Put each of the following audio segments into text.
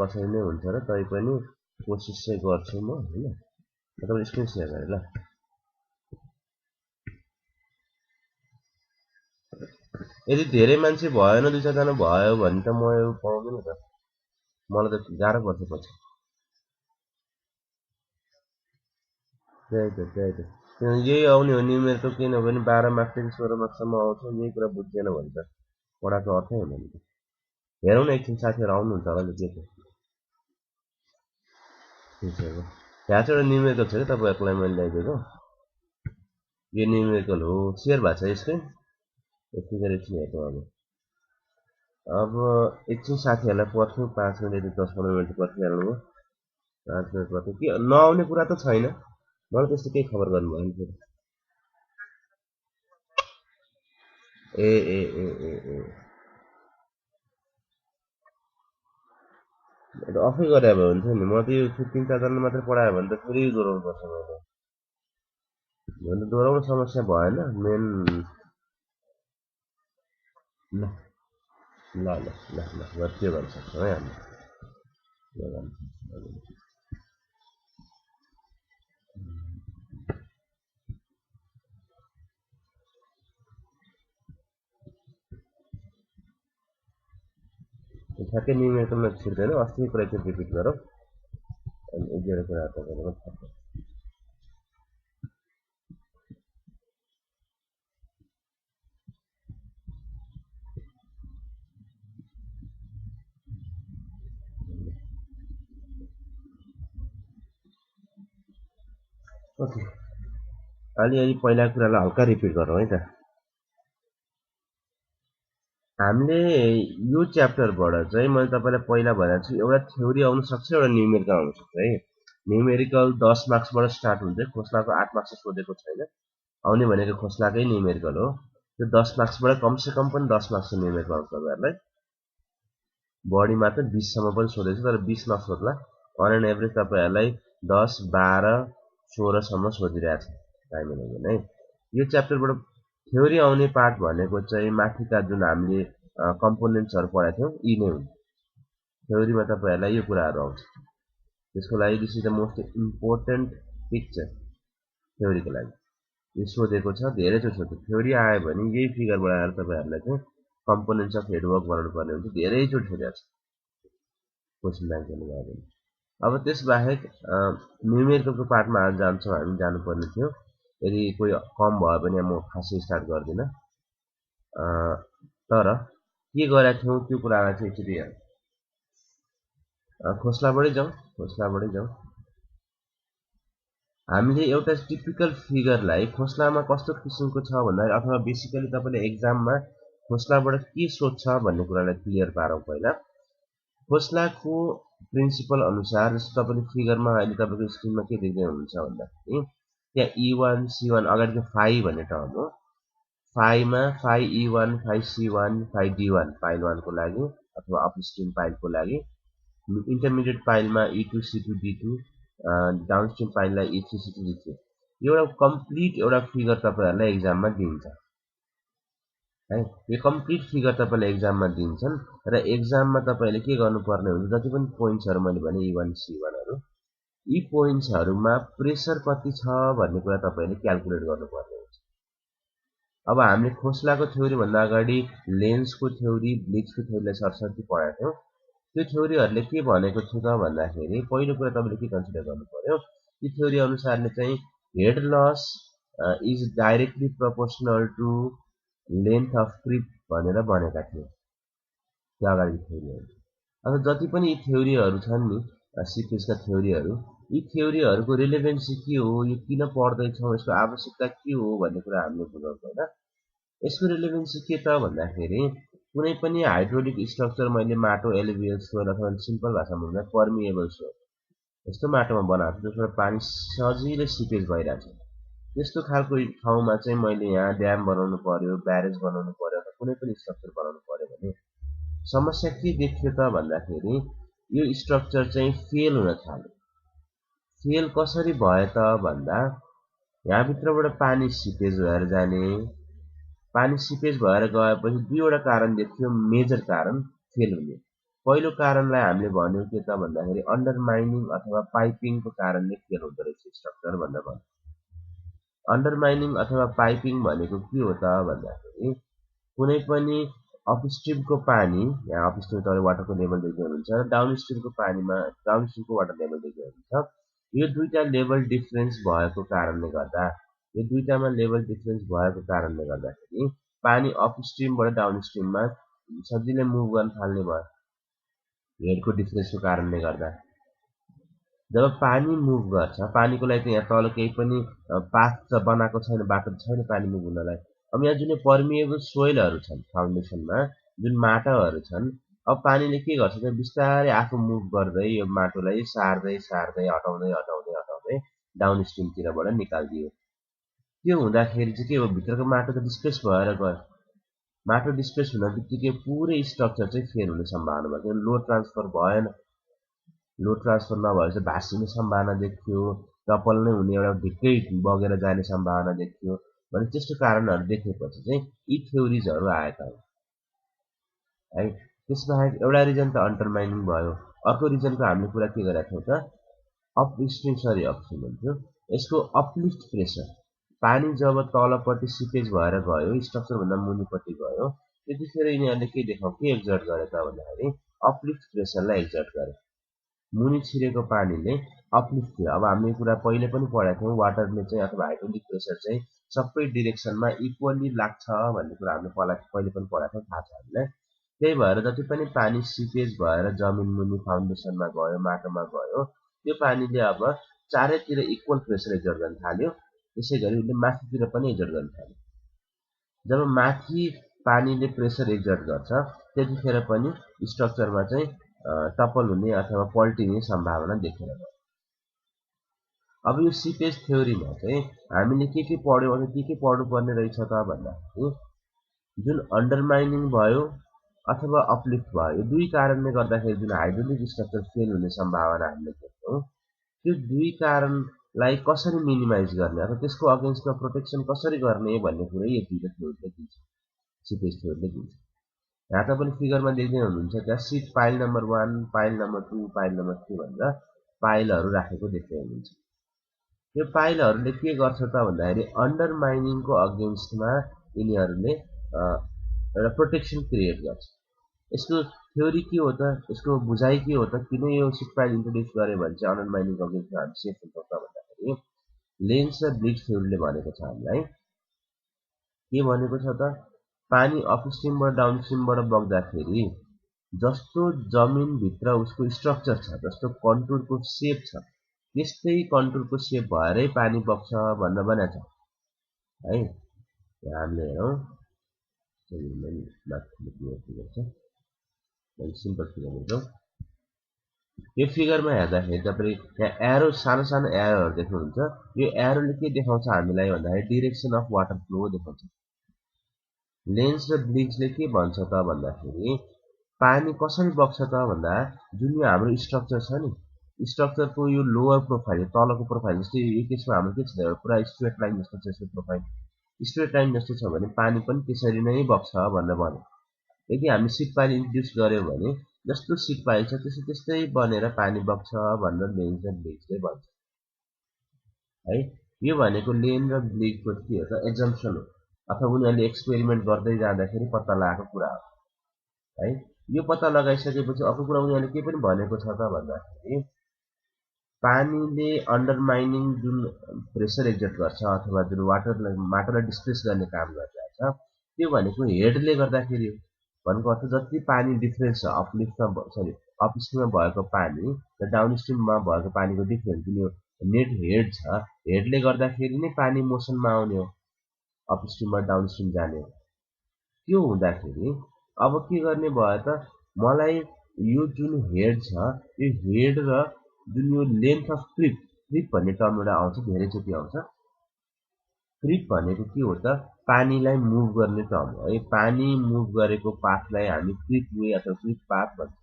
कसरी नै हुन्छ र तै पनि कोसिस चाहिँ गर्छु म हैन तपाईले स्क्रिन शेयर गरे ल यदि धेरै मान्छे भएन दुई चार जना भयो भने त म यो पाउँदिन त मलाई त गाह्रो पर्छ पछि त्यही त यही आउने हो न्युमेरिकल किनभने 12 मार्क्सदेखि 16 मार्क्ससम्म आउँछ यही कुरा बुझ्दैन भने त पढाएको अर्थै हुँदैन हेरौँ न एकछिन साथीहरू आउनुहुन्छ होला के छ त्यसो हो यहाँ चाहिँ एउटा न्युमेरिकल छ कि तपाईँहरूलाई मैले ल्याइदिएको यो न्युमेरिकल हो सेयर भएको छ स्क्रिन फिगर एकछिन हेर्नु अब एकछिन साथीहरूलाई पर्खौँ 5 मिनट यदि 10-15 मिनट पर्खिहाल्नु भयो 5 मिनट पर्खौँ के नआउने कुरा त छैन मलाई त्यस्तो केही खबर गर्नु भएन फेरि ए ए ए ए ए अफै गरे भए हुन्थ्यो नि म त यो 3-4 जना मात्रै पढायो भने त फेरि दोहोऱ्याउनु पर्छ मैले भने त दोहोऱ्याउनु समस्या भएन मेन ल ल ल ल ल त्यो गर्न सक्छौँ है हामी त्यो गर्न सक्छौँ ठ्याक्कै न्युमेरिकलमा छिर्दैन अस्तिको कुरा चाहिँ रिपिट गरौँ अनि एक दुईवटा कुरा तपाईँलाई पनि थाहा ओके अलिअलि पहिलाको कुरालाई हल्का रिपिट गरौँ है त हामीले यो च्याप्टरबाट चाहिँ मैले तपाईँलाई पहिला भनेको छु एउटा थ्योरी आउन सक्छ एउटा न्युमेरिकल आउन सक्छ है न्युमेरिकल 10 मार्क्सबाट स्टार्ट हुन्छ खोस्लाको 8 मार्क्स सोधेको छैन आउने भनेको खोस्लाकै न्युमेरिकल हो त्यो 10 मार्क्सबाट कमसेकम पनि 10 मार्क्स न्युमेरिकल आउँछ तपाईँहरूलाई बढीमा त 20 सम्म पनि सोधेको छ तर 20 मार्क्स सोध्ला अन एन एभरेज तपाईँहरूलाई 10 12 16 सम्म सोधिरहेछ टाइम म्यानेजमेन्ट है यो च्याप्टरबाट थ्योरी आउने पार्ट भनेको चाहिँ माथिका जुन हामीले कम्पोनेन्ट्सहरू पढाएको थियौँ यी नै हुन् थ्योरीमा तपाईँहरूलाई यो कुराहरू आउँछ त्यसको लागि this is the most important picture थ्योरीको लागि यो सोधेको छ धेरैचोटि सोध्छ थ्योरी आयो भने यही फिगरबाट आएर तपाईँहरूलाई चाहिँ कम्पोनेन्ट्स अफ हेडवर्क बनाउनु पर्ने हुन्छ धेरैचोटि सोधेको छ क्वेसन ब्याङ्क हेर्नु भयो भने अब त्यसबाहेक न्युमेरिकलको पार्टमा आज जान्छौँ हामी जानुपर्ने थियो यदि कोही कम भयो भने म खासै स्टार्ट गर्दिनँ तर के गरेका थियौँ त्यो कुरालाई चाहिँ एकचोटि खोस्लाबाटै जाउँ हामीले एउटा टिपिकल फिगरलाई खोस्लामा कस्तो किसिमको छ भन्दा अथवा बेसिकली तपाईँले एक्जाममा खोस्लाबाट के सोध्छ भन्ने कुरालाई क्लियर पारौँ पहिला खोस्लाको प्रिन्सिपल अनुसार जस्तो तपाईँले फिगरमा अहिले तपाईँको स्क्रिनमा के देख्दै हुनुहुन्छ भन्दाखेरि त्यहाँ E1 C1 अगाडिको फाइ भन्ने टर्म हो फाइमा फाइ E1 फाइ C1 फाइ D1 फाइल 1 को लागि अथवा अपस्ट्रिम फाइलको लागि intermediate फाइलमा E2 C2 D2 डाउनस्ट्रिम फाइललाई E3 C3 D3 एउटा कम्प्लिट एउटा फिगर तपाईँहरूलाई एक्जाममा दिन्छ है यो कम्प्लिट फिगर तपाईँले एक्जाममा दिन्छन् र एक्जाममा तपाईँले के गर्नुपर्ने हुन्छ जति पनि पोइन्ट्सहरू मैले भने E1 C1हरू यी पोइन्ट्सहरूमा प्रेसर कति छ भन्ने कुरा तपाईँले क्याल्कुलेट गर्नुपर्ने हुन्छ अब हामीले खोस्लाको थ्योरी भन्दा अगाडि लेन्सको थ्योरी ब्लिचको थ्योरीलाई सरसर्ती पढाएको थियौँ त्यो थ्योरीहरूले के भनेको थियो त भन्दाखेरि पहिलो कुरा तपाईँले के कन्सिडर गर्नु पर्यो त्यो थ्योरी अनुसारले चाहिँ head loss is directly proportional to length of creep भनेर बनेका थिए त्यो अगाडिको थ्योरीहरू अब जति पनि यी थ्योरीहरू छन् नि सिक्वेन्सका थ्योरीहरू यी थ्योरीहरूको रिलेभेन्सी के हो यो किन पढ्दैछौँ यसको आवश्यकता के हो भन्ने कुरा हामीले बुझाउँछ होइन यसको रिलेभेन्सी के त भन्दाखेरि कुनै पनि हाइड्रोलिक स्ट्रक्चर मैले माटो एलुभियल सोइल अथवा सिम्पल भाषामा भन्दा पर्मिएबल सोइल यस्तो माटोमा बनाएको छु जसबाट पानी सजिलै सिपेज भइरहेछ त्यस्तो खालको ठाउँमा चाहिँ मैले यहाँ ड्याम बनाउनु पर्यो ब्यारेज बनाउनु पर्यो अथवा कुनै पनि स्ट्रक्चर बनाउनु पर्यो भने समस्या के देखियो त भन्दाखेरि यो स्ट्रक्चर चाहिँ फेल हुन थाल्यो फेल कसरी भयो त भन्दा यहाँभित्रबाट पानी सिपेज भएर जाने पानी सिपेज भएर गएपछि दुईवटा कारण देखियो मेजर कारण फेल हुने पहिलो कारणलाई हामीले भन्यौं के त भन्दाखेरि अन्डरमाइनिङ अथवा पाइपिङको कारणले फेल हुँदो रहेछ स्ट्रक्चर भनेर भन्यो। अन्डरमाइनिङ अथवा पाइपिङ भनेको के हो त भन्दाखेरि कुनै पनि अपस्ट्रिमको पानी, यहाँ अपस्ट्रिम तपाईले वाटरको लेभल देख्दै हुनुहुन्छ, डाउनस्ट्रिमको पानीमा डाउनस्ट्रिमको वाटर लेभल देख्दै हुनुहुन्छ। यो दुईटा लेभल डिफरेन्स भएको कारणले गर्दा, यो दुईटामा लेभल डिफरेन्स भएको कारणले गर्दाखेरि पानी अपस्ट्रिमबाट डाउनस्ट्रिममा सजिलै मुभ गर्न थाल्ने भयो, हेडको डिफरेन्सको कारणले गर्दा। जब पानी मुभ गर्छ, पानीको लागि त यहाँ तल केही पनि पाथ बनाएको छैन, बाटो छैन पानी मुभ हुनलाई। अब यहाँ जुन पर्मिएबल सोइलहरू छन् फाउन्डेसनमा, जुन माटोहरू छन्, अब पानीले के गर्छ त बिस्तारै आफू मुभ गर्दै यो माटोलाई सार्दै सार्दै हटाउँदै हटाउँदै हटाउँदै डाउनस्ट्रिमतिरबाट निकाल्दियो। त्यो हुँदाखेरि चाहिँ के हो, भित्रको माटो त डिस्प्लेस भएर गयो। माटो डिस्प्लेस हुन बित्तिकै पुरै स्ट्रक्चर चाहिँ फेल हुने सम्भावना भयो, किनभने लोड ट्रान्सफर भएन। लोड ट्रान्सफर नभएपछि भाँसिने सम्भावना देखियो, टपल नै हुने एउटा ढिक्कै बगेर जाने सम्भावना देखियो। भने त्यस्तो कारणहरू देखेपछि चाहिँ यी थ्योरिजहरू आएका हुन् है। त्यसबाहेक एउटा रिजन त अन्डरमाइनिङ भयो, अर्को रिजनको हामीले कुरा के गरेका थियौँ त अपस्ट्रिम भन्छु, यसको अपलिफ्ट प्रेसर। पानी जब तलपट्टि सिपेज भएर गयो, स्ट्रक्चरभन्दा मुनिपट्टि गयो, त्यतिखेर यिनीहरूले के एक्जर्ट गरे त भन्दाखेरि अपलिफ्ट प्रेसरलाई एक्जर्ट गरे। मुनि छिरेको पानीले अपलिफ्ट थियो। अब हामीले कुरा पहिले पनि पढेका थियौँ, वाटरले चाहिँ अथवा हाइड्रोलिक प्रेसर चाहिँ सबै डिरेक्सनमा इक्वली लाग्छ भन्ने कुरा हामीले पहिले पनि पढेका थियौँ, थाहा छ हामीलाई। त्यही भएर जति पनि पानी सिपेज भएर जमिन मुनि फाउन्डेसनमा गयो, माटोमा गयो, त्यो पानीले अब चारैतिर इक्वल प्रेसर एक्जर्ट गर्न थाल्यो। त्यसै गरी उसले माथितिर पनि एक्जर्ट गर्न थाल्यो। जब माथि पानीले प्रेसर एक्जर्ट गर्छ, त्यतिखेर पनि स्ट्रक्चरमा चाहिँ टपल हुने अथवा पल्टिने सम्भावना देखेर गयो। अब यो सिपेज थ्योरीमा चाहिँ हामीले के पढ्यौँ अथवा के पढ्नुपर्ने रहेछ त भन्दाखेरि जुन अन्डरमाइनिङ भयो अथवा अपलिफ्ट भयो, यो दुई कारणले गर्दाखेरि जुन हाइड्रोलिक स्ट्रक्चर फेल हुने सम्भावना हामीले देख्यौँ, त्यो दुई कारणलाई कसरी मिनिमाइज गर्ने अथवा त्यसको अगेन्स्टमा प्रोटेक्सन कसरी गर्ने भन्ने कुरै यो दुईटा थ्योरीले दिन्छ, सिपेज थ्योरीले दिन्छ। यहाँ तपाईले फिगरमा देख्दै हुनुहुन्छ, त्यहाँ sheet pile number 1, pile number 2, pile number 3 भनेर पाइलहरू राखेको देख्दै हुनुहुन्छ। यो पाइलहरूले के गर्छ त भन्दाखेरि अन्डरमाइनिङको अगेन्स्टमा यिनीहरूले एउटा प्रोटेक्सन क्रिएट गर्छ। यसको थ्योरी के हो त, यसको बुझाइ के हो त, किन यो सिट पाइल इन्ट्रोड्युस गरे भने चाहिँ अन्डरमाइनिङको अगेन्स्टमा हामी सेफ हुन्छ त भन्दाखेरि लेन्स र ब्लिच थ्योरीले भनेको छ हामीलाई, के भनेको छ त पानी अपस्ट्रिमबाट डाउनस्ट्रिमबाट बग्दाखेरि जस्तो जमिनभित्र उसको स्ट्रक्चर छ, जस्तो कन्टुरको सेप छ, त्यस्तै कन्टुरको सेप भएरै पानी बग्छ भनेर भनेको छ है। यहाँ हामीले हेरौँ, सिम्पल फिगर हेर्छौँ। यो फिगरमा हेर्दाखेरि तपाईँ यहाँ एरो, सानो सानो एरोहरू देख्नुहुन्छ। यो एरोले के देखाउँछ हामीलाई भन्दाखेरि डिरेक्सन अफ वाटर फ्लो देखाउँछ। लेन्स र ब्लिचले के भन्छ त भन्दाखेरि पानी कसरी बग्छ त भन्दा जुन यो हाम्रो स्ट्रक्चर छ नि, स्ट्रक्चरको यो लोअर प्रोफाइल, तलको प्रोफाइल जस्तै यो केसमा हाम्रो के छ, पुरा स्ट्रेट लाइन जस्तो छ यसको प्रोफाइल, स्ट्रेट लाइन जस्तो छ भने पानी पनि त्यसरी नै बग्छ भनेर भन्यो। यदि हामी सिट पाइल इन्ट्रोड्युस गर्यौँ भने जस्तो सिट पाइल छ त्यस्तै बनेर पानी बग्छ भनेर लेन्स र ब्लिचले भन्छ है। यो भनेको लेन र ब्लिचको के हो त एक्जम्पसन हो, अथवा उनीहरूले एक्सपेरिमेन्ट गर्दै जाँदाखेरि पत्ता लगाएको कुरा हो है। यो पत्ता लगाइसकेपछि अर्को कुरा उनीहरूले के पनि भनेको छ त भन्दाखेरि पानीले अन्डरमाइनिङ जुन प्रेसर एक्जर्ट गर्छ अथवा जुन माटोलाई डिस्प्लेस गर्ने काम गरिरहेछ, त्यो भनेको हेडले गर्दाखेरि हो। भनेको अर्थ जति पानी डिफरेन्स छ अपस्ट्रिममा भएको पानी र डाउनस्ट्रिममा भएको पानीको डिफरेन्स जुन यो नेट हेड छ, हेडले गर्दाखेरि नै पानी मोसनमा आउने हो, अपस्ट्रिमबाट डाउनस्ट्रिम जाने हो। त्यो हुँदाखेरि अब के गर्ने भयो त, मलाई यो जुन हेड छ, यो हेड र जुन यो लेन्थ अफ क्रिप भन्ने टर्म एउटा आउँछ, धेरैचोटि आउँछ। क्रिप भनेको के हो त, पानीलाई मुभ गर्ने टर्म हो है। पानी मुभ गरेको पाथलाई हामी क्रिप वे अथवा क्रिप पाथ भन्छ।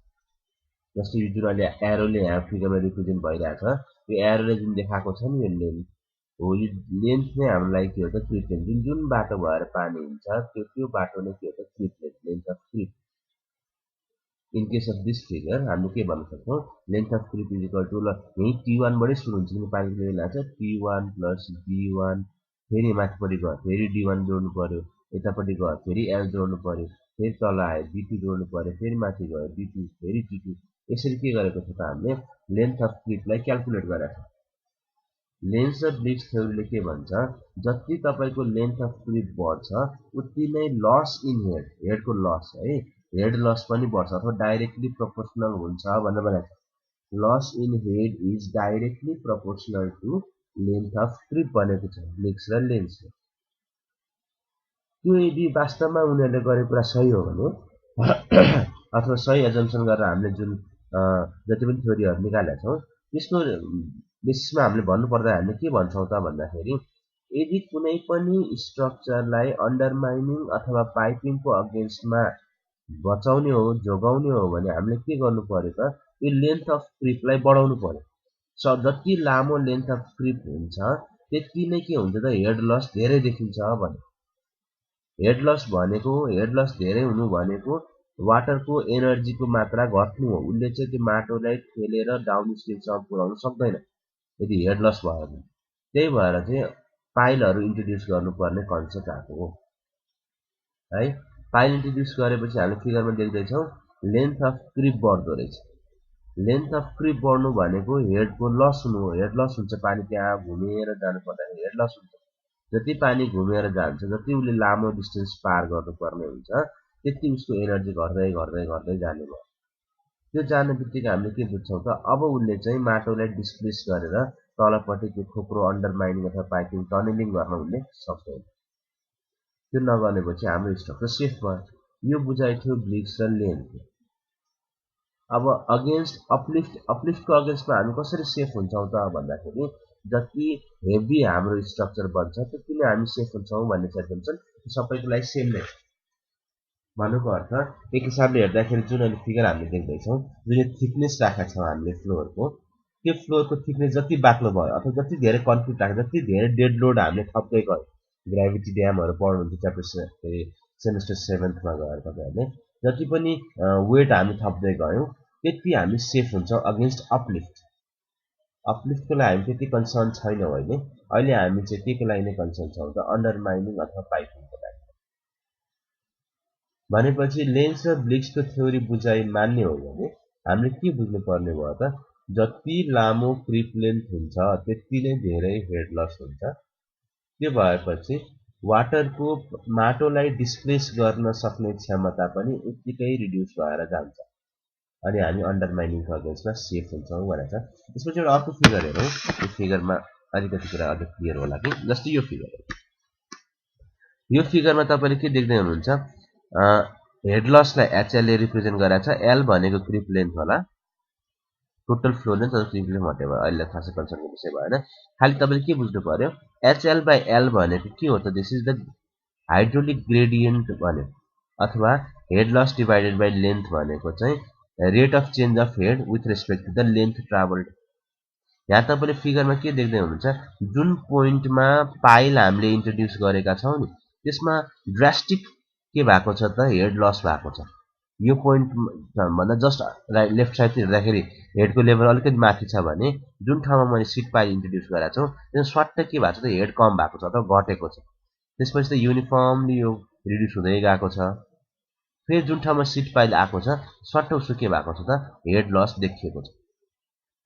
जस्तो यो जुन अहिले एरोले यहाँ फिगरमा रिप्रेजेन्ट भइरहेछ, यो एरोले जुन देखाएको छ नि, यो लेन्थ हो, यो लेन्थ नै हाम्रो लागि के हो त क्रिप लेन्थ। जुन बाटो भएर पानी हिँड्छ त्यो बाटो नै के हो त creep length, length of creep. In case of this figure हामीले के भन्न सक्छौँ length of creep is equal to L यही T1 बाटै सुरु हुन्छ किन पानीको लेभल लाग्छ T1 प्लस D1 फेरि माथिपट्टि गयो फेरि D1 जोड्नु पर्यो यतापट्टि गयो फेरि L जोड्नु पर्यो फेरि तल आयो D2 जोड्नु पर्यो फेरि माथि गयो D2 फेरि D2 यसरी के गरेको छ त हामीले लेन्थ अफ क्रिपलाई क्याल्कुलेट गरेको छ लेन्स र ब्लिक्स थ्योरीले के भन्छ जति तपाईको लेन्थ अफ क्रिप बढ्छ उति नै लस इन हेडको लस है हेड लस पनि बढ्छ अथवा डाइरेक्टली प्रोपोर्सनल हुन्छ भनेर भनेको छ loss in head is directly proportional to length of creep भनेको छ ब्लिक्स र लेन्सले त्यो यदि वास्तवमा उनीहरूले गरेको कुरा सही हो भने अथवा सही एजम्सन गरेर हामीले जुन जति पनि थ्योरीहरू निकालेका छौँ त्यसको बेसिसमा हामीले भन्नुपर्दा हामीले के भन्छौँ त भन्दाखेरि यदि कुनै पनि स्ट्रक्चरलाई अन्डरमाइनिङ अथवा पाइपिङको अगेन्स्टमा बचाउने हो जोगाउने हो भने हामीले के गर्नु पर्यो त यो लेन्थ अफ क्रिपलाई बढाउनु पर्यो जति लामो लेन्थ अफ क्रिप हुन्छ त्यति नै के हुन्छ त हेड लस धेरै देखिन्छ भने हेड लस धेरै हुनु भनेको वाटरको एनर्जीको मात्रा घट्नु हो उसले चाहिँ त्यो माटोलाई ठेलेर डाउन स्ट्रिमसम्म पुर्याउन सक्दैन यदि हेड लस भयो भने त्यही भएर चाहिँ पाइलहरू इन्ट्रोड्युस गर्नुपर्ने कन्सेप्ट आएको हो है पाइल इन्ट्रोड्युस गरेपछि हामीले फिगरमा देख्दैछौँ लेन्थ अफ क्रिप बढ्दो रहेछ लेन्थ अफ क्रिप बढ्नु भनेको हेडको लस हुनु हो हेड लस हुन्छ पानी त्यहाँ घुमेर जानु पर्दाखेरि हेड लस हुन्छ जति पानी घुमेर जान्छ जति उसले लामो डिस्टेन्स पार गर्नुपर्ने हुन्छ त्यति उसको एनर्जी घट्दै घट्दै घट्दै जाने भयो त्यो जाने बित्तिकै हामीले के बुझ्छौँ त अब उसले चाहिँ माटोलाई डिस्प्लेस गरेर तलपट्टि त्यो खोक्रो अन्डरमाइनिङ अथवा पाइपिङ टनलिङ गर्न उसले सक्दैन त्यो नगर्नेपछि हाम्रो स्ट्रक्चर सेफ भयो यो बुझाइ थियो ब्लिक्स र लेन्थको अब अगेन्स्ट अपलिफ्टको अगेन्स्टमा हामी कसरी सेफ हुन्छौँ त भन्दाखेरि जति हेभी हाम्रो स्ट्रक्चर बन्छ त्यति नै हामी सेफ हुन्छौँ भन्ने चाहिँ सबैको लागि सेम नै भन्नुको अर्थ एक हिसाबले हेर्दाखेरि जुन अहिले फिगर हामीले देख्दैछौँ जुन थिकनेस राखेका छौँ हामीले फ्लोरको त्यो फ्लोरको थिकनेस जति बाक्लो भयो अथवा जति धेरै कन्क्रिट राख्यो जति धेरै डेड लोड हामीले थप्दै गयो ग्राभिटी ड्यामहरू पढ्नुहुन्छ च्याप्टर सेमेस्टर 7मा गएर तपाईँहरूले जति पनि वेट हामी थप्दै गयौँ त्यति हामी सेफ हुन्छौँ अगेन्स्ट अपलिफ्टको लागि हामी त्यति कन्सर्न छैनौँ अहिले अहिले हामी चाहिँ के को लागि नै कन्सर्न छौँ त अन्डरमाइनिङ अथवा पाइपिङको लागि भनेपछि लेन्स र ब्लिक्सको थ्योरी बुझाइ मान्ने हो भने हामीले के बुझ्नुपर्ने भयो त जति लामो क्रिप लेन्थ हुन्छ त्यति नै धेरै हेड लस हुन्छ त्यो भएपछि वाटरको माटोलाई डिस्प्लेस गर्न सक्ने क्षमता पनि उत्तिकै रिड्युस भएर जान्छ अनि हामी अन्डरमाइनिङको अगेन्स्टमा सेफ हुन्छौँ भनेर छ त्यसपछि एउटा अर्को फिगर हेरौँ यो फिगरमा अलिकति कुरा अझ क्लियर होला कि जस्तै यो फिगरमा तपाईँले के देख्दै हुनुहुन्छ हेड लसलाई एचएलले रिप्रेजेन्ट गरेको छ एल भनेको क्रिप लेन्थ होला टोटल फ्लो लेन्थ अथवा क्रिप लेन्थ हटेर अहिले खासै कन्सर्नको विषय भएन खालि तपाईँले के बुझ्नु पर्यो एचएल बाई एल भनेको के हो त this is the hydraulic gradient भन्यो अथवा head loss divided by length भनेको चाहिँ rate of change of head with respect to the length travelled यहाँ तपाईँले फिगरमा के देख्दै हुनुहुन्छ जुन पोइन्टमा पाइल हामीले इन्ट्रोड्युस गरेका छौँ नि त्यसमा ड्रास्टिक के भएको छ त हेड लस भएको छ यो पोइन्ट भन्दा जस्ट लेफ्ट साइडतिर हेर्दाखेरि हेडको लेभल अलिकति माथि छ भने जुन ठाउँमा मैले सिट पाइल इन्ट्रोड्युस गरेको छु त्यसमा स्वाट्ट के भएको छ त हेड कम भएको छ अथवा घटेको छ त्यसपछि त युनिफर्मली यो रिड्युस हुँदै गएको छ फेरि जुन ठाउँमा सिट पाइल आएको छ स्वाट्ट उसको के भएको छ त हेड लस देखिएको छ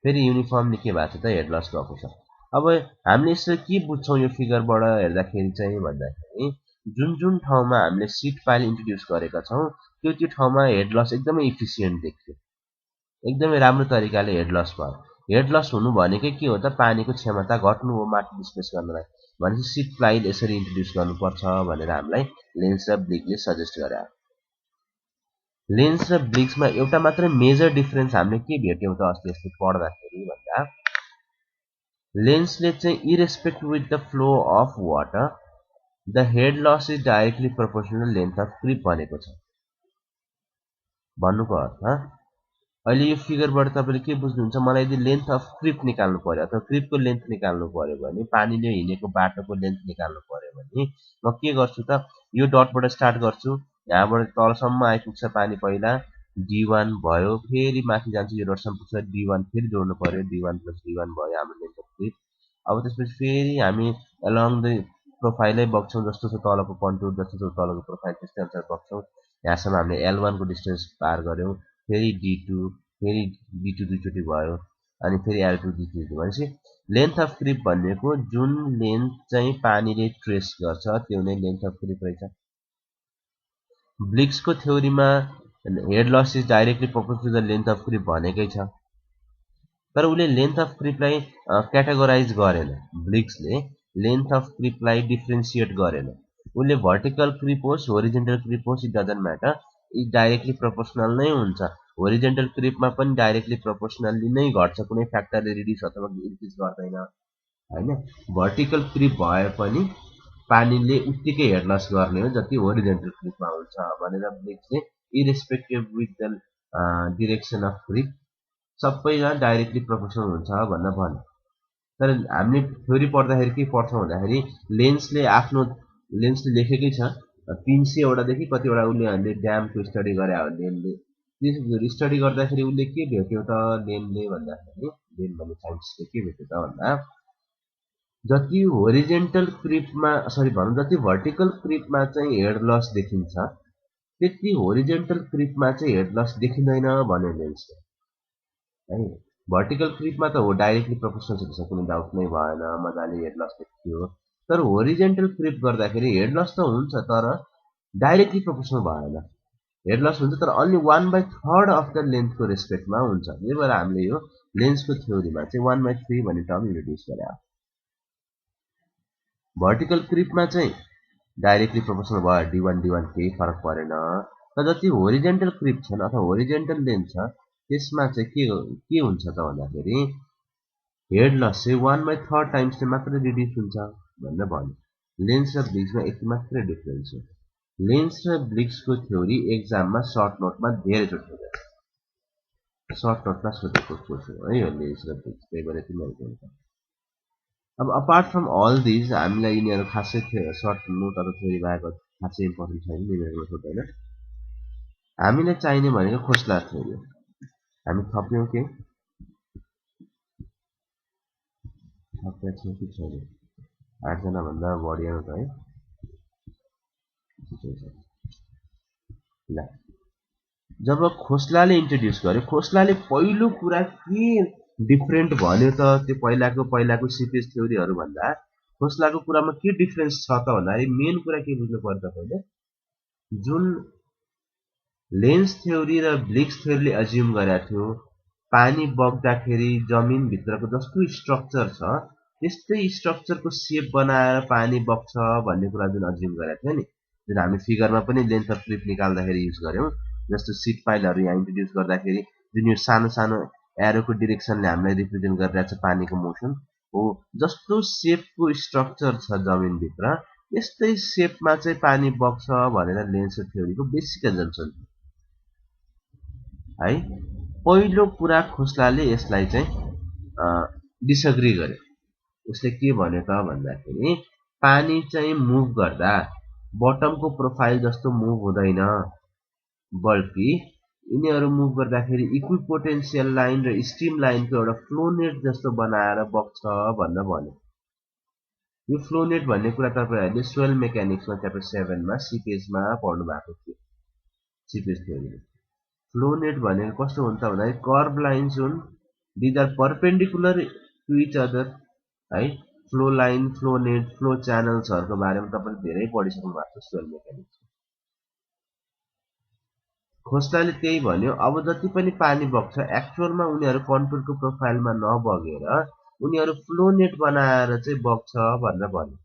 फेरि युनिफर्मली के भएको छ त हेड लस गएको छ अब हामीले यसरी के बुझ्छौँ यो फिगरबाट हेर्दाखेरि चाहिँ भन्दाखेरि जुन ठाउँमा हामीले सिट पाइल इन्ट्रोड्युस गरेका छौँ त्यो ठाउँमा हेड लस एकदमै इफिसियन्ट देखियो एकदमै राम्रो तरिकाले हेड लस भयो हेड लस हुनु भनेकै के हो त पानीको क्षमता घट्नु हो माटो डिस्प्लेस गर्नलाई भनेपछि सिट पाइल यसरी इन्ट्रोड्युस गर्नुपर्छ भनेर हामीलाई लेन्स र ब्लिकले सजेस्ट गरे लेन्स र ब्लिक्समा एउटा मात्रै मेजर डिफरेन्स हामीले के भेट्यौँ त अस्ति यस्तो पढ्दाखेरि भन्दा लेन्सले चाहिँ irrespective with the flow of water the head loss is directly proportional length of creep भनेको छ भन्नुको अर्थ अहिले यो फिगरबाट तपाईँले के बुझ्नुहुन्छ मलाई यदि लेन्थ अफ क्रिप निकाल्नु पर्यो अथवा क्रिपको लेन्थ निकाल्नु पर्यो भने पानीले हिँडेको बाटोको लेन्थ निकाल्नु पर्यो भने म के गर्छु त यो डटबाट स्टार्ट गर्छु यहाँबाट तलसम्म आइपुग्छ पानी पहिला d1 भयो, फेरि माथि जान्छ यो डटसम्म पुग्छ, d1 फेरि जोड्नु पर्यो, d1 + d1 भयो हाम्रो लेन्थ अफ क्लिप। अब त्यसपछि फेरि हामी along द प्रोफाइलै बग्छौँ, जस्तो छ तलको कन्टुर, जस्तो छ तलको प्रोफाइल, त्यस्तै अनुसार बग्छौँ। यहाँसम्म हामीले L1 को डिस्टेन्स पार गऱ्यौँ, फेरि d2, फेरि d2 दुईचोटि भयो, अनि फेरि L2 d2 भनेपछि लेन्थ अफ क्रिप भनेको जुन लेन्थ चाहिँ पानीले ट्रेस गर्छ त्यो नै लेन्थ अफ क्रिप रहेछ। ब्लिक्सको थ्योरीमा head loss is directly proportional to the length of creep भनेकै छ, तर उसले लेन्थ अफ क्रिपलाई क्याटेगोराइज गरेन। ब्लिक्सले लेन्थ अफ क्रिपलाई डिफ्रेन्सिएट गरेन। उसले भर्टिकल क्रिप होस्, होरिजेन्टल क्रिप होस्, it doesn't matter, it directly proportional नै हुन्छ। होरिजेन्टल क्रिपमा पनि डाइरेक्टली प्रोपोर्सनल्ली नै घट्छ, कुनै फ्याक्टरले रिड्युस अथवा इन्क्रिज गर्दैन हैन। भर्टिकल क्रिप भए पनि पानीले उत्तिकै हेड लस गर्ने हो जति होरिजेन्टल क्रिपमा हुन्छ भनेर ब्लिक्सले irrespective with the direction of creep सबैजना डाइरेक्टली प्रोपोर्सनल हुन्छ भनेर भन्यो। तर हामीले थ्योरी पढ्दाखेरि के पढ्छौँ भन्दाखेरि लेन्सले लेखेकै छ 300 वटादेखि कतिवटा उसले ड्यामको स्टडी गरे हो लेनले। त्यो स्टडी गर्दाखेरि उसले के भेट्यो त लेनले भन्दाखेरि, लेन भन्ने साइन्टिस्टले के भेट्यो त भन्दा जति होरिजेन्टल क्रिपमा जति भर्टिकल क्रिपमा चाहिँ हेड लस देखिन्छ त्यति होरिजेन्टल क्रिपमा चाहिँ हेड लस देखिँदैन भन्यो लेन्सले है। भर्टिकल क्रिपमा त हो डाइरेक्टली प्रोपोर्सनल छ, कुनै डाउट नै भएन, मजाले हेड लस देखियो। तर होरिजेन्टल क्रिप गर्दाखेरि हेड लस त हुन्छ तर डाइरेक्टली प्रोपोर्सनल भएन। हेड लस हुन्छ तर अन्ली 1/3 अफ द लेन्थको रेस्पेक्टमा हुन्छ। त्यही भएर हामीले यो लेन्सको थ्योरीमा चाहिँ 1/3 भन्ने टर्म इन्ट्रोड्युस गरे। भर्टिकल क्रिपमा चाहिँ डाइरेक्टली प्रोपोर्सनल भयो, d1 केही फरक परेन। तर जति होरिजेन्टल क्रिप छन् अथवा होरिजेन्टल लेन्थ छ त्यसमा चाहिँ के हुन्छ त भन्दाखेरि हेड लस चाहिँ 1/3 टाइम्सले मात्रै रिड्युस हुन्छ भनेर भन्यो। लेन्स र ब्लिक्समा यति मात्रै डिफरेन्स हो। लेन्स र ब्लिक्सको थ्योरी एक्जाममा सर्ट नोटमा धेरैचोटि सोधेको, सर्ट नोटमा सोधेको क्वेसन है यो लेन्स र ब्लिक्स, त्यही भएर तिमीहरूको हुन्छ। अब अपार्ट फ्रम अल दिज हामीलाई यिनीहरू खासै सर्ट नोट अथवा थ्योरी बाहेक खासै इम्पोर्टेन्ट छैन, यिनीहरूको सोध्दैन। हामीलाई चाहिने भनेको खोस्ला थ्योरी हो। हामी थप्यौँ के थप्या छौँ कि छैन, 8 जना भन्दा बढी आउँछ है। ल जब खोस्लाले इन्ट्रोड्युस गर्यो, खोस्लाले पहिलो कुरा के डिफरेन्ट भन्यो त त्यो पहिलाको सिपेज थ्योरीहरू भन्दा खोस्लाको कुरामा के डिफरेन्स छ त भन्दाखेरि मेन कुरा के बुझ्नु पर्छ पहिले, जुन लेन्स थ्योरी र ब्लिक्स थ्योरीले अज्युम गरेको थियो पानी बग्दाखेरि जमिनभित्रको जस्तो स्ट्रक्चर छ त्यस्तै स्ट्रक्चरको सेप बनाएर पानी बग्छ भन्ने कुरा जुन अज्युम गरेको थियो नि, जुन हामी फिगरमा पनि लेन्थ अफ क्लिप निकाल्दाखेरि युज गर्यौँ, जस्तो सिट पाइलहरू यहाँ इन्ट्रोड्युस गर्दाखेरि जुन यो सानो सानो एरोको डिरेक्सनले हामीलाई रिप्रेजेन्ट गरिरहेको छ पानीको मोसन हो, जस्तो सेपको स्ट्रक्चर छ जमिनभित्र यस्तै सेपमा चाहिँ पानी बग्छ भनेर लेन्स थ्योरीको बेसिक एजम्पसन है। पहिलो कुरा खोस्लाले यसलाई चाहिँ डिसएग्री गर्यो। उसले के भन्यो त भन्दाखेरि पानी चाहिँ मुभ गर्दा बटमको प्रोफाइल जस्तो मुभ हुँदैन, बल्कि यिनीहरू मुभ गर्दाखेरि इक्विपोटेन्शियल लाइन र स्ट्रिम लाइनको एउटा फ्लोनेट जस्तो बनाएर बग्छ भनेर भन्यो। यो फ्लोनेट भन्ने कुरा तपाईहरुले सोइल मेकानिक्समा च्याप्टर 7 मा सिपेजमा पढ्नु भएको थियो, सिपेज थ्योरीमा। फ्लोनेट भनेको कस्तो हुन्छ भन्दाखेरि कर्भ लाइन्स हुन्, these are perpendicular to each other है। Flow line, flow net, flow च्यानल्सहरुको बारेमा तपाईले धेरै पढिसक्नु भएको छ सोइल मेकानिक्स। खोस्लाले त्यही भन्यो, अब जति पनि पानी बग्छ एक्चुअलमा उनीहरु कन्टुरको प्रोफाइलमा नबगेर उनीहरु फ्लो नेट बनाएर चाहिँ बग्छ भनेर भन्यो।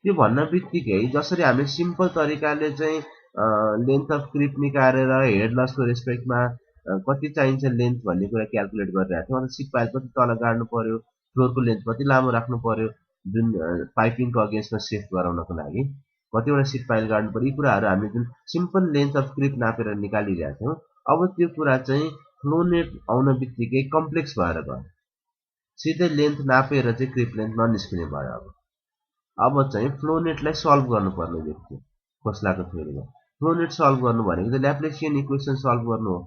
त्यो भन्न बित्तिकै जसरी हामीले सिम्पल तरिकाले चाहिँ लेन्थ अफ क्रिप निकालेर हेड लसको रेस्पेक्टमा कति चाहिन्छ लेन्थ भन्ने कुरा क्याल्कुलेट गरिरहेको थियौँ, अनि सिट पाइप कति तल गाड्नु पर्यो, फ्लोरको लेन्थ कति लामो राख्नु पर्यो जुन पाइपिङको अगेन्स्टमा सेफ गराउनको लागि कतिवटा सिट पाइल गाड्नु पर्यो, यी कुराहरू हामीले जुन सिम्पल लेन्थ अफ क्रिप नापेर निकालिरहेको थियौँ, अब त्यो कुरा चाहिँ फ्लो नेट आउन बित्तिकै कम्प्लेक्स भएर गयो। सिधै लेन्थ नापेर चाहिँ क्रिप लेन्थ ननिस्किने भयो। अब चाहिँ फ्लो नेटलाई सल्भ गर्नुपर्ने देखियो खोस्लाको थ्योरीमा। फ्लो रेट सल्भ गर्नु भनेको चाहिँ ल्याप्लेसियन इक्वेसन सल्भ गर्नु हो।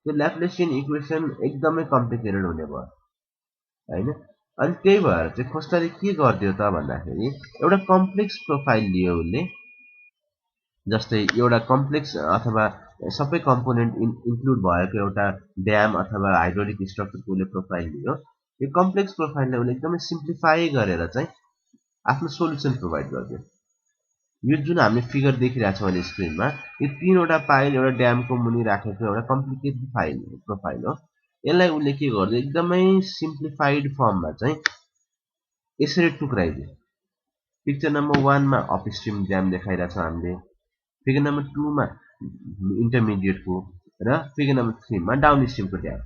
त्यो ल्याप्लेसियन इक्वेसन एकदमै कम्प्लिकेटेड हुने भयो हैन। अनि त्यही भएर चाहिँ खोस्टाले के गरिदियो त भन्दाखेरि एउटा कम्प्लेक्स प्रोफाइल लियो उसले, जस्तै एउटा कम्प्लेक्स अथवा सबै कम्पोनेन्ट इन्क्लुड भएको एउटा ड्याम अथवा हाइड्रोलिक स्ट्रक्चरको उसले प्रोफाइल लियो। यो कम्प्लेक्स प्रोफाइललाई उसले एकदमै सिम्प्लिफाई गरेर चाहिँ आफ्नो सोल्युसन प्रोभाइड गरिदियो। यो जुन हामीले फिगर देखिरहेको छौँ अहिले स्क्रिनमा, यो तीनवटा पाइल एउटा ड्यामको मुनि राखेको एउटा कम्प्लिकेटेड प्रोफाइल हो। यसलाई उसले के गर्दियो एकदमै सिम्प्लिफाइड फर्ममा चाहिँ यसरी टुक्राइदियो। पिक्चर नम्बर 1 मा अपस्ट्रिम ड्याम देखाइरहेको छ हामीले, फिगर नम्बर 2 मा इन्टरमिडिएटको र फिगर नम्बर 3 मा डाउनस्ट्रिमको ड्याम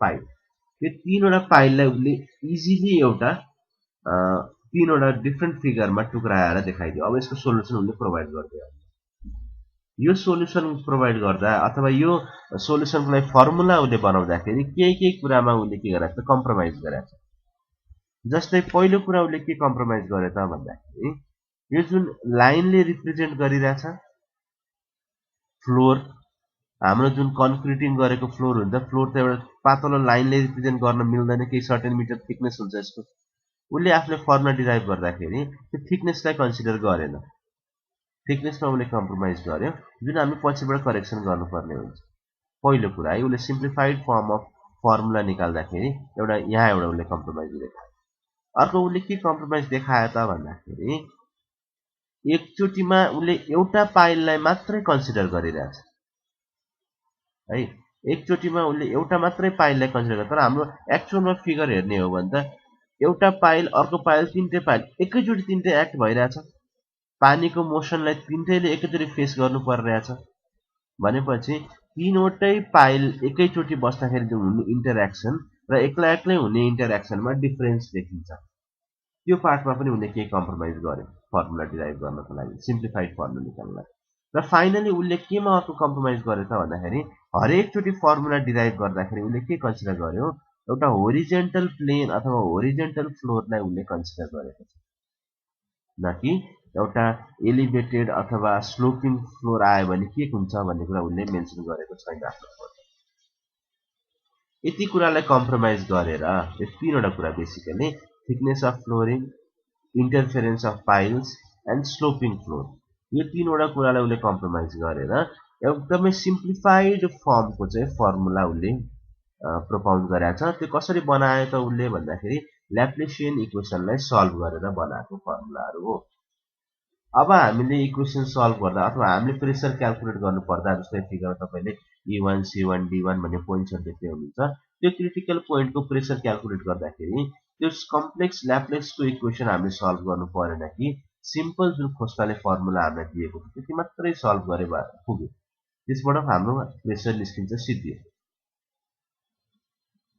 पाइल। यो तीनवटा पाइललाई उसले इजिली एउटा तीनवटा डिफ्रेन्ट फिगरमा टुक्राएर देखाइदियो। अब यसको सोल्युसन उसले प्रोभाइड गरिदियो। यो सोल्युसन प्रोभाइड गर्दा अथवा यो सोल्युसनको लागि फर्मुला उसले बनाउँदाखेरि केही कुरामा उसले के गरेको छ, कम्प्रोमाइज गरेको छ। जस्तै पहिलो कुरा उसले के कम्प्रोमाइज गरे त भन्दाखेरि यो जुन लाइनले रिप्रेजेन्ट गरिरहेछ फ्लोर, हाम्रो जुन कन्क्रिटिङ गरेको फ्लोर हुन्छ, फ्लोर त एउटा पातलो लाइनले रिप्रेजेन्ट गर्न मिल्दैन, केही सर्टेन मिटर थिकनेस हुन्छ यसको। उसले आफ्नो फर्मुला डिराइभ गर्दाखेरि त्यो थिकनेसलाई कन्सिडर गरेन, थिकनेसमा उसले कम्प्रोमाइज गर्यो, जुन हामी पछिबाट करेक्सन गर्नुपर्ने हुन्छ। पहिलो कुरा है, उसले सिम्प्लिफाइड फर्म अफ फर्मुला निकाल्दाखेरि यहाँ एउटा उसले कम्प्रोमाइज देखायो। अर्को उसले के कम्प्रोमाइज देखायो त भन्दाखेरि एकचोटिमा उसले एउटा पाइललाई मात्रै कन्सिडर गरिरहेछ है। एकचोटिमा उसले एउटा मात्रै पाइललाई कन्सिडर गर्छ। तर हाम्रो एक्चुअलमा फिगर हेर्ने हो भने त एउटा पाइल अर्को पाइल तीनटै पाइल एकैचोटि तीनटै एक्ट भइरहेछ। पानीको मोसनलाई तीनटैले एकैचोटि फेस गर्नु परिरहेछ भनेपछि तीनवटै पाइल एकैचोटि बस्दाखेरि जुन हुने इन्टरेक्सन र एक्लै एक्लै हुने इन्टरेक्सनमा डिफरेन्स देखिन्छ। त्यो पार्टमा पनि उसले केही कम्प्रोमाइज गर्यो फर्मुला डिराइभ गर्नको लागि, सिम्प्लिफाइड फर्मुला निकाल्नलाई। र फाइनली उसले केमा अर्को कम्प्रोमाइज गर्यो त भन्दाखेरि हरेकचोटि फर्मुला डिराइभ गर्दाखेरि उसले के कन्सिडर गर्यो, एउटा होरिजेन्टल प्लेन अथवा होरिजेन्टल फ्लोरलाई उसले कन्सिडर गरेको छ, न कि एउटा एलिभेटेड अथवा स्लोपिङ फ्लोर आयो भने के हुन्छ भन्ने कुरा उसले मेन्सन गरेको छैन आफ्नो फर्मुला। यति कुरालाई कम्प्रोमाइज गरेर यो तीनवटा कुरा basically thickness of flowering, interference of piles and sloping floor, यो तीनवटा कुरालाई उसले कम्प्रोमाइज गरेर एकदमै सिम्प्लिफाइड फर्मको चाहिँ फर्मुला उसले प्रोपाउन्ड गरेको छ। त्यो कसरी बनायो त उसले भन्दाखेरि ल्याप्लेसियन इक्वेसनलाई सल्भ गरेर बनाएको फर्मुलाहरू हो। अब हामीले इक्वेसन सल्भ गर्दा अथवा हामीले प्रेसर क्याल्कुलेट गर्नु पर्दा, जस्तै फिगर तपाईँले E1, C1, D1 भन्ने पोइन्ट्सहरू देख्दै हुनुहुन्छ, त्यो क्रिटिकल पोइन्टको प्रेसर क्याल्कुलेट गर्दाखेरि त्यो कम्प्लेक्स ल्याप्लेसको इक्वेसन हामीले सल्भ गर्नु परेन कि सिम्पल जुन खोस्टाले फर्मुला हामीलाई दिएको थियो त्यति मात्रै सल्भ गरे पुग्यो, त्यसबाट हाम्रो प्रेसर निस्किन्छ सिद्धि।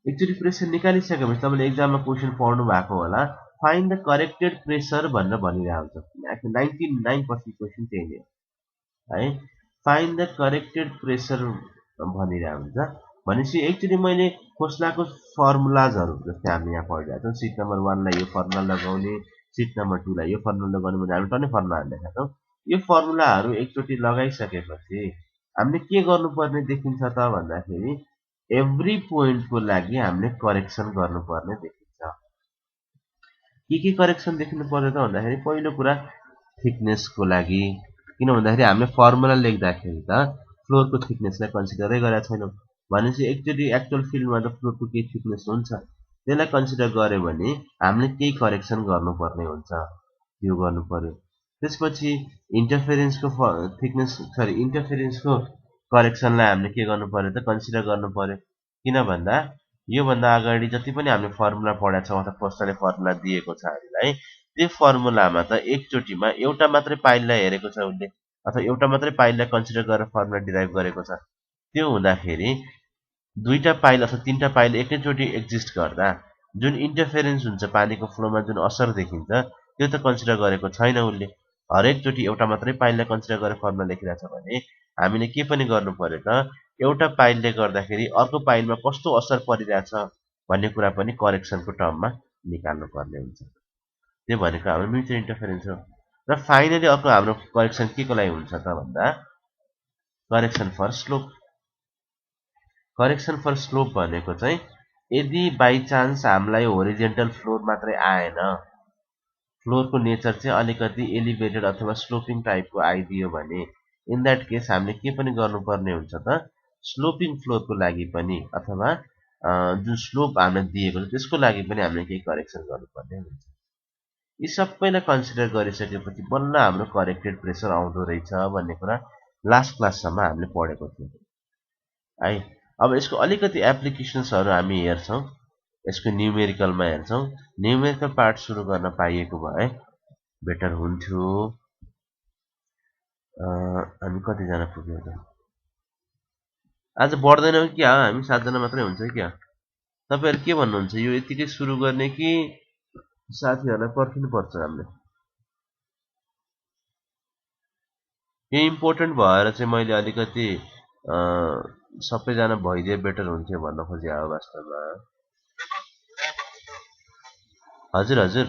एकचोटि प्रेसर निकालिसकेपछि तपाईँले एक्जाममा क्वेसन पढ्नु भएको होला, फाइन्ड द करेक्टेड प्रेसर भनेर भनिरहेको हुन्छ। 99% क्वेसन त्यही नै हो है, फाइन्ड द करेक्टेड प्रेसर भनिरहेको हुन्छ। भनेपछि एकचोटि मैले खोस्लाको फर्मुलाजहरू जस्तै हामी यहाँ पढिरहेको छौँ, सिट नम्बर 1 लाई यो फर्मुला लगाउने, सिट नम्बर 2 लाई यो फर्मुला लगाउने भने हामी टन्नै फर्मुलाहरू लेखेका छौँ। यो फर्मुलाहरू एकचोटि लगाइसकेपछि हामीले के गर्नुपर्ने देखिन्छ त भन्दाखेरि एभ्री पोइन्टको लागि हामीले करेक्सन गर्नुपर्ने देखिन्छ। के करेक्सन देखिनु पर्यो त भन्दाखेरि पहिलो कुरा थिकनेसको लागि, किन भन्दाखेरि हामीले फर्मुला लेख्दाखेरि त फ्लोरको थिकनेसलाई कन्सिडरै गरेका छैनौँ। भनेपछि एकचोटि एक्चुअल फिल्डमा त फ्लोरको केही थिकनेस हुन्छ, त्यसलाई कन्सिडर गर्यो भने हामीले केही करेक्सन गर्नुपर्ने हुन्छ, त्यो गर्नु पर्यो। त्यसपछि इन्टरफेरेन्सको करेक्सनलाई हामीले के गर्नु पर्यो त कन्सिडर गर्नु पर्यो। किन भन्दा योभन्दा अगाडि जति पनि हामीले फर्मुला पढेका छौँ अथवा खोस्टाले फर्मुला दिएको छ हामीलाई, त्यो फर्मुलामा त एकचोटिमा एउटा मात्रै पाइललाई हेरेको छ उसले अथवा एउटा मात्रै पाइललाई कन्सिडर गरेर फर्मुला डिराइभ गरेको छ। त्यो हुँदाखेरि दुईटा पाइल अथवा तीनटा पाइल एकैचोटि एक्जिस्ट गर्दा जुन इन्टरफेरेन्स हुन्छ, पानीको फ्लोमा जुन असर देखिन्छ, त्यो त कन्सिडर गरेको छैन उसले। हरेकचोटि एउटा मात्रै पाइललाई कन्सिडर गरेर फर्मुला लेखिरहेछ भने हामीले के पनि गर्नु पर्यो त एउटा पाइलले गर्दाखेरि अर्को पाइलमा कस्तो असर परिरहेछ भन्ने कुरा पनि करेक्सनको टर्ममा निकाल्नु पर्ने हुन्छ। त्यो भनेको हाम्रो म्युचुअल इन्टरफेरेन्स हो। र फाइनली अर्को हाम्रो करेक्सन के को लागि हुन्छ त भन्दा correction for slope. Correction for slope भनेको चाहिँ यदि बाइ चान्स हामीलाई होरिजेन्टल फ्लोर मात्रै आएन, फ्लोरको नेचर चाहिँ अलिकति एलिभेटेड अथवा स्लोपिङ टाइपको आइदियो भने इन द्याट केस हामीले के पनि गर्नुपर्ने हुन्छ त स्लोपिङ फ्लोरको लागि पनि अथवा जुन स्लोप हामीलाई दिएको छ त्यसको लागि पनि हामीले केही करेक्सन गर्नुपर्ने हुन्छ। यी सबैलाई कन्सिडर गरिसकेपछि बल्ल हाम्रो करेक्टेड प्रेसर आउँदो रहेछ भन्ने कुरा लास्ट क्लाससम्म हामीले पढेको थियौँ है। अब यसको अलिकति एप्लिकेसन्सहरू हामी हेर्छौँ, यसको न्युमेरिकलमा हेर्छौँ। न्युमेरिकल पार्ट सुरु गर्न पाइएको भए बेटर हुन्थ्यो। हामी कतिजना पुग्यौँ त? आज बढ्दैनौँ कि हामी 7 जना मात्रै हुन्छ क्या? तपाईँहरू के भन्नुहुन्छ, यो यतिकै सुरु गर्ने कि साथीहरूलाई पर्खिनु पर्छ हामीले? यो इम्पोर्टेन्ट भएर चाहिँ मैले अलिकति सबैजना भइदिए बेटर हुन्थ्यो भन्न खोजेँ हो वास्तवमा। हजुर हजुर,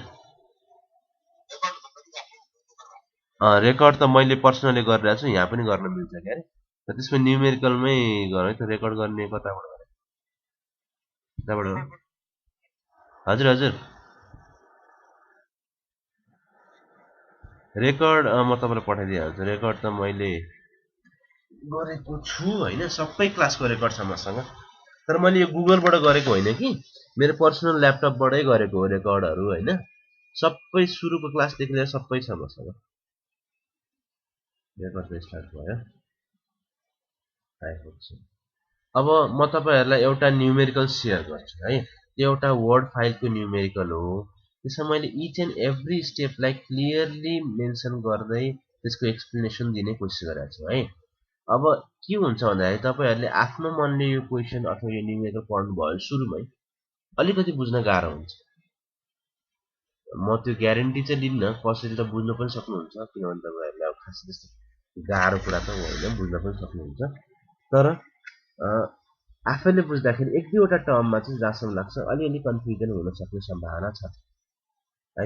रेकर्ड त मैले पर्सनली गरिरहेको छु, यहाँ पनि गर्न मिल्छ क्या अरे। त्यसमा न्युमेरिकलमै गरौँ है त। रेकर्ड गर्ने कताबाट गरे? कताबाट हो? हजुर हजुर, रेकर्ड म तपाईँलाई पठाइदिइहाल्छु। रेकर्ड त मैले गरेको छु होइन, सबै क्लासको रेकर्ड छ मसँग। तर मैले यो गुगलबाट गरेको होइन कि, मेरो पर्सनल ल्यापटपबाटै गरेको हो रेकर्डहरू होइन। सबै सुरुको क्लासदेखि लिएर सबै छ मसँग। रेकर्ड त स्टार्ट भयो। अब म तपाईँहरूलाई एउटा न्युमेरिकल सेयर गर्छु है। त्यो एउटा वर्ड फाइलको न्युमेरिकल हो। त्यसमा मैले इच एन्ड एभ्री स्टेपलाई क्लियरली मेन्सन गर्दै त्यसको एक्सप्लेनेसन दिने कोसिस गरेको छु है। अब के हुन्छ भन्दाखेरि तपाईँहरूले आफ्नो मनले यो क्वेसन अथवा यो न्युमेरिकल पढ्नुभयो सुरुमै अलिकति बुझ्न गाह्रो हुन्छ। म त्यो ग्यारेन्टी चाहिँ लिन्न, कसैले त बुझ्न पनि सक्नुहुन्छ, किनभने तपाईँहरूले अब खास त्यस्तो गाह्रो कुरा त होइन, बुझ्न पनि सक्नुहुन्छ। तर आफैले बुझ्दाखेरि एक दुईवटा टर्ममा चाहिँ जहाँसम्म लाग्छ अलिअलि कन्फ्युजन हुन सक्ने सम्भावना छ है।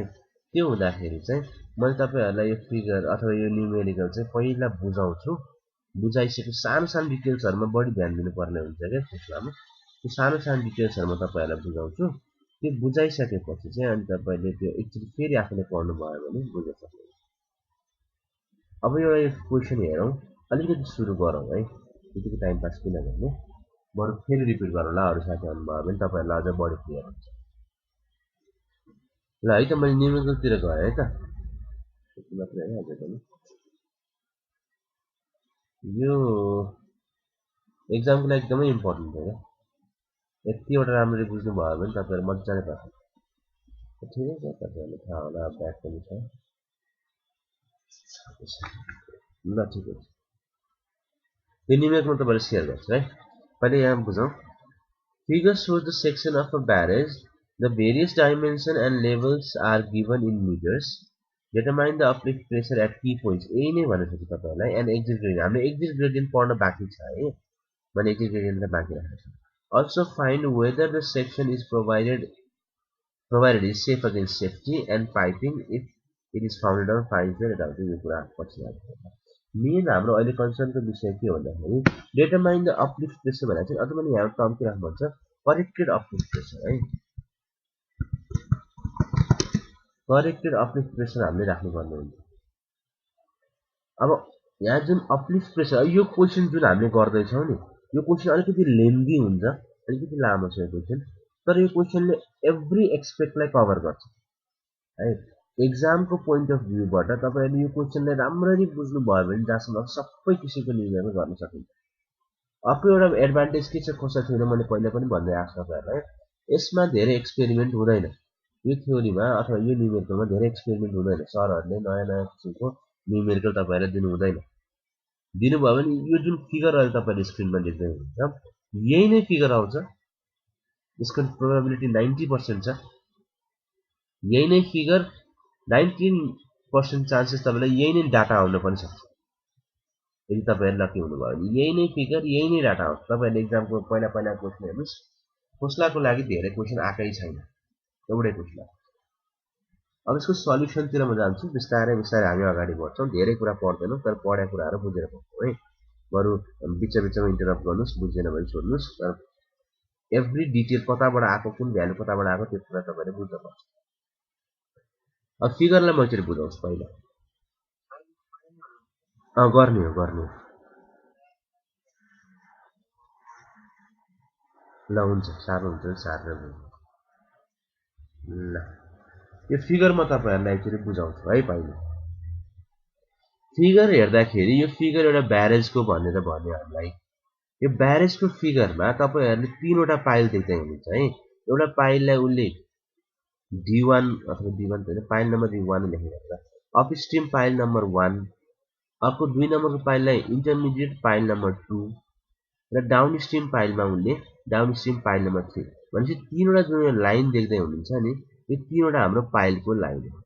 त्यो हुँदाखेरि चाहिँ मैले तपाईँहरूलाई यो फिगर अथवा यो न्युमेरिकल चाहिँ पहिला बुझाउँछु। बुझाइसके सानो सानो डिटेल्सहरूमा बढी ध्यान दिनुपर्ने हुन्छ क्या फुस्लामा। त्यो सानो सानो डिटेल्सहरूमा तपाईँहरूलाई बुझाउँछु। त्यो बुझाइसकेपछि चाहिँ अनि तपाईँले त्यो एकचोटि फेरि आफूले पढ्नुभयो भने बुझ्न सक्नुहुन्छ। अब एउटा यो क्वेसन हेरौँ, अलिकति सुरु गरौँ है, त्यतिको टाइम पास किन गर्ने। बरु फेरि रिपिट गरौँला, अरू साथी आउनुभयो भने तपाईँहरूलाई अझ बढी क्लियर हुन्छ। ल है त, मैले न्युमेरिकलतिर गएँ है त। त्यति मात्रै है अझै पनि। यो एक्जामको लागि एकदमै इम्पोर्टेन्ट हो क्या। यतिवटा राम्ररी बुझ्नुभयो भने तपाईँहरू मजाले पर्छ। ठिकै छ, तपाईँहरूलाई थाहा होला ब्याक पनि छ। ल ठिकै छ, यो न्युमेरिकल म तपाईँलाई सेयर गर्छु है। पहिले यहाँ बुझौँ। Figure shows the section of a barrage. The various dimensions and levels are given in meters. Determine the uplift pressure at key points. यही नै भनेको छ तपाईहरुलाई। एन्ड एक्जिट ग्रेडियन्ट, हामीले एक्जिट ग्रेडियन्ट पढ्न बाँकी छ है, मैले एक्जिट ग्रेडियन्ट बाँकी राखेको छु। Also find whether the section is provided is safe against safety and piping. If it is founded on finds the यताउति यो कुरा पछि आउँछ। मेन हाम्रो अहिले कन्सर्नको विषय के भन्दाखेरि डिटरमाइन द अपलिफ्ट प्रेसर भनेको चाहिँ अझ पनि यहाँ टर्म के राख्नुपर्छ, करेक्टेड अपलिफ्ट प्रेसर है। करेक्टेड अपलिफ्ट प्रेसर हामीले राख्नुपर्ने हुन्छ। अब यहाँ जुन अपलिफ्ट प्रेसर, यो क्वेसन जुन हामीले गर्दैछौँ नि, यो क्वेसन अलिकति लेन्दी हुन्छ, अलिकति लामो छ यो क्वेसन। तर यो क्वेसनले एभ्री एक्सपेक्टलाई कभर गर्छ है। एक्जामको पोइन्ट अफ भ्यूबाट तपाईँहरूले यो क्वेसनलाई राम्ररी बुझ्नुभयो भने जहाँसम्म सबै किसिमको निर्णय गर्न सकिन्छ। अर्को एउटा एडभान्टेज के छ कसो छैन, मैले पहिला पनि भन्दै आएको छु तपाईँहरूलाई, यसमा धेरै एक्सपेरिमेन्ट हुँदैन। यो थ्योरीमा अथवा यो न्युमेरिकलमा धेरै एक्सपेरिमेन्ट हुँदैन। सरहरूले नयाँ नयाँ किसिमको न्युमेरिकल तपाईँहरूलाई दिनु हुँदैन। दिनुभयो भने यो जुन फिगर अहिले तपाईँले स्क्रिनमा देख्दै हुनुहुन्छ यही नै फिगर आउँछ। यसको प्रोबेबिलिटी 90% छ। यही नै फिगर 19% चान्सेस तपाईँलाई यही नै डाटा आउन पनि सक्छ। यदि तपाईँहरू लकी हुनुभयो भने यही नै फिगर, यही नै डाटा आउँछ। तपाईँहरूले एक्जामको पहिला पहिला क्वेसन हेर्नुहोस्, खोस्लाको लागि धेरै क्वेसन आएकै छैन, एउटै खोस्ला। अब यसको सल्युसनतिर म जान्छु, बिस्तारै बिस्तारै हामी अगाडि बढ्छौँ। धेरै कुरा पढ्दैनौँ, तर पढेको कुराहरू बुझेर पढ्छौँ है। बरु बिचमा इन्टरप्ट गर्नुस्, बुझेन भने छोड्नुस्। तर एभ्री डिटेल कताबाट आएको, कुन भ्यालु कताबाट आएको त्यो कुरा तपाईले बुझ्नुपर्छ। अब फिगरलाई म एकचोटि बुझाउँछु पहिला। गर्ने हो गर्ने हो। ल हुन्छ, साह्रो हुन्छ सार्न ल यो फिगर म तपाईहरुलाई एकचोटि बुझाउँछु है पहिला। फिगर हेर्दाखेरि यो फिगर एउटा ब्यारेजको भनेर भन्यो हामीलाई। यो ब्यारेजको फिगरमा तपाईहरुले तीनवटा पाइल देख्दै हुनुहुन्छ है। एउटा पाइललाई उले D1 अथवा D1 त हैन, पाइल नम्बर D1 लेखेको छ। अपस्ट्रीम पाइल नम्बर 1, अर्को 2 नम्बरको पाइललाई इन्टरमिडिएट पाइल नम्बर 2 र डाउनस्ट्रीम पाइलमा उनले डाउनस्ट्रीम पाइल नम्बर 3। भनेपछि तीनवटा जुन लाइन देख्दै हुनुहुन्छ नि, यो तीनवटा हाम्रो पाइलको लाइन हो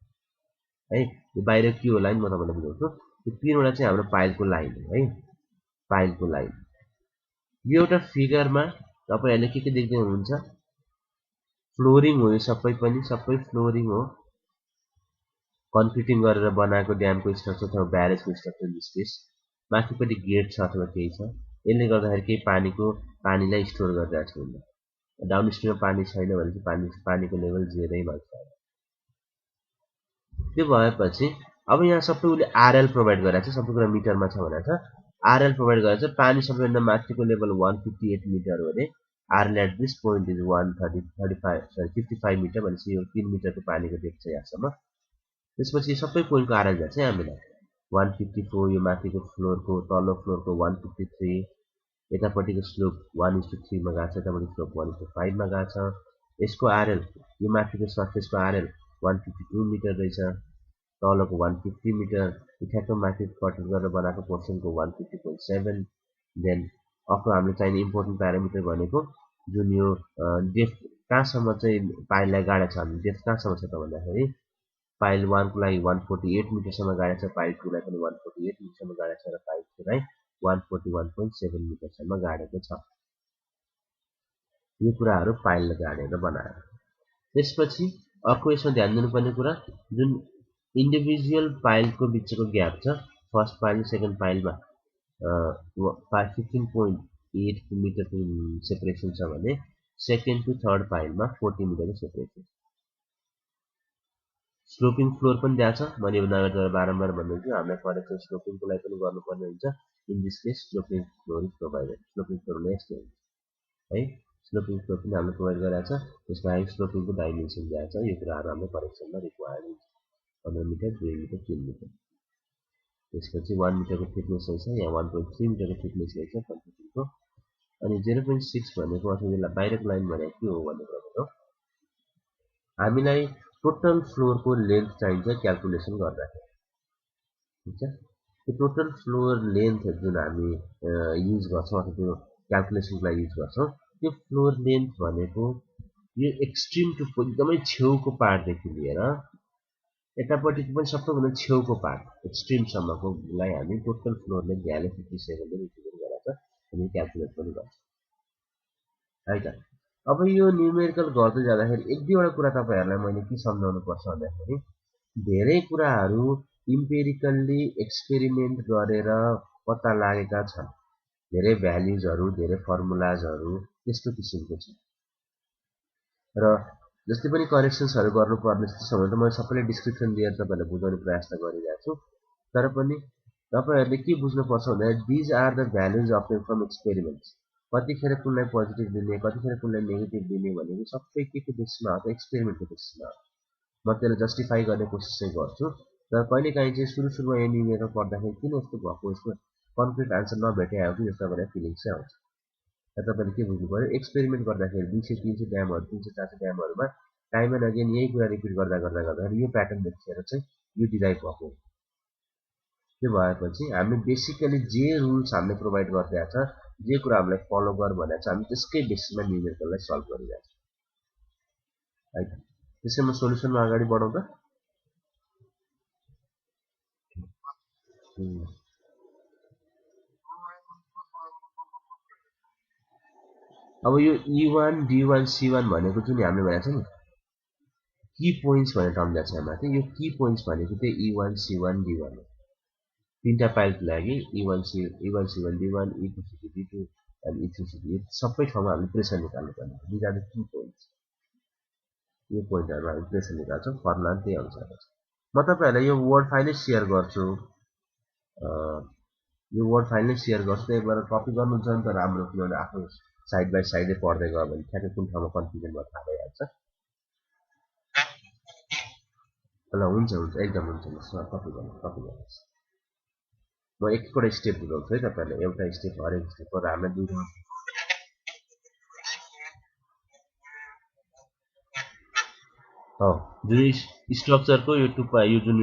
है। यो बाहिर के हो लाइन म तपाईलाई बुझाउँछु। यो तीनवटा चाहिँ हाम्रो पाइलको लाइन हो है, पाइलको लाइन। यो एउटा फिगरमा तपाईहरुले के देख्दै हुनुहुन्छ? फ्लोरिङ हो, यो सबै पनि सबै फ्लोरिङ हो। कन्क्रिटिङ गरेर बनाएको ड्यामको स्ट्रक्चर अथवा ब्यारेजको स्ट्रक्चर निस्केस। माथिपट्टि गेट छ अथवा केही छ। यसले गर्दाखेरि केही पानीलाई स्टोर गरिरहेको छ हुन्छ। डाउनस्ट्रीममा पानी छैन भने चाहिँ पानीको लेभल जेरैमा छ। त्यो भएपछि अब यहाँ सबै उले आरएल प्रोभाइड गरेछ, सबै कुरा मिटरमा छ भनेछ। आरएल प्रोभाइड गरेछ, पानी सबैभन्दा माथिको लेभल 158 मिटर हो रे। RL at this point is 55 metre, भनेपछि यो 3 मिटरको पानीको डेप्थ छ यहाँसम्म। त्यसपछि सबै पोइन्टको आरएल जान्छ हामीलाई 154, यो माथिको फ्लोरको तल्लो फ्लोरको 153, यतापट्टिको स्लोप 1:3 मा गएको छ, यतापट्टि स्लोप 1:5 मा गएको छ। यसको आरएल, यो माथिको सर्फेसको आरएल 152 मिटर रहेछ, तलको 150 मिटर, ठ्याक्क माथि कट गरेर बनाएको पोर्सनको 150.7। देन अर्को हामीले चाहिने इम्पोर्टेन्ट प्यारामिटर भनेको जुन यो डेप्थ कहाँसम्म चाहिँ पाइललाई गाडेको छ, हामी डेप्थ कहाँसम्म छ त भन्दाखेरि पाइल 1 को लागि 148 मिटरसम्म गाडेको छ, पाइल 2 लाई पनि 148 मिटरसम्म गाडेको छ र पाइल 3 लाई 141.7 मिटरसम्म गाडेको छ। यो कुराहरु पाइलले गाडेर बनायो। त्यसपछि अर्को यसमा ध्यान दिनुपर्ने कुरा, जुन इन्डिभिजुअल पाइलको बिचको ग्याप छ, फर्स्ट पाइल र सेकेन्ड पाइलमा 15.8 मिटरको सेपरेसन छ भने सेकेन्ड टु थर्ड पाइलमा 40 मिटरको सेपरेसन। स्लोपिङ फ्लोर पनि दिएको छ। मैले यो नगरद्वारा बारम्बार भन्दैछु, हामीलाई करेक्सन स्लोपिङको लागि पनि गर्नुपर्ने हुन्छ। In this case sloping floor is provided. Sloping floor next है, स्लोपिङ फ्लोर पनि हामीले प्रोभाइड गरेको छ। त्यसमा हाई स्लोपिङको डाइमेन्सन दिएको छ। यो कुराहरु हाम्रो करेक्सनमा रिक्वायर्ड हुन्छ। 15 मिटर, 2 मिटर, 3 मिटर। त्यसपछि 1 मिटरको थिकनेस रहेछ, यहाँ 1.3 मिटरको थिकनेस रहेछ कन्क्रिटिङको। अनि 0.6 भनेको अथवा यसलाई बाहिरको लाइन भनेको के हो भन्ने कुरा हो। हामीलाई टोटल फ्लोरको लेन्थ चाहिन्छ क्याल्कुलेसन गर्दाखेरि। ठीक छ, त्यो टोटल फ्लोर लेन्थ जुन हामी युज गर्छौं अथवा त्यो क्याल्कुलेसनको लागि युज गर्छौं, त्यो फ्लोर लेन्थ भनेको यो एक्सट्रिम टु एकदमै छेउको पार्टदेखि लिएर यतापट्टिको पनि सबैभन्दा छेउको पार्ट एक्सट्रिमसम्मको लाई हामी टोटल फ्लोर लेन्थ भ्यालु 57 ले रिप्रेजेन्ट गरेर हामी क्याल्कुलेट पनि गर्छौं है त। अब यो न्यूमेरिकल गर्दै जाँदाखेरि एक दुईवटा कुरा तपाईहरुलाई मैले के सम्झाउनु पर्छ भन्दाखेरि धेरै कुराहरु इम्पेरिकल्ली एक्सपेरिमेन्ट गरेर पत्ता लागेका छन्। धेरै भ्याल्युजहरु, धेरै फर्मुलाजहरु त्यस्तो किसिमको छ। र जस्तै पनि करेक्सन्सहरु गर्नुपर्ने छ भने त म सबैले डिस्क्रिप्सन दिएर तपाईहरुलाई बुझाउने प्रयास त गरिरहेको छु। तर पनि तपाईहरुले के बुझ्नुपर्छ भन्दा these are the values obtain from experiments. कतिखेर कुनलाई पोजिटिभ दिने, कतिखेर कुनलाई नेगेटिभ दिने भनेको सबै के बेसमा हो, एक्सपेरिमेन्टको बेसमा हो। म त्यसलाई जस्टिफाई गर्ने कोसिस चाहिँ गर्छु। तर कहिलेकाहीँ चाहिँ सुरुमा यो न्यूमेरिकल पढ्दाखेरि किन यस्तो भएको, यसको कन्क्रिट आन्सर नभेटे आयो कि जस्तो तपाईलाई फिलिङ्स चाहिँ आउँछ। र तपाईले के बुझ्नु पर्यो, एक्सपेरिमेन्ट गर्दाखेरि 200-300 ड्यामहरु, 300-400 ड्यामहरुमा टाइम एन्ड अगेन यही कुरा रिपिट गर्दाखेरि यो प्याटर्न देखेर चाहिँ यो डिराइभ भएको। त्यो भएपछि हामी बेसिकली जे रुल्स हामीले प्रोभाइड गरिरहेछ, जे कुरा हामीलाई फलो गर भनेको छ, हामी त्यसकै बेसिसमा न्यूमेरिकललाई सल्भ गरिरहेछ है त। त्यसैले म सोलुसनमा अगाडि बढाउँ त। अब यो E1, D1, C1 भनेको जुन हामीले भनेको छ नि, की पोइन्ट्स भनेर टर्म दिएको छ यहाँ माथि। यो की पोइन्ट्स भनेको चाहिँ E1, C1, D1 हो। तीनटा पाइलको लागि E1 E1 C1 D1 E2 C2 D2 अनि E3 C3 सबै ठाउँमा हामीले प्रेसर निकाल्नु पर्ने these are the key points यो पोइन्टहरुमा हामी प्रेसर निकाल्छौँ फर्मुला त्यही अनुसार छ म तपाईहरुलाई यो वर्ड फाइलै सेयर गर्छु यो वर्ड फाइल नै सेयर गर्छु त्यहीबाट कपी गर्नुहुन्छ भने त राम्रो किनभने आफ्नो साइड बाइ साइडै पढ्दै गयो भने ठ्याक्कै कुन ठाउँमा कन्फ्युजन भयो थाहा भइहाल्छ ल हुन्छ हुन्छ एकदम हुन्छ ल कपी गर्नुहोस् म एकपल्ट स्टेप बुझाउँछु है तपाईहरुलाई एउटा स्टेप हरेक स्टेप पर हामीले दुईटा हो जुन स्ट्रक्चरको यो टुप्पा यो जुन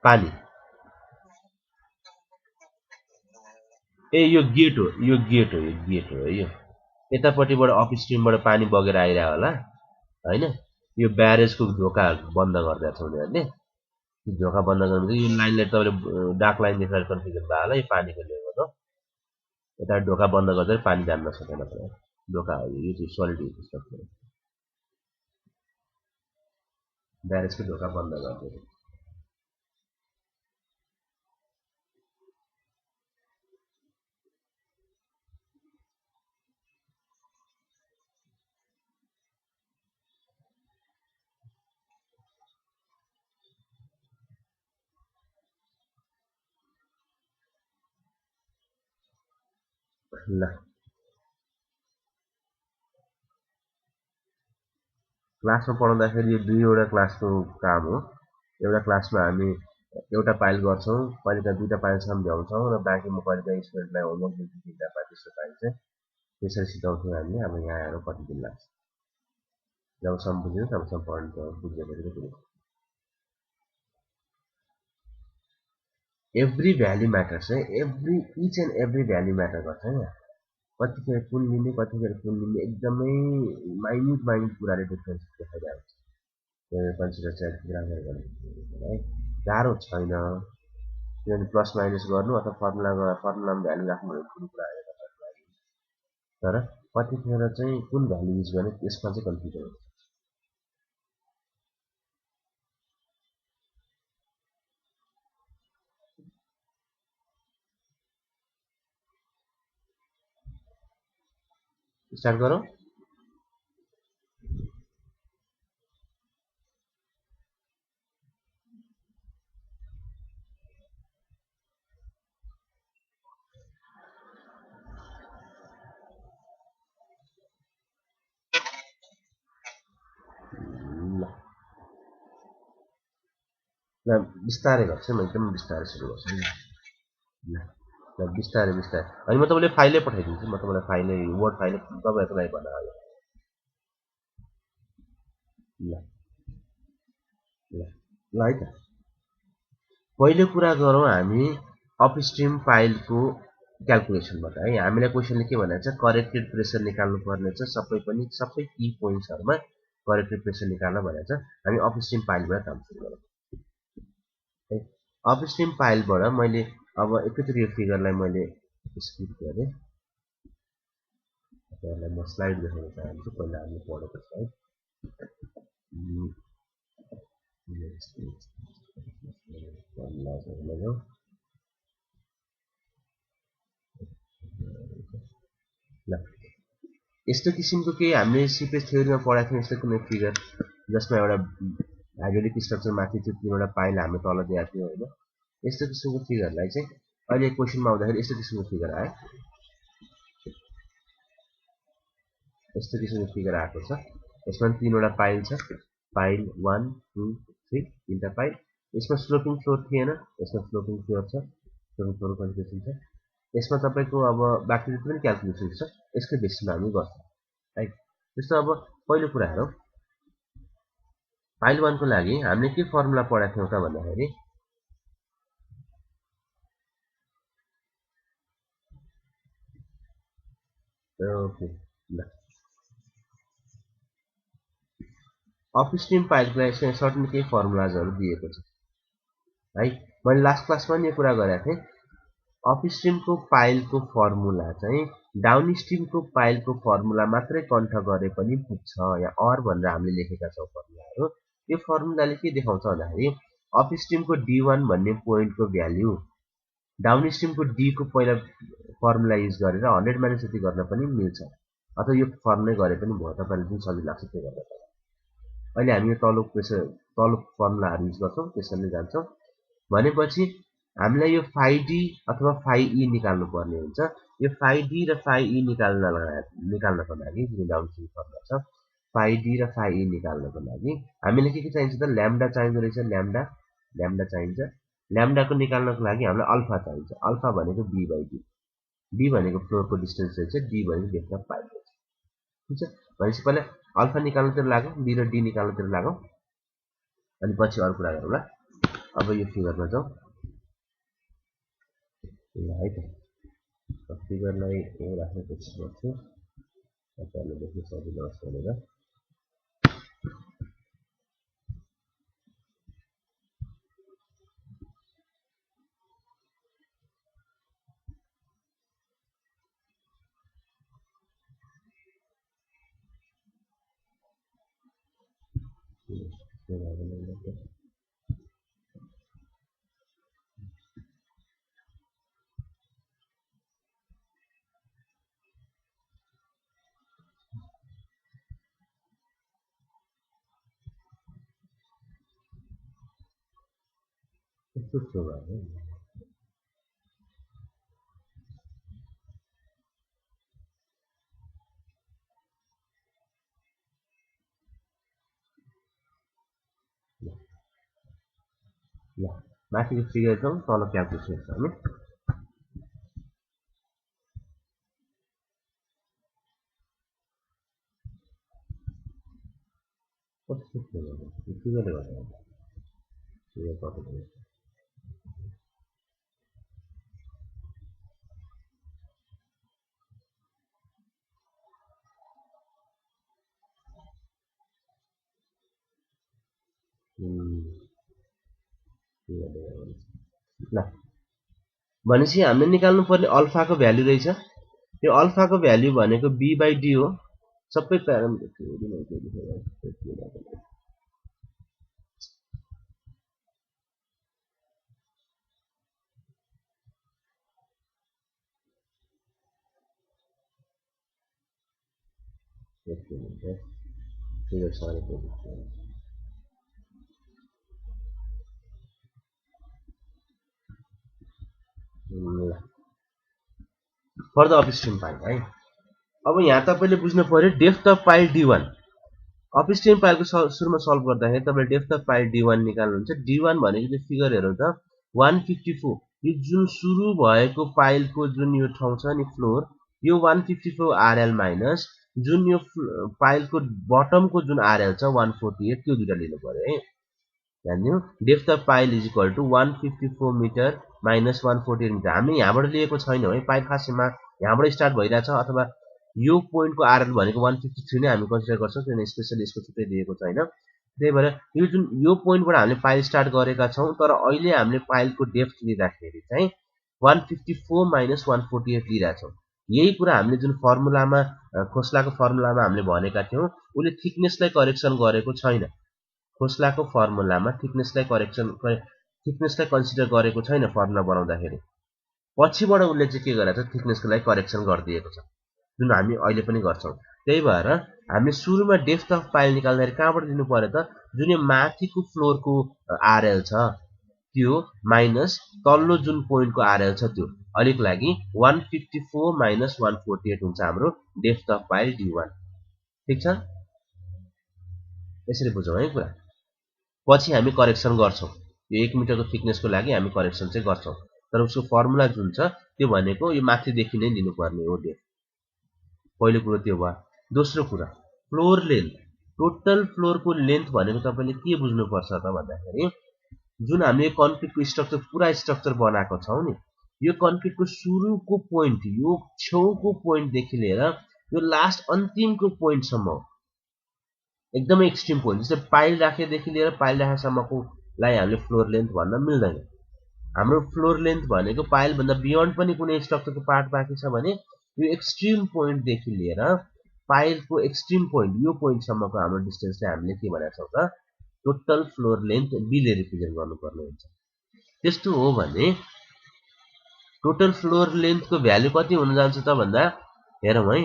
पानी यो गेट हो यो गेट हो यो गेट हो यो यतापट्टिबाट अप स्ट्रिमबाट पानी बगेर आइरह्यो होला हैन यो ब्यारेजको ढोका बन्द गरिदिएको छ उनीहरूले ढोका बन्द गर्नु यो लाइनले तपाईँले डार्क लाइन देखेर कन्फ्युजन भयो होला यो पानीको लेभल हो यता ढोका बन्द गर्दा पानी जान्न सकेन ढोका यो चाहिँ सलिड स्ट्रक्चर ब्यारेजको ढोका बन्द गरिदियो ल क्लासमा पढाउँदाखेरि यो दुईवटा क्लासको काम हो एउटा क्लासमा हामी एउटा पाइल गर्छौँ कहिलेकाहीँ दुईटा पाइल सम्झाउँछौँ र बाँकीमा कहिलेकाहीँ स्टुडेन्टलाई होमवर्क दिन्छु तिनवटा पाइल त्यस्तो पाइल चाहिँ त्यसरी सिकाउँथ्यौँ हामीले अब यहाँ आएर कति दिन लाग्छ जबसम्म बुझ्यो तबसम्म पढ्नु बुझ्यो भने एभ्री भ्याल्यु म्याटर चाहिँ each and every value matter गर्छ यहाँ कतिखेर कुन लिने कतिखेर कुन लिने एकदमै माइन्युट कुराले डिफ्रेन्स देखाइरहेको छ कन्सिडर चाहिँ ग्रामर गर्नु है गाह्रो छैन किनभने प्लस माइनस गर्नु अथवा फर्मुलामा भ्यालु राख्नु भनेको ठुलो कुरा होइन तपाईँको लागि तर कतिखेर चाहिँ कुन भ्यालु युज गर्ने त्यसमा चाहिँ कन्फ्युजन हुन्छ स्टार्ट गरौँ ल बिस्तारै गर्छु म एकदम बिस्तारै सुरु गर्छु ल बिस्तारै अनि म तपाईँले फाइलै पठाइदिन्छु म तपाईँलाई फाइलै वर्ड फाइलै तपाईँहरूको लागि बनाएर ल ल ल है त पहिलो कुरा गरौँ हामी अपस्ट्रिम फाइलको क्याल्कुलेसनबाट है हामीलाई क्वेसनले के भनेको छ करेक्टेड प्रेसर निकाल्नु पर्ने छ सबै की पोइन्ट्सहरुमा करेक्टेड प्रेसर निकाल्न भनेको छ हामी अपस्ट्रिम फाइलबाट काम सुरु गरौँ है अपस्ट्रिम फाइलबाट मैले अब एकैचोटि यो फिगरलाई मैले स्किप गरेँ तपाईँहरूलाई म स्लाइड देखाउन चाहन्छु पहिला हामीले पढेको छ है ल यस्तो किसिमको केही हामीले सिपेज थ्योरीमा पढाएको थियौँ यस्तो कुनै फिगर जसमा एउटा हाइड्रोलिक स्ट्रक्चर माथि थियो तीनवटा पाइल हामीले तल दिएको थियो होइन यस्तो किसिमको फिगरलाई चाहिँ अहिले क्वेसनमा आउँदाखेरि यस्तो किसिमको फिगर आयो यस्तो किसिमको फिगर आएको छ यसमा तीनवटा पाइल छ पाइल 1 2 3 तीनटा पाइल यसमा स्लोपिङ फ्लोर थिएन यसमा स्लोपिङ फ्लोर छ स्लोपिङ फ्लोर कन्डिसन छ यसमा तपाईँको अब बाँकी जति पनि क्याल्कुलेसन छ यसकै बेसिसमा हामी गर्छौँ है जस्तो अब पहिलो कुरा हेरौँ फाइल 1 को लागि हामीले के फर्मुला पढाएको थियौँ त भन्दाखेरि ओके ल अपस्ट्रिम पाइलको लागि चाहिँ सर्टन केही फर्मुलाजहरू दिएको छ है मैले लास्ट क्लासमा नि यो कुरा गरेको थिएँ अपस्ट्रिमको पाइलको फर्मुला चाहिँ डाउनस्ट्रिमको पाइलको फर्मुला मात्रै कण्ठ गरे पनि पुग्छ या अर भनेर हामीले लेखेका छौँ फर्मुलाहरू यो फर्मुलाले के देखाउँछ भन्दाखेरि अपस्ट्रिमको D1 भन्ने पोइन्टको भ्याल्यु डाउनस्ट्रिमको D को पहिला फर्मुला युज गरेर 100 माइनस यति गर्न पनि मिल्छ, अथवा यो फर्म नै गरे पनि भयो, तपाईलाई जुन सजिलो लाग्छ त्यो गर्दा। अहिले हामी यो तल्लो फर्मुलाहरू युज गर्छौँ, त्यसरी नै जान्छौँ। भनेपछि हामीलाई यो फाइ डी अथवा फाइ ई निकाल्नु पर्ने हुन्छ। यो फाइ डी र फाइ ई निकाल्नको लागि जुन डाउनस्ट्रिम फर्मुला छ, फाइ डी र फाइ ई निकाल्नको लागि हामीलाई के चाहिन्छ त, ल्याम्डा चाहिँदो रहेछ, ल्याम्डा चाहिन्छ। ल्याम्डाको निकाल्नको लागि हामीलाई अल्फा चाहिन्छ। अल्फा भनेको बी बाई डी, बी भनेको फ्लोरको डिस्टेन्स रहेछ, डी भनेको डेप्थ अफ पाइप रहेछ। ठिक छ, भनेपछि पहिला अल्फा निकाल्नतिर लागौँ, बी र डी निकाल्नतिर लागौँ, अनि पछि अरू कुरा गरौँला। अब यो फिगरमा जाउँ है त। फिगरलाई राख्ने कोसिस गर्छु तपाईँहरूले देख्न सजिलो होस् भनेर। ल माथिको फिगर जाउँ, तल क्याल्कुलेसन छ हामी। कस्तो फिगरले गर्दा फिगर पठाउँछु। ल भनेपछि हामीले निकाल्नु पर्ने अल्फाको भ्याल्यु रहेछ। यो अल्फाको भ्याल्यु भनेको बी बाई डी हो। सबै parameter for the upstream pile है। अब यहाँ तपाईँले बुझ्नु पर्यो depth of pile D1। Upstream पाइलको सुरुमा सल्भ गर्दाखेरि तपाईँले depth of pile D1 निकाल्नुहुन्छ। D1 भनेको चाहिँ फिगर हेरौँ त, 154। यो जुन सुरु भएको पाइलको जुन यो ठाउँ छ नि फ्लोर, यो 154 RL माइनस जुन यो पाइलको बटमको जुन RL छ 148, त्यो दुईटा लिनु पर्यो है। ध्यान दिनु, depth of pile is equal to 154 metre minus 148 metre. हामी यहाँबाट लिएको छैनौँ है, पाइल खासमा यहाँबाट स्टार्ट भइरहेछ, अथवा यो पोइन्टको आरएल भनेको 153 नै हामी कन्सिडर गर्छौँ, किनभने स्पेसली यसको छुट्टै दिएको छैन। त्यही भएर यो जुन यो पोइन्टबाट हामीले पाइल स्टार्ट गरेका छौँ, तर अहिले हामीले पाइलको डेप्थ लिँदाखेरि चाहिँ 154 माइनस 148 लिइरहेछौँ। यही कुरा हामीले जुन फर्मुलामा खोस्लाको फर्मुलामा हामीले भनेका थियौँ, उसले थिकनेसलाई करेक्सन गरेको छैन। खोस्लाको फर्मुलामा थिकनेसलाई कन्सिडर गरेको छैन फर्मुला बनाउँदाखेरि। पछिबाट उसले चाहिँ के गरेको छ, थिकनेसको लागि करेक्सन गरिदिएको छ, जुन हामी अहिले पनि गर्छौँ। त्यही भएर हामी सुरुमा डेप्थ अफ पाइल निकाल्दाखेरि कहाँबाट लिनु पर्यो त, जुन यो माथिको फ्लोरको आरएल छ त्यो माइनस तल्लो जुन पोइन्टको आरएल छ त्यो। अहिलेको लागि 154 माइनस 148 हुन्छ हाम्रो डेप्थ अफ पाइल D1। ठिक छ, यसरी बुझौँ है कुरा। पछि हामी करेक्सन गर्छौँ, यो 1 मिटरको थिकनेसको लागि हामी करेक्सन चाहिँ गर्छौँ, तर उसको फर्मुला जुन छ त्यो भनेको यो माथिदेखि नै लिनुपर्ने हो डेप्थ। पहिलो कुरो त्यो भयो। दोस्रो कुरा फ्लोर लेन्थ, टोटल फ्लोरको लेन्थ भनेको तपाईँले के बुझ्नुपर्छ त भन्दाखेरि, जुन हामीले कन्क्रिटको स्ट्रक्चर पुरा स्ट्रक्चर बनाएको छौँ नि, यो कन्क्रिटको सुरुको पोइन्ट, यो छेउको पोइन्टदेखि लिएर यो लास्ट अन्तिमको पोइन्टसम्म एकदमै एक्सट्रिम पोइन्ट, जस्तै पाइल राखेदेखि लिएर पाइल राखेसम्मकोलाई हामीले फ्लोर लेन्थ भन्न मिल्दैन। हाम्रो फ्लोर लेन्थ भनेको पाइलभन्दा बियोन्ड पनि कुनै स्ट्रक्चरको पार्ट बाँकी छ भने यो एक्सट्रिम पोइन्टदेखि लिएर पाइलको एक्सट्रिम पोइन्ट यो पोइन्टसम्मको हाम्रो डिस्टेन्सलाई हामीले के भनेका छौँ त, टोटल फ्लोर लेन्थ b ले रिप्रेजेन्ट गर्नुपर्ने हुन्छ। त्यस्तो हो भने टोटल फ्लोर लेन्थको भ्यालु कति हुन जान्छ त भन्दा हेरौँ है,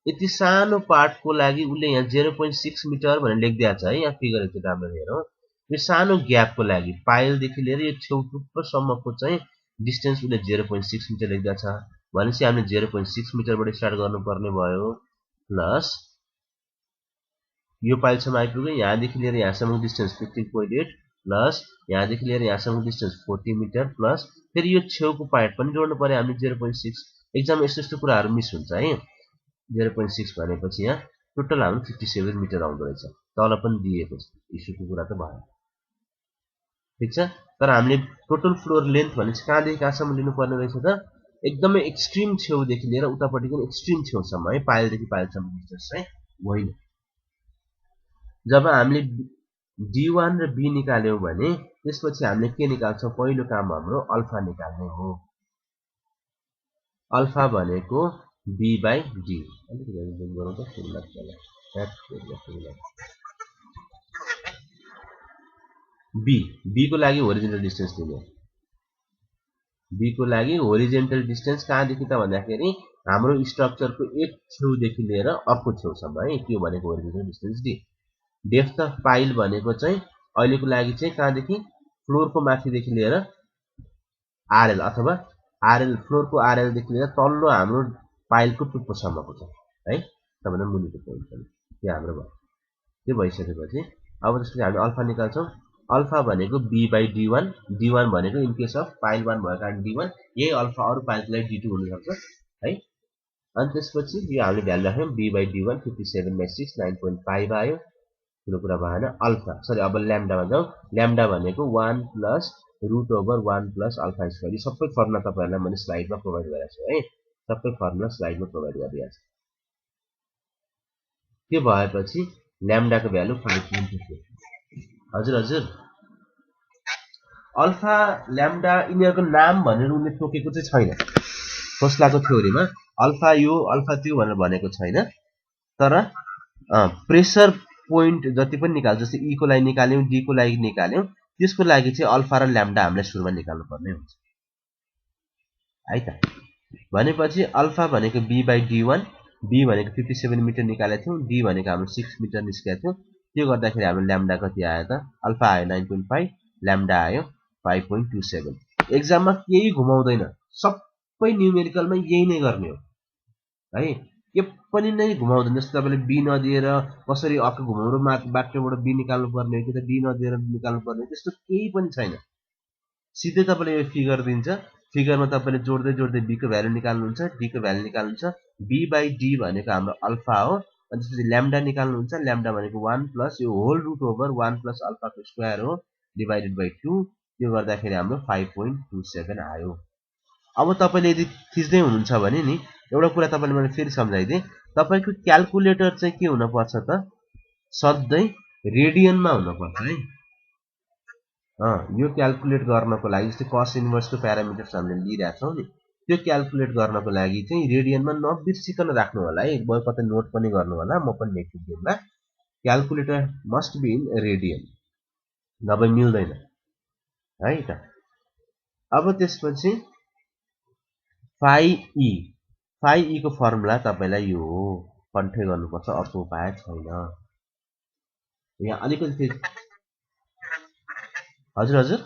यति सानो पार्टको लागि उसले यहाँ 0.6 मिटर भनेर लेखिदिएको छ है। यहाँ फिगर यति राम्रो हेरौँ, यो सानो ग्यापको लागि पाइलदेखि लिएर यो छेउ टुप्पोसम्मको चाहिँ डिस्टेन्स उसले 0.6 मिटर लेखिदिएको छ। भनेपछि हामीले 0.6 मिटरबाट स्टार्ट गर्नुपर्ने भयो, प्लस यो पाइलसम्म आइपुग्यो, यहाँदेखि लिएर यहाँसम्मको डिस्टेन्स 15.8 प्लस यहाँदेखि लिएर यहाँसम्मको डिस्टेन्स 40 मिटर प्लस फेरि यो छेउको पार्ट पनि जोड्नु पर्यो हामीले 0.6। एक्जाम यस्तो यस्तो कुराहरू मिस हुन्छ है। 0.6 भनेपछि यहाँ टोटल हाम्रो 57 मिटर आउँदो रहेछ। तल पनि दिएको छ, इस्युको कुरा त भयो, ठिक छ। तर हामीले टोटल फ्लोर लेन्थ भनेपछि कहाँदेखि कहाँसम्म लिनुपर्ने रहेछ त, एकदमै एक्सट्रिम छेउदेखि लिएर उतापट्टिको एक्सट्रिम छेउसम्म है, पाइलदेखि पाइलसम्म डिस्टेन्स चाहिँ होइन। जब हामीले D1 र B निकाल्यौँ भने त्यसपछि हामीले के निकाल्छौँ, पहिलो काम हाम्रो अल्फा निकाल्ने हो। अल्फा भनेको B बाई D। B को लागि होरिजेन्टल डिस्टेन्स लिने, B को लागि होरिजेन्टल डिस्टेन्स कहाँदेखि त भन्दाखेरि हाम्रो स्ट्रक्चरको एक छेउदेखि लिएर अर्को छेउसम्म है, त्यो भनेको horizontal distance D। Depth of pile भनेको चाहिँ अहिलेको लागि चाहिँ कहाँदेखि फ्लोरको माथिदेखि लिएर आरएल अथवा आरएल फ्लोरको आरएलदेखि लिएर तल्लो हाम्रो पाइलको टुप्पोसम्मको छ है, सबभन्दा मुनिको पोइन्ट पनि त्यो हाम्रो भयो। त्यो भइसकेपछि अब त्यसपछि हामी अल्फा निकाल्छौँ। अल्फा भनेको B बाई D1, D1 भनेको इन केस अफ पाइल 1 भएको कारण D1, यही अल्फा अरू पाइलको लागि D2 हुनसक्छ है। अनि त्यसपछि यो हामीले भ्यालु राख्यौँ B बाई D1 57/6 9.5 आयो, ठुलो कुरा भएन। अल्फा सरी अब ल्याम्डामा जाउँ। ल्याम्डा भनेको 1 plus root over 1 plus alpha square. यो सबै फर्मुला तपाईँहरूलाई मैले स्लाइडमा प्रोभाइड गरेको छु है, सबै फर्मुला स्लाइडमा प्रोभाइड गरिदिएको छु। त्यो भएपछि ल्याम्डाको भ्यालु 5.4। हजुर हजुर, अल्फा ल्याम्डा यिनीहरूको नाम भनेर उनले तोकेको चाहिँ छैन खोस्लाको थ्योरीमा। अल्फा यो अल्फा त्यो भनेर भनेको छैन, तर प्रेसर पोइन्ट जति पनि निकाल्छ, जस्तै ई को लागि निकाल्यौँ, डी को लागि निकाल्यौँ, त्यसको लागि चाहिँ अल्फा र ल्याम्डा हामीले सुरुमा निकाल्नु पर्ने हुन्छ है त। भनेपछि अल्फा भनेको B बाई D1, B भनेको 57 मिटर निकालेको थियौँ, D भनेको हाम्रो 6 मिटर निस्केको थियो। त्यो गर्दाखेरि हाम्रो ल्याम्डा कति आयो त, अल्फा आयो 9.5, ल्याम्डा आयो 5.27। एक्जाममा केही घुमाउँदैन, सबै न्युमेरिकलमा यही नै गर्ने हो है, के पनि नै घुमाउँदैन। जस्तो तपाईँले B नदिएर कसरी अर्को घुमाउरो बाटोबाट B निकाल्नु पर्ने हो कि त D नदिएर निकाल्नु पर्ने, त्यस्तो केही पनि छैन। सिधै तपाईँले यो फिगर दिन्छ, फिगरमा तपाईँले जोड्दै जोड्दै B को भ्यालु निकाल्नुहुन्छ, D को भ्यालु निकाल्नुहुन्छ। B बाई D भनेको हाम्रो अल्फा हो, अनि त्यसपछि ल्याम्डा निकाल्नुहुन्छ। ल्याम्डा भनेको 1 प्लस यो होल रुट ओभर 1 प्लस अल्फाको स्क्वायर हो डिभाइडेड बाई 2। त्यो गर्दाखेरि हाम्रो 5.27 आयो। अब तपाईँले यदि थिच्दै हुनुहुन्छ भने नि एउटा कुरा तपाईँले मैले फेरि सम्झाइदिएँ, तपाईँको क्याल्कुलेटर चाहिँ के हुनपर्छ त, सधैँ रेडियनमा हुनुपर्छ है। यो क्याल्कुलेट गर्नको लागि जस्तै कस इन्भर्सको प्यारामिटर्स हामीले लिइरहेछौँ नि, त्यो क्याल्कुलेट गर्नको लागि चाहिँ रेडियनमा नबिर्सिकन राख्नु होला है। भयो कतै नोट पनि गर्नु होला, म पनि लेखिदिउँला। Calculator must be in radian, नभए मिल्दैन है त। अब त्यसपछि फाइ ई को फर्मुला तपाईँलाई यो हो, कन्ठै गर्नुपर्छ, अर्को उपाय छैन। यहाँ अलिकति हजुर हजुर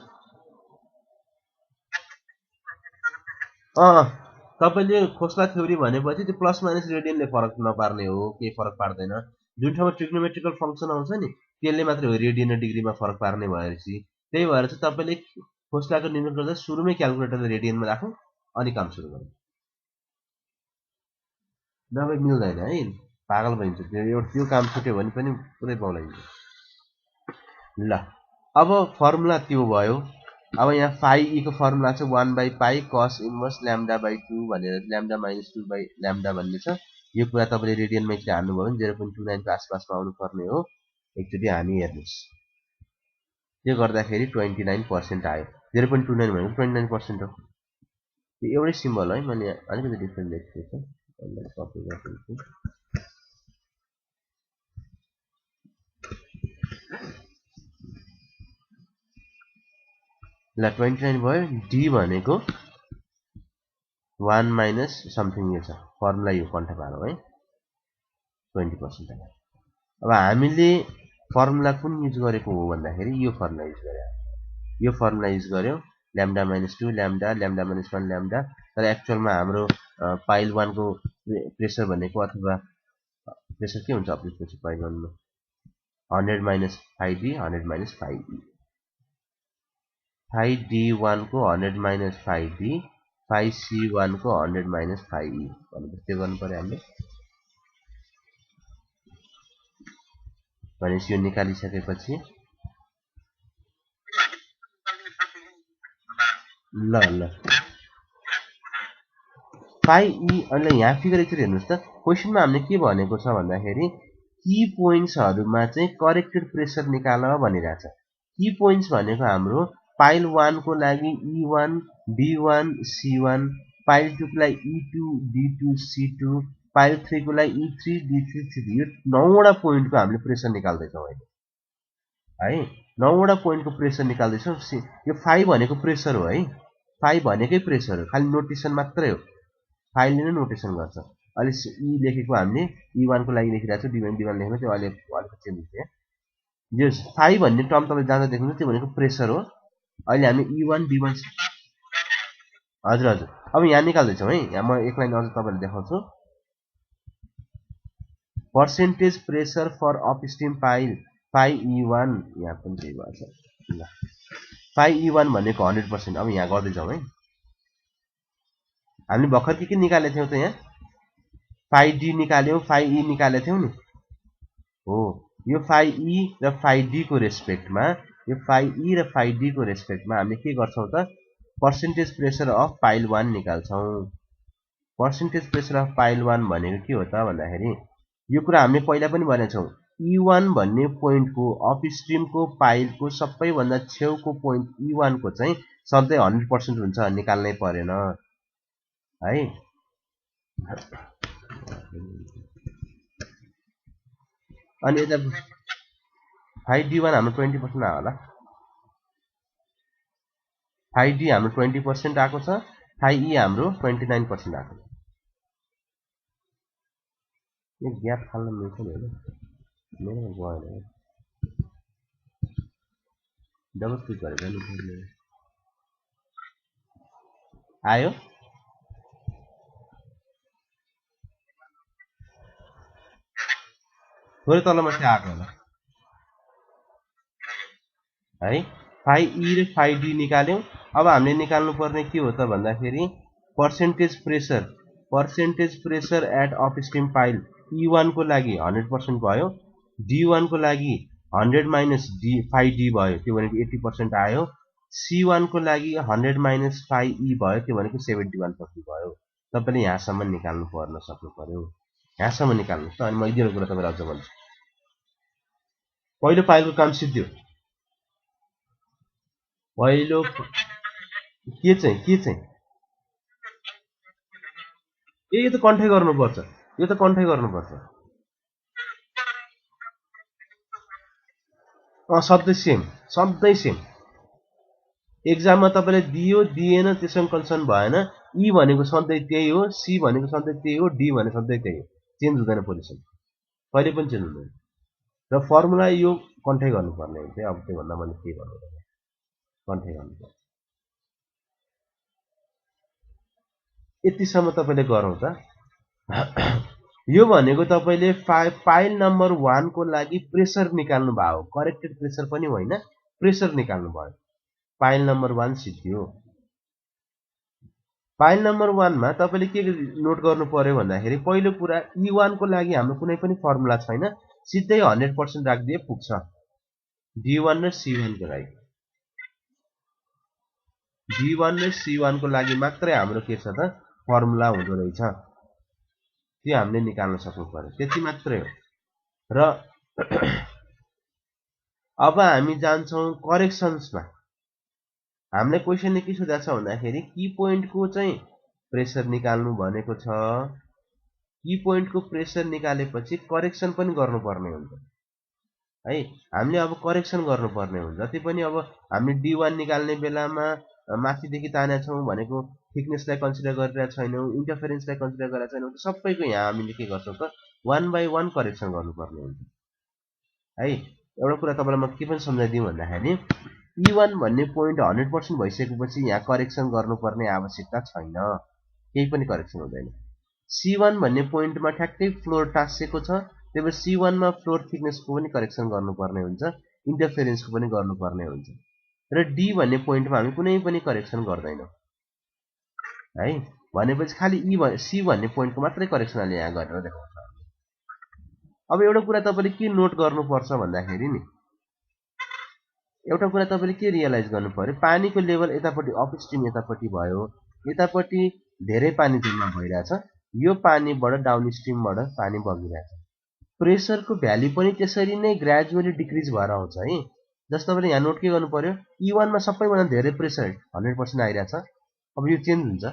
तपाईँले खोस्ला थ्योरी भनेपछि त्यो प्लस माइनस रेडियनले फरक नपार्ने हो, केही फरक पार्दैन। जुन ठाउँमा ट्रिग्नोमेट्रिकल फङ्सन आउँछ नि त्यसले मात्रै हो रेडियन र डिग्रीमा फरक पार्ने भएपछि। त्यही भएर चाहिँ तपाईँले खोस्लाको निर्णय गर्दा सुरुमै क्याल्कुलेटरले रेडियनमा राखौँ अनि काम सुरु गरौँ, नभए मिल्दैन है, पागल भइन्छ। त्यो काम छुट्यो भने पनि पुरै बौलाइन्छ। ल अब फर्मुला त्यो भयो। अब यहाँ फाइ ई को फर्मुला छ 1 बाई पाई कस इन्भर्स ल्याम्डा बाई 2 भनेर, ल्याम्डा माइनस 2 बाई ल्याम्डा भन्ने छ। यो कुरा तपाईँले रेडियनमा एकचोटि हाल्नुभयो भने 0.29 को आसपासमा आउनुपर्ने हो। एकचोटि हामी हेर्नुहोस्, त्यो गर्दाखेरि 29% आयो। 0.29 भनेको 29% हो। त्यो एउटै सिम्बल है, मैले अलिकति डिफ्रेन्ट लेखेको छु, कपी गरिदिन्छु। ल 29 भयो डी भनेको 1 माइनस समथिङ यो छ फर्मुला यो कन्ठा पारौँ है 20%। अब हामीले फर्मुला कुन युज गरेको हो भन्दाखेरि यो फर्मुला युज गरे यो फर्मुला युज गर्यो lambda minus 2 lambda lambda minus 1 lambda तर एक्चुअलमा हाम्रो पाइल 1 को प्रेसर भनेको अथवा प्रेसर के हुन्छ अप्लिकेसन पाइल 1 मा 100 minus 5d 100 minus 5e 5d1 को 100 माइनस 5d 5c1 को 100 माइनस 5e भनेपछि त्यो गर्नु पर्यो हामीले भनेपछि यो निकालिसकेपछि ल ल 5e अनि यहाँ फिगर एकचोटि हेर्नुहोस् त क्वेसनमा हामीले के भनेको छ भन्दाखेरि की पोइन्ट्सहरुमा चाहिँ करेक्टेड प्रेसर निकाल भनिरहेछ की पोइन्ट्स भनेको हाम्रो पाइल 1 को लागि E1 B1 C1 पाइल 2 को लागि E2 D2 C2 पाइल 3 को लागि E3 D3 C3 यो 9 वटा पोइन्टको हामीले प्रेसर निकाल्दै छौं अहिले है 9 वटा पोइन्टको प्रेसर निकाल्दै छौं यो 5 भनेको प्रेसर हो है 5 भनेकै प्रेसर हो खाली नोटेसन मात्रै हो फाइलले नै नोटेसन गर्छ अहिले ई लेखेको हामीले E1 को लागि लेखिरहेको छु D1 लेख्नु त्यो अहिले चेन्ज हुन्छ यो 5 भन्ने टर्म तपाईले जाँदा देख्नुहुन्छ त्यो भनेको प्रेसर हो अहिले हामी E1 B1 हजुर हजुर अब यहाँ निकाल्दै छौं है यहाँ म एक लाइन अझ तपाईलाई देखाउँछु percentage pressure for upstream pile 5E1 यहाँ पनि त्यही भएछ ल 5E1 भनेको 100% अब यहाँ गर्दै जाउँ है हामीले भर्खर के निकालेको थियौं त यहाँ 5D निकाल्यौं 5E निकालेको थियौं नि हो यो 5E र 5D को रेस्पेक्टमा यो 5E र 5D को रेस्पेक्टमा हामीले के गर्छौं त पर्सेन्टेज प्रेसर अफ पाइल 1 निकाल्छौं पर्सेन्टेज प्रेसर अफ पाइल 1 भनेको के हो त भन्दाखेरि यो कुरा हामीले पहिला पनि भनेका छौं E1 भन्ने पोइन्टको अपस्ट्रीम को पाइलको सबैभन्दा छेउको पोइन्ट E1 को चाहिँ सधैं 100% हुन्छ निकाल्नै परेन है अनि यता 5D1 हाम्रो 20% आयो होला 5D हाम्रो 20% आएको छ 5E हाम्रो 29% आएको छ यो ग्याप फाल्न मिल्छ नि हैन मेरो गएन डबल क्लिक गरेर पनि आयो थोरै तल माथि आएको होला है 5E र 5D निकाल्यौं अब हामीले निकाल्नु पर्ने के हो त भन्दाखेरि percentage pressure at upstream pile E1 को लागि 100% भयो D1 को लागि 100 माइनस 5D भयो त्यो भनेको 80% आयो C1 को लागि 100 माइनस 5E भयो त्यो भनेको 71% भयो तपाईले यहाँसम्म निकाल्नु पर्न सक्नु पर्यो यहाँसम्म निकाल्नुस् त अनि म यतिको कुरा तपाईलाई अझ भन्छु पहिलो पाइलको काम सिद्धियो पहिलो के चाहिँ यो त कन्ठै गर्नुपर्छ यो त कन्ठै गर्नुपर्छ सधैं सेम एक्जाममा तपाईले दियो दिएन त्यससँग कन्सर्न भएन ई भनेको सधैं त्यही हो सी भनेको सधैं त्यही हो डी भनेको सधैं त्यही हो चेन्ज हुँदैन पोजिसन कहिले पनि चेन्ज हुँदैन र फर्मुला यो कन्ठै गर्नुपर्ने हुन्छ अब त्यो भन्दा मैले के गर्नु कन्ठै गर्नुपर्छ यतिसम्म तपाईले गरौँ त यो भनेको तपाईले पाइल नम्बर 1 को लागि प्रेसर निकाल्नु भयो करेक्टेड प्रेसर पनि होइन प्रेसर निकाल्नु भयो पाइल नम्बर 1 सिद्धियो पाइल नम्बर 1 मा तपाईले के नोट गर्नु पर्यो भन्दाखेरि पहिलो कुरा E1 को लागि हाम्रो कुनै पनि फर्मुला छैन सिधै 100% राख्दिए पुग्छ D1 र C1 को लागि D1 र C1 को लागि मात्रै हाम्रो के छ त फर्मुला हुँदो रहेछ त्यो हामीले निकाल्न सक्नु पर्यो त्यति मात्रै हो र अब हामी जान्छौं करेक्सन्समा हामीले क्वेशनले के सोधेको छ भन्दाखेरि की पोइन्टको चाहिँ प्रेसर निकाल्नु भनेको छ की पोइन्टको प्रेसर निकालेपछि करेक्सन पनि गर्नुपर्ने हुन्छ है। हामीले अब करेक्सन गर्नुपर्ने हुन्छ। जति पनि अब हामी D1 निकाल्ने बेलामा माथिदेखि तानेका छौँ भनेको थिकनेसलाई कन्सिडर गरिरहेका छैनौँ, इन्टरफेरेन्सलाई कन्सिडर गरेका छैनौँ, सबैको यहाँ हामीले के गर्छौँ त 1 बाई 1 करेक्सन गर्नुपर्ने हुन्छ है। एउटा कुरा तपाईँलाई म के पनि सम्झाइदिउँ भन्दाखेरि E1 भन्ने पोइन्ट 100% भइसकेपछि यहाँ करेक्सन गर्नुपर्ने आवश्यकता छैन, केही पनि करेक्सन हुँदैन। C1 भन्ने पोइन्टमा ठ्याक्कै फ्लोर टाँसिएको छ, त्यही भएर C1 मा फ्लोर थिकनेसको पनि करेक्सन गर्नुपर्ने हुन्छ, इन्टरफेरेन्सको पनि गर्नुपर्ने हुन्छ। र D भन्ने पोइन्टमा हामी कुनै पनि करेक्सन गर्दैनौँ है। भनेपछि खालि C भन्ने पोइन्टको मात्रै करेक्सन अहिले यहाँ गरेर देखाउँछ। अब एउटा कुरा तपाईँले के नोट गर्नुपर्छ भन्दाखेरि नि, एउटा कुरा तपाईँले के रियलाइज गर्नु पर्यो, पानीको लेभल यतापट्टि अपस्ट्रिम यतापट्टि भयो, यतापट्टि धेरै पानी जम्मा भइरहेछ, यो पानीबाट डाउन स्ट्रिमबाट पानी बगिरहेछ। प्रेसरको भ्याल्यु पनि त्यसरी नै ग्रेजुअली डिक्रिज भएर आउँछ है। जस्तो तपाईँले यहाँ नोट के गर्नु पर्यो, E1 मा सबैभन्दा धेरै प्रेसर 100% आइरहेछ, अब यो चेन्ज हुन्छ।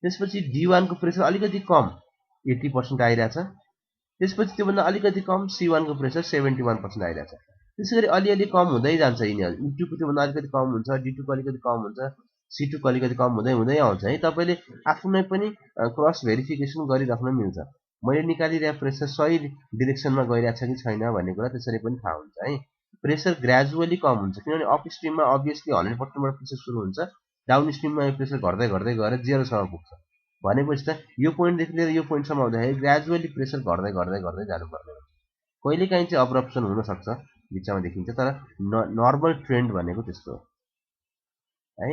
त्यसपछि D1 को प्रेसर अलिकति कम 80% आइरहेछ, त्यसपछि त्योभन्दा अलिकति कम C1 को प्रेसर 71% आइरहेछ। त्यसैगरी अलिअलि कम हुँदै जान्छ यिनीहरू। E2 को त्योभन्दा अलिकति कम हुन्छ, D2 को अलिकति कम हुन्छ, C2 को अलिकति कम हुँदै हुँदै आउँछ है। तपाईँले आफूमै पनि क्रस भेरिफिकेसन गरिराख्न मिल्छ, मैले निकालिरहेको प्रेसर सही डिरेक्सनमा गइरहेछ कि छैन भन्ने कुरा त्यसरी पनि थाहा हुन्छ है। प्रेसर ग्रेजुअली कम हुन्छ, किनभने अप स्ट्रिममा अभियसली 100% बाट प्रेसर सुरु हुन्छ, डाउन स्ट्रिममा यो प्रेसर घट्दै घट्दै गएर 0 सम्म पुग्छ। भनेपछि त यो पोइन्टदेखि लिएर यो पोइन्टसम्म आउँदाखेरि ग्रेजुअली प्रेसर घट्दै घट्दै घट्दै जानुपर्ने हुन्छ। कहिलेकाहीँ चाहिँ अब्रप्सन हुनसक्छ, बिचमा देखिन्छ, तर नर्मल ट्रेन्ड भनेको त्यस्तो हो है।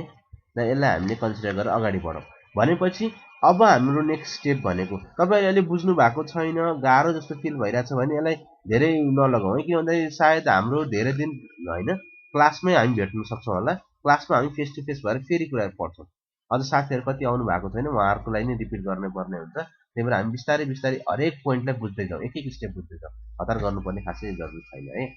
र यसलाई हामीले कन्सिडर गरेर अगाडि बढौँ। भनेपछि अब हाम्रो नेक्स्ट स्टेप भनेको, तपाईँले अहिले बुझ्नु भएको छैन, गाह्रो जस्तो फिल भइरहेछ भने यसलाई धेरै नलगाउँ है। किन भन्दाखेरि सायद हाम्रो धेरै दिन होइन, क्लासमै हामी भेट्न सक्छौँ होला, क्लासमा हामी फेस टु फेस भएर फेरि कुरा पढ्छौँ। अझ साथीहरू कति आउनु भएको छैन, उहाँहरूको लागि नै रिपिट गर्नै पर्ने हुन्छ। त्यही भएर हामी बिस्तारै बिस्तारै हरेक पोइन्टलाई बुझ्दै जाउँ, एक एक स्टेप बुझ्दै जाउँ, हतार गर्नुपर्ने खासै जरुरी छैन है।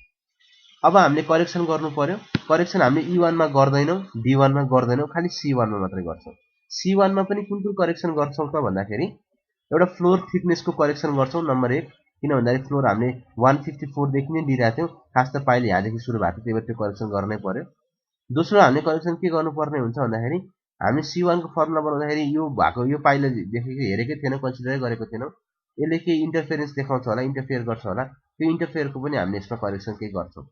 अब हामीले करेक्सन गर्नु पर्यो। करेक्सन हामीले E1 मा गर्दैनौँ, D1 मा गर्दैनौँ, खालि C1 मा मात्रै गर्छौँ। C1 मा पनि कुन कुन करेक्सन गर्छौँ त भन्दाखेरि एउटा फ्लोर थिकनेसको करेक्सन गर्छौँ नम्बर 1, किन भन्दाखेरि फ्लोर हामीले 154 देखि नै लिइरहेको थियौँ, खास त पाइले यहाँदेखि सुरु भएको थियो, त्यही भएर त्यो करेक्सन गर्नै पर्यो। दोस्रो हामीले करेक्सन के गर्नुपर्ने हुन्छ भन्दाखेरि हामी C1 को फर्मुला बनाउँदाखेरि यो भएको यो पाइले देखेको हेरेकै थिएनौँ, कन्सिडरै गरेको थिएनौँ, यसले के इन्टरफेरेन्स देखाउँछ होला, इन्टरफेयर गर्छ होला, त्यो इन्टरफेयरको पनि हामीले यसमा करेक्सन केही गर्छौँ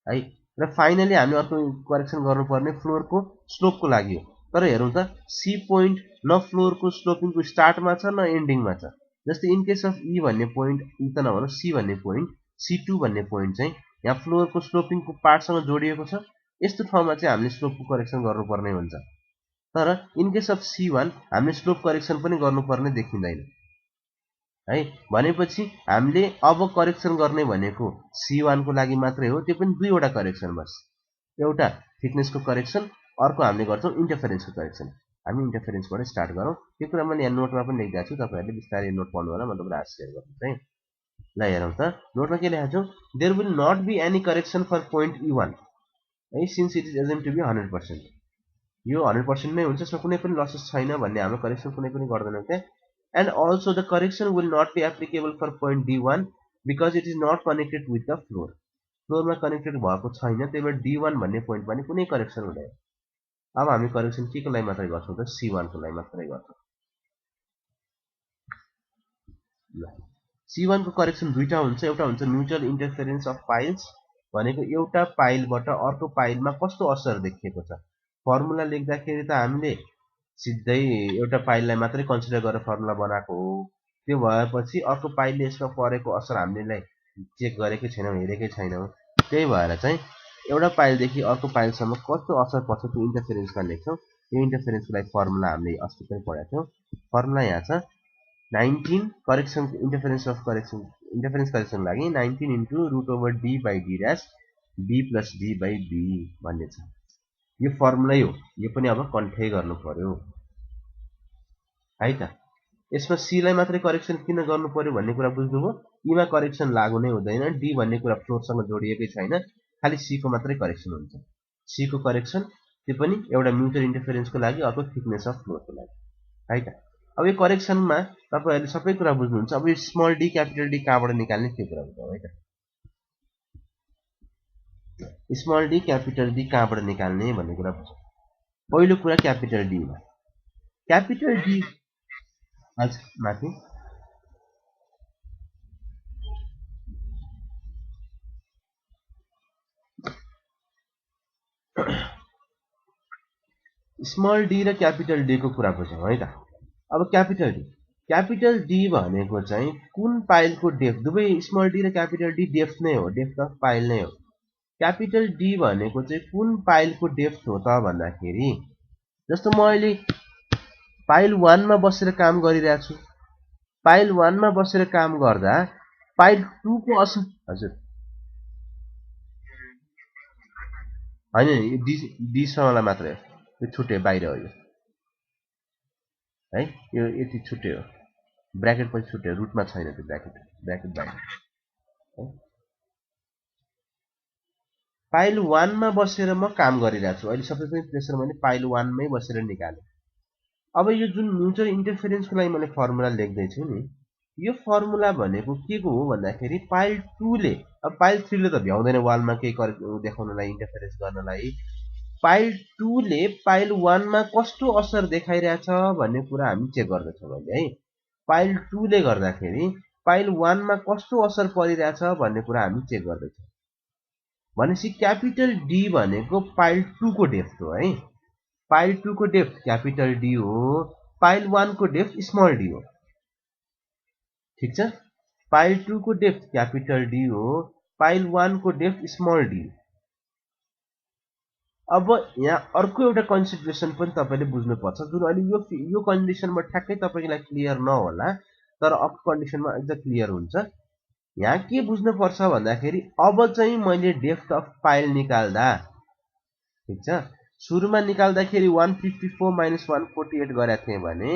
है। र फाइनली हामीले अर्को करेक्सन गर्नुपर्ने फ्लोरको स्लोपको लागि हो। तर हेरौँ त सी पोइन्ट न फ्लोरको स्लोपिङको स्टार्टमा छ न एन्डिङमा छ। जस्तै इन केस अफ ई भन्ने पोइन्ट, ई त नभनौँ सी भन्ने पोइन्ट, C2 भन्ने पोइन्ट चाहिँ यहाँ फ्लोरको स्लोपिङको पार्टसँग जोडिएको छ, यस्तो ठाउँमा चाहिँ हामीले स्लोपको करेक्सन गर्नुपर्ने हुन्छ। तर इन केस अफ C1 हामीले स्लोप करेक्सन पनि गर्नुपर्ने देखिँदैन है। भनेपछि हामीले अब करेक्सन गर्ने भनेको C1 को लागि मात्रै हो, त्यो पनि दुईवटा करेक्सन बस, एउटा थिकनेसको करेक्सन, अर्को हामीले गर्छौँ इन्टरफेरेन्सको करेक्सन। हामी इन्टरफेरेन्सबाट स्टार्ट गरौँ। त्यो कुरा मैले यहाँ नोटमा पनि लेखिदिएको छु, तपाईँहरूले बिस्तारै नोट पढ्नु होला, म तपाईँलाई सेयर गर्छु है। ल हेरौँ त, नोटमा के लेखेको छु, there will not be any correction for point E1 है, since it is assume to be 100%। यो 100% नै हुन्छ, यसमा कुनै पनि लसेस छैन भन्ने हाम्रो करेक्सन कुनै पनि गर्दैनौँ त्यहाँ। And also the correction will not be applicable for point D1 because it is not connected with the floor. फ्लोरमा कनेक्टेड भएको छैन, त्यही भएर D1 भन्ने पोइन्टमा पनि कुनै करेक्सन हुँदैन। अब हामी करेक्सन के को लागि मात्रै गर्छौँ त, C1 को लागि मात्रै गर्छौँ। ल C1 को करेक्सन दुईटा हुन्छ, एउटा हुन्छ म्युचुअल इन्टरफेरेन्स अफ पाइल्स, भनेको एउटा पाइलबाट अर्को पाइलमा कस्तो असर देखिएको छ। फर्मुला लेख्दाखेरि त हामीले सिधै एउटा पाइललाई मात्रै कन्सिडर गरेर फर्मुला बनाएको हो, त्यो भएपछि अर्को पाइलले यसमा परेको असर हामीले चेक गरेकै छैनौँ, हेरेकै छैनौँ। त्यही भएर चाहिँ एउटा पाइलदेखि अर्को पाइलसम्म कस्तो असर पर्छ त्यो इन्टरफेरेन्समा लेख्छौँ। यो इन्टरफेरेन्सको लागि फर्मुला हामीले अस्ति पनि पढेको थियौँ। फर्मुला यहाँ छ 19 correction interference of correction, interference correction लागि 19 into root over D by D dash B plus D by B भन्ने छ। यो फर्मुलै हो, यो पनि अब कन्ठै गर्नु पर्यो है त। यसमा सीलाई मात्रै करेक्सन किन गर्नु पर्यो भन्ने कुरा बुझ्नुभयो। ईमा करेक्सन लागु नै हुँदैन, डी भन्ने कुरा फ्लोरसँग जोडिएकै छैन, खालि सी को मात्रै करेक्सन हुन्छ। सी को करेक्सन त्यो पनि एउटा म्युचुअल इन्टरफेरेन्सको लागि, अर्को थिकनेस अफ फ्लोरको लागि है त। अब यो करेक्सनमा तपाईँहरूले सबै कुरा बुझ्नुहुन्छ। अब यो स्मल डी क्यापिटल डी कहाँबाट निकाल्ने त्यो कुरा बुझौँ है त। स्मल डी क्यापिटल डी कहाँबाट निकाल्ने भन्ने कुरा बुझौँ। पहिलो कुरा क्यापिटल डीमा, क्यापिटल डी हजुर माथि स्मल डी र क्यापिटल डी को कुरा बुझौँ है त। अब क्यापिटल डी भनेको चाहिँ कुन पाइलको डेप्थ, दुवै स्मल डी र क्यापिटल डी डेप्थ नै हो, डेप्थ अफ पाइल नै हो। क्यापिटल डी भनेको चाहिँ कुन पाइलको डेप्थ हो त भन्दाखेरि, जस्तो म अहिले पाइल 1 मा बसेर काम गरिरहेको छु, पाइल 1 मा बसेर काम गर्दा पाइल 2 को असर हजुर हैन यो डी सम्मलाई मात्रै हो, यो छुट्यो बाहिर हो यो है, यो यति छुट्यो हो, ब्र्याकेट पछि छुट्यो, रुटमा छैन त्यो ब्र्याकेट बाहिर है। पाइल 1 मा बसेर म काम गरिरहेको छु, अहिले सबै पनि प्रेसर मैले पाइल 1 मै बसेर निकालेँ। अब यो जुन म्युचुअल इन्टरफेरेन्सको लागि मैले फर्मुला लेख्दै छु नि, यो फर्मुला भनेको के को हो भन्दाखेरि पाइल 2 ले, अब पाइल 3 ले त भ्याउँदैन वालमा केही देखाउनलाई, इन्टरफेरेन्स गर्नलाई। पाइल 2 ले पाइल 1 मा कस्तो असर देखाइरहेछ भन्ने कुरा हामी चेक गर्दैछौँ अहिले है। पाइल 2 ले गर्दाखेरि पाइल 1 मा कस्तो असर परिरहेछ भन्ने कुरा हामी चेक गर्दैछौँ। भनेपछि क्यापिटल डी भनेको पाइल 2 को डेप्थ हो है। पाइल 2 को डेप्थ क्यापिटल डी हो, पाइल 1 को डेप्थ स्मल डी हो। ठीक छ, पाइल 2 को डेप्थ क्यापिटल डी हो, पाइल 1 को डेप्थ स्मल डी। अब यहाँ अर्को एउटा कन्सिडरेसन पनि तपाईले बुझ्नुपर्छ, जुन अहिले यो कन्डिसनमा ठ्याक्कै तपाईको लागि क्लियर नहोला, तर अर्को कन्डिसनमा एकदम क्लियर हुन्छ। यहाँ के बुझ्नुपर्छ भन्दाखेरि अब चाहिँ मैले डेप्थ अफ पाइल निकाल्दा, ठीक छ, सुरुमा निकाल्दाखेरि 154 माइनस 148 गरेको थिएँ भने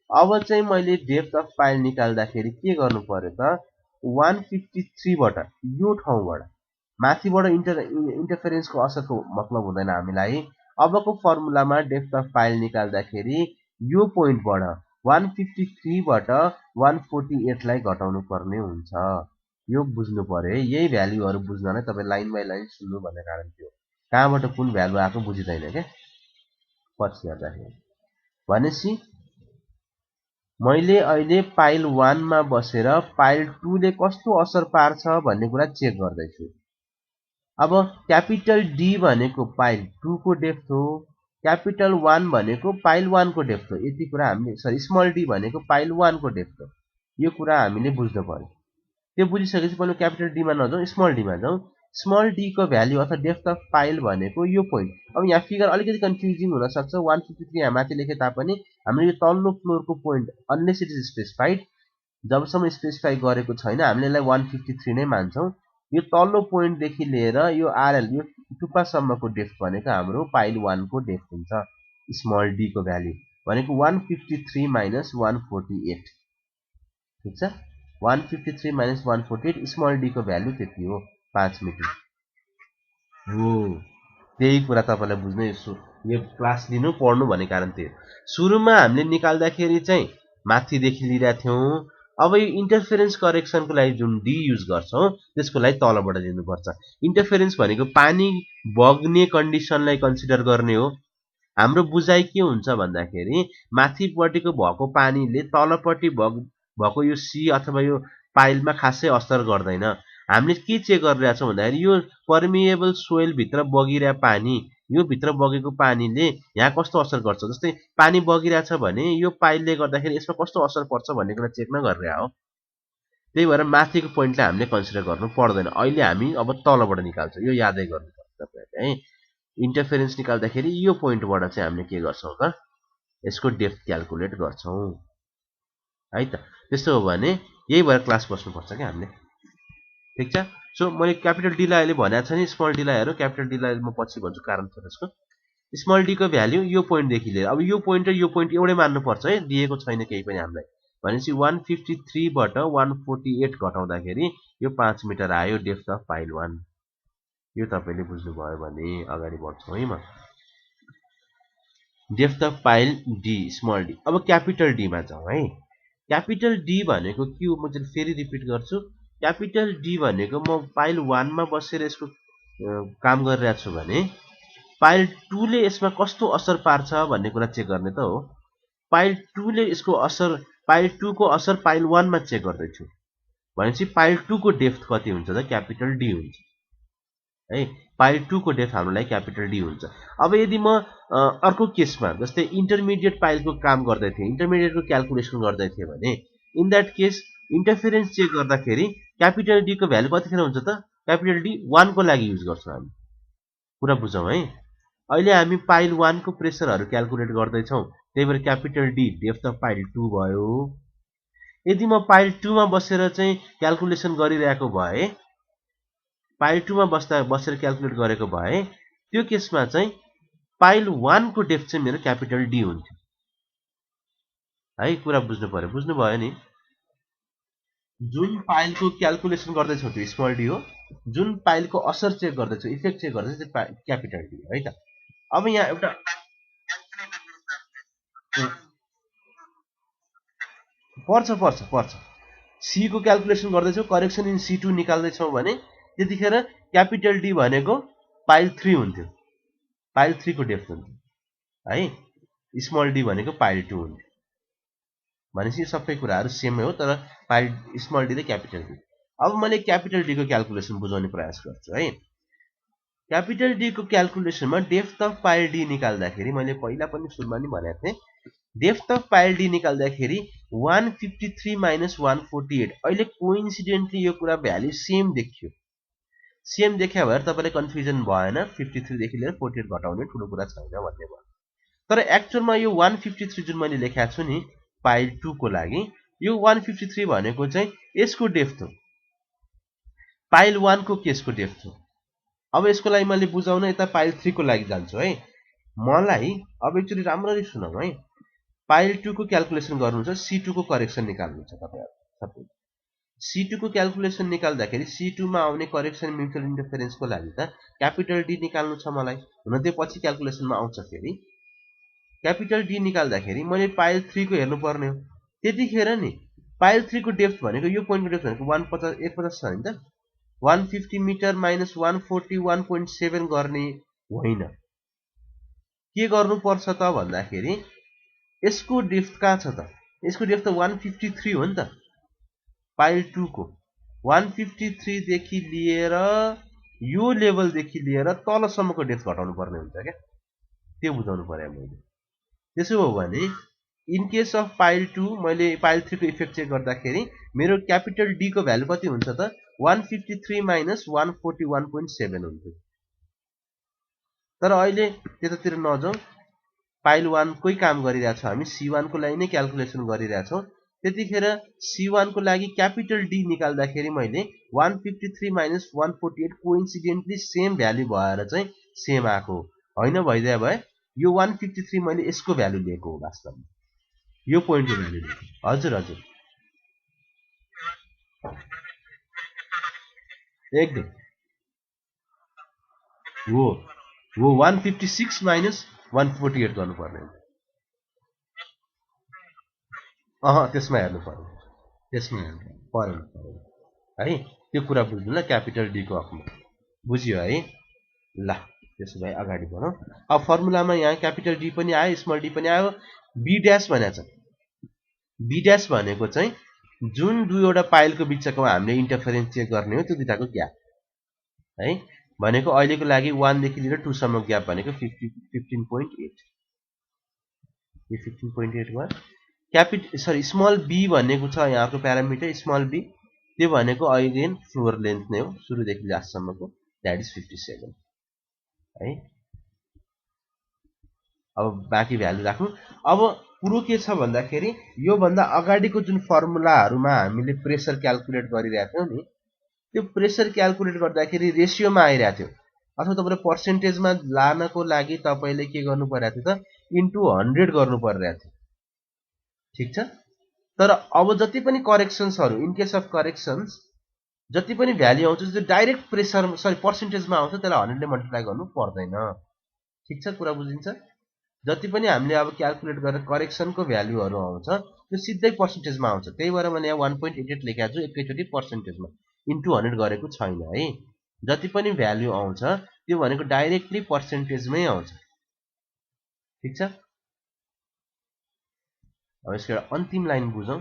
अब चाहिँ मैले डेप्थ अफ पाइल निकाल्दाखेरि के गर्नु पर्यो त, 153 बाट यो ठाउँबाट माथिबाट इन्टरफेरेन्सको असरको मतलब हुँदैन हामीलाई। अबको फर्मुलामा डेप्थ अफ पाइल निकाल्दाखेरि यो पोइन्टबाट 153 बाट 148 लाई घटाउनु पर्ने हुन्छ। यो बुझ्नु पर्यो है, यही भ्यालुहरु बुझ्नलाई तपाईं लाइन बाइ लाइन सुन्नु भन्ने कारण थियो। कहाँबाट कुन भ्यालु आएको बुझिदैन के पछि हेर्दाखेरि। भनेपछि मैले अहिले पाइल 1 मा बसेर पाइल 2 ले कस्तो असर पार्छ भन्ने कुरा चेक गर्दैछु। अब क्यापिटल डी भनेको पाइल 2 को डेप्थ हो, क्यापिटल 1 भनेको पाइल 1 को डेप्थ हो। यति कुरा हामीले, सरी, स्मल डी भनेको पाइल 1 को डेप्थ हो। यो कुरा हामीले बुझ्नु पर्यो। त्यो बुझिसकेपछि पहिलो क्यापिटल डी मा नजाउँ, स्मल डी मा जाउँ। स्मल डी को भ्यालु अथवा डेप्थ अफ पाइल भनेको यो पोइन्ट। अब यहाँ फिगर अलिकति कन्फ्युजिङ हुन सक्छ, 153 यहाँ माथि लेखे तापनि हामीले यो तल्लो फ्लोरको point unless it is specified, जबसम्म स्पेसिफाई गरेको छैन हामीले यसलाई 153 नै मान्छौं। यो तल्लो पोइन्ट देखि लिएर यो आरएल यो टुप्पासम्मको डेप्थ भनेको हाम्रो पाइल 1 को डेप्थ हुन्छ। स्मल डी को भ्यालु भनेको 153 माइनस 148। ठीक छ, 153 माइनस 148, स्मल डी को भ्यालु त्यति हो, 5 मिटर हो। त्यही कुरा तपाईलाई बुझ्नु, यो क्लास लिनु पढ्नु भन्ने कारण थियो। सुरुमा हामीले निकाल्दाखेरि चाहिँ माथिदेखि लिइरहेको थियौं। अब यो इन्टरफेरेन्स करेक्सनको लागि जुन डी युज गर्छौं त्यसको लागि तलबाट लिनुपर्छ। इन्टरफेरेन्स भनेको पानी बग्ने कन्डिसनलाई कन्सिडर गर्ने हो। हाम्रो बुझाइ के हुन्छ भन्दाखेरि माथिपट्टिको भएको पानीले तलपट्टि भएको यो सी अथवा यो पाइलमा खासै असर गर्दैन। हामीले के चेक गरिरहेछौं भन्दाखेरि यो पर्मिएबल सोइल भित्र बगिरहेको पानी, यो भित्र बगेको पानीले यहाँ कस्तो असर गर्छ। जस्तै पानी बगिरहेछ भने यो पाइलले गर्दाखेरि यसमा कस्तो असर पर्छ भन्ने कुरा चेक नगरिरहेको हो। त्यही भएर माथिको पोइन्टलाई हामीले कन्सिडर गर्नु पर्दैन। अहिले हामी अब तलबाट निकाल्छौं, यो यादै गर्नुपर्छ तपाईहरुले है। इन्टरफेरेन्स निकाल्दाखेरि यो पोइन्टबाट चाहिँ हामीले के गर्छौं त, यसको डेप्थ क्याल्कुलेट गर्छौं है त। त्यस्तो हो भने यही भएर क्लास बस्नुपर्छ के हामीले। ठीक छ, सो मैले क्यापिटल डी लाई अहिले भनेको छ नि, स्मल डी लाई हेरौँ। क्यापिटल डी लाई म पछि भन्छु कारण छ त्यसको। स्मल डी को भ्यालु यो पोइन्ट देखि लिएर, अब यो पोइन्ट र यो पोइन्ट एउटै मान्नु पर्छ है, दिएको छैन केही पनि हामीलाई। भनेपछि 153 बाट 148 घटाउँदाखेरि यो 5 मिटर आयो डेप्थ अफ पाइल 1। यो तपाईले बुझ्नु भयो भने अगाडि बढ्छौं है म। Depth of pile D small D. अब क्यापिटल डी मा जाउँ है। क्यापिटल डी भनेको के हो म चाहिँ फेरि रिपिट गर्छु। क्यापिटल डी भनेको म पाइल 1 मा बसेर यसको काम गरिरहेको छु भने पाइल 2 ले यसमा कस्तो असर पार्छ भन्ने कुरा चेक गर्ने त हो। पाइल 2 ले यसको असर पाइल 2 को असर पाइल 1 मा चेक गर्दैछु भनेपछि पाइल 2 को डेप्थ कति हुन्छ त क्यापिटल डी हुन्छ है। पाइल 2 को डेप्थ हाम्रो लागि क्यापिटल डी हुन्छ। अब यदि म अर्को केसमा जस्तै इन्टरमिडिएट पाइलको काम गर्दै थिएँ, इन्टरमिडिएटको क्याल्कुलेसन गर्दै थिएँ भने in that case interference check गर्दाखेरि क्यापिटल डी को भ्यालु कतिखेर हुन्छ त क्यापिटल डी 1 को लागि युज गर्छौँ हामी। कुरा बुझौँ है। अहिले हामी पाइल 1 को प्रेसरहरू क्याल्कुलेट गर्दैछौँ, त्यही भएर capital D depth of pile 2 भयो। यदि म पाइल 2 मा बसेर चाहिँ क्याल्कुलेसन गरिरहेको भए, पाइल 2 मा बसेर क्याल्कुलेट गरेको भए त्यो केसमा चाहिँ पाइल 1 को डेप्थ चाहिँ मेरो क्यापिटल डी हुन्थ्यो है। कुरा बुझ्नु पर्यो, बुझ्नु भयो नि। जुन पाइलको क्याल्कुलेसन गर्दैछौँ त्यो स्मल डी हो, जुन पाइलको असर चेक गर्दैछौँ, इफेक्ट चेक गर्दैछौँ त्यो क्यापिटल डी है त। अब यहाँ एउटा पर्छ सी को क्याल्कुलेसन गर्दैछौँ, करेक्सन इन C2 निकाल्दैछौँ भने त्यतिखेर क्यापिटल डी भनेको पाइल 3 हुन्थ्यो, पाइल 3 को डेप्थ हुन्थ्यो है। स्मल डी भनेको पाइल 2 हुन्थ्यो। भनेपछि सबै कुराहरू सेमै हो, तर पाइल स्मल डी र क्यापिटल डी। अब मैले क्यापिटल डी को क्याल्कुलेसन बुझाउने प्रयास गर्छु है। क्यापिटल डी को क्याल्कुलेसनमा डेप्थ अफ पाइल डी निकाल्दाखेरि मैले पहिला पनि सुरुमा नि भनेको थिएँ, डेप्थ अफ पाइल डी निकाल्दाखेरि 153 माइनस 148। अहिले कोइन्सिडेन्टली यो कुरा भ्यालु सेम देखियो, सेम देखिया भएर तपाईँलाई कन्फ्युजन भएन, 53 देखि लिएर 48 घटाउने ठुलो कुरा छैन भन्ने भयो। तर एक्चुअलमा यो 153 जुन मैले लेखेको छु नि पाइल 2 को लागि, यो 153 भनेको चाहिँ यसको डेप्थ हो, पाइल 1 को केसको डेप्थ हो। अब यसको लागि मैले बुझाउन यता पाइल 3 को लागि जान्छु है। मलाई अब एकचोटि राम्ररी सुनौँ है। पाइल 2 को क्याल्कुलेसन गर्नुहुन्छ, C2 को करेक्सन निकाल्नु छ तपाईहरु। C2 को क्याल्कुलेसन निकाल्दाखेरि C2 मा आउने करेक्सन म्युचुअल इन्टरफेरेन्सको लागि त क्यापिटल डी निकाल्नु छ मलाई। हुन त्यो पछि क्याल्कुलेसनमा आउँछ फेरि। क्यापिटल डी निकाल्दाखेरि मैले पाइल 3 को हेर्नु पर्ने हो। त्यतिखेर नि पाइल 3 को डेप्थ भनेको यो पोइन्टको डेप्थ भनेको 150 छ नि त। 150 मिटर माइनस 141.7 गर्ने होइन। के गर्नुपर्छ त भन्दाखेरि यसको डेप्थ कहाँ छ त? यसको डेप्थ त 153 हो नि त। पाइल 2 को 153 देखि लिएर यो लेभलदेखि लिएर तलसम्मको डेप्थ घटाउनु पर्ने हुन्छ क्या। त्यो बुझाउनु पर्यो मैले। त्यसो हो भने इन केस अफ पाइल 2 मैले पाइल 3 को इफेक्ट चेक गर्दाखेरि मेरो क्यापिटल डी को भ्यालु कति हुन्छ त 153 माइनस 141.7 हुन्छ। तर अहिले त्यतातिर नजाउँ, पाइल 1 कोही काम गरिरहेछौँ हामी, C1 को लागि नै क्याल्कुलेसन गरिरहेछौँ। त्यतिखेर C1 को लागि क्यापिटल डी निकाल्दाखेरि मैले 153 माइनस 148 कोइन्सिडेन्टली सेम भ्यालु भएर चाहिँ सेम आएको होइन। भइदिए भए यो 153 मैले यसको भ्यालु लिएको हो वास्तवमा, यो पोइन्टको भ्यालु लिएको। हजुर हजुर एकदम हो 156 माइनस 148 गर्नुपर्ने हुन्छ। त्यसमा हेर्नु पर्यो, त्यसमा हेर्नु परेन है। त्यो कुरा बुझ्नु ल, क्यापिटल डी को हकमा बुझ्यो है। ल त्यसो भए अगाडि बढौँ। अब फर्मुलामा यहाँ क्यापिटल डी पनि आयो, स्मल डी पनि आयो। बी ड्यास भनेको छ। बी ड्यास भनेको चाहिँ जुन दुईवटा पाइलको बिचको हामीले इन्टरफेरेन्स चेक गर्ने हो त्यो दुईटाको ग्याप है। भनेको अहिलेको लागि 1 देखि लिएर 2 सम्म ग्याप भनेको 15.8। यो 15.8 भयो। स्मल बी भनेको छ यहाँको प्यारामिटर स्मल बी, त्यो भनेको अगेन फ्लोर लेन्थ नै हो, सुरुदेखि लास्टसम्मको, दैट इज 57 है। अब बाँकी भ्यालु राख्नु। अब कुरो के छ भन्दाखेरि यो भन्दा अगाडिको जुन फर्मुलाहरुमा हामीले प्रेसर क्याल्कुलेट गरिरहेको थियौं नि, त्यो प्रेसर क्याल्कुलेट गर्दाखेरि रेशियोमा आइरहेको थियो, अथवा तपाईले पर्सेन्टेजमा लानको लागि तपाईले के गर्नु पर्यो त इन्टु 100 गर्नु पर्यो थियो। ठीक छ। तर अब जति पनि करेक्सन्सहरु, इन केस अफ करेक्सन्स जति पनि भ्यालु आउँछ त्यो डाइरेक्ट प्रेसर पर्सेन्टेजमा आउँछ, त्यसलाई 100 ले मल्टिप्लाई गर्नु पर्दैन। ठीक छ, कुरा बुझिन्छ। जति पनि हामीले अब क्याल्कुलेट गरेर करेक्सनको भ्यालुहरु आउँछ त्यो सिधै पर्सेन्टेजमा आउँछ। त्यही भएर मैले यहाँ 1.88 लेखेको छु, एकैचोटी पर्सेन्टेजमा इन्टु 100 गरेको छैन है। जति पनि भ्यालु आउँछ त्यो भनेको डाइरेक्टली पर्सेन्टेजमै आउँछ। ठीक छ। अब यसको एउटा अन्तिम लाइन बुझौँ।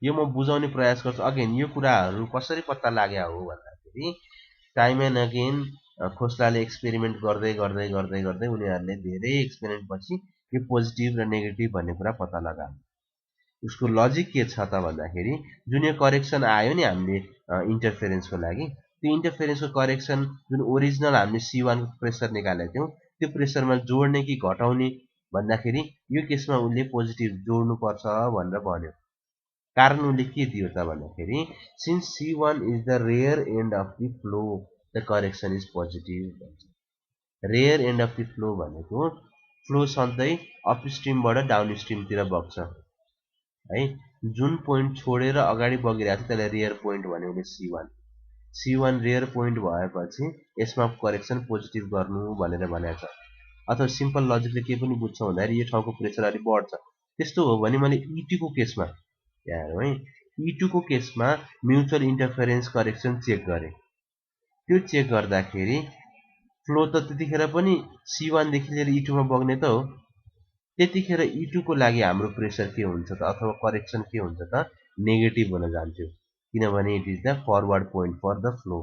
यो म बुझाउने प्रयास गर्छु। अगेन यो कुराहरू कसरी पत्ता लाग्या हो भन्दाखेरि टाइम एन्ड अगेन खोस्लाले एक्सपेरिमेन्ट गर्दै गर्दै गर्दै गर्दै उनीहरूले धेरै एक्सपेरिमेन्ट पछि यो पोजिटिभ र नेगेटिभ भन्ने कुरा पत्ता लगायो। उसको लजिक के छ त भन्दाखेरि जुन यो करेक्सन आयो नि हामीले इन्टरफेरेन्सको लागि, त्यो इन्टरफेरेन्सको करेक्सन जुन ओरिजिनल हामीले C1 प्रेसर निकालेको थियौँ त्यो प्रेसरमा जोड्ने कि घटाउने भन्दाखेरि यो केसमा उसले पोजिटिभ जोड्नुपर्छ भनेर भन्यो। कारण उसले के दियो त भन्दाखेरि since C1 is the rear end of the flow the correction is positive भन्छ। Rear end of the flow भनेको फ्लो सधैँ अपस्ट्रिमबाट डाउनस्ट्रिमतिर बग्छ है। जुन पोइन्ट छोडेर अगाडि बगिरहेको छ त्यसलाई रेयर पोइन्ट भन्यो भने C1 रेयर पोइन्ट भएपछि यसमा करेक्सन पोजिटिभ गर्नु भनेर भनेको छ। अथवा सिम्पल लजिकले के पनि बुझ्छ भन्दाखेरि यो ठाउँको प्रेसर अलि बढ्छ। त्यस्तो हो भने मैले E2 को केसमा हेरौँ है, E2 को केसमा म्युचुअल इन्टरफेरेन्स करेक्सन चेक गरेँ। त्यो चेक गर्दाखेरि फ्लो त त्यतिखेर पनि C1 देखि लिएर E2 मा बग्ने त हो। त्यतिखेर E2 को लागि हाम्रो प्रेसर के हुन्छ त अथवा करेक्सन के हुन्छ त नेगेटिभ हुन जान्थ्यो, किनभने it is the forward point for the flow.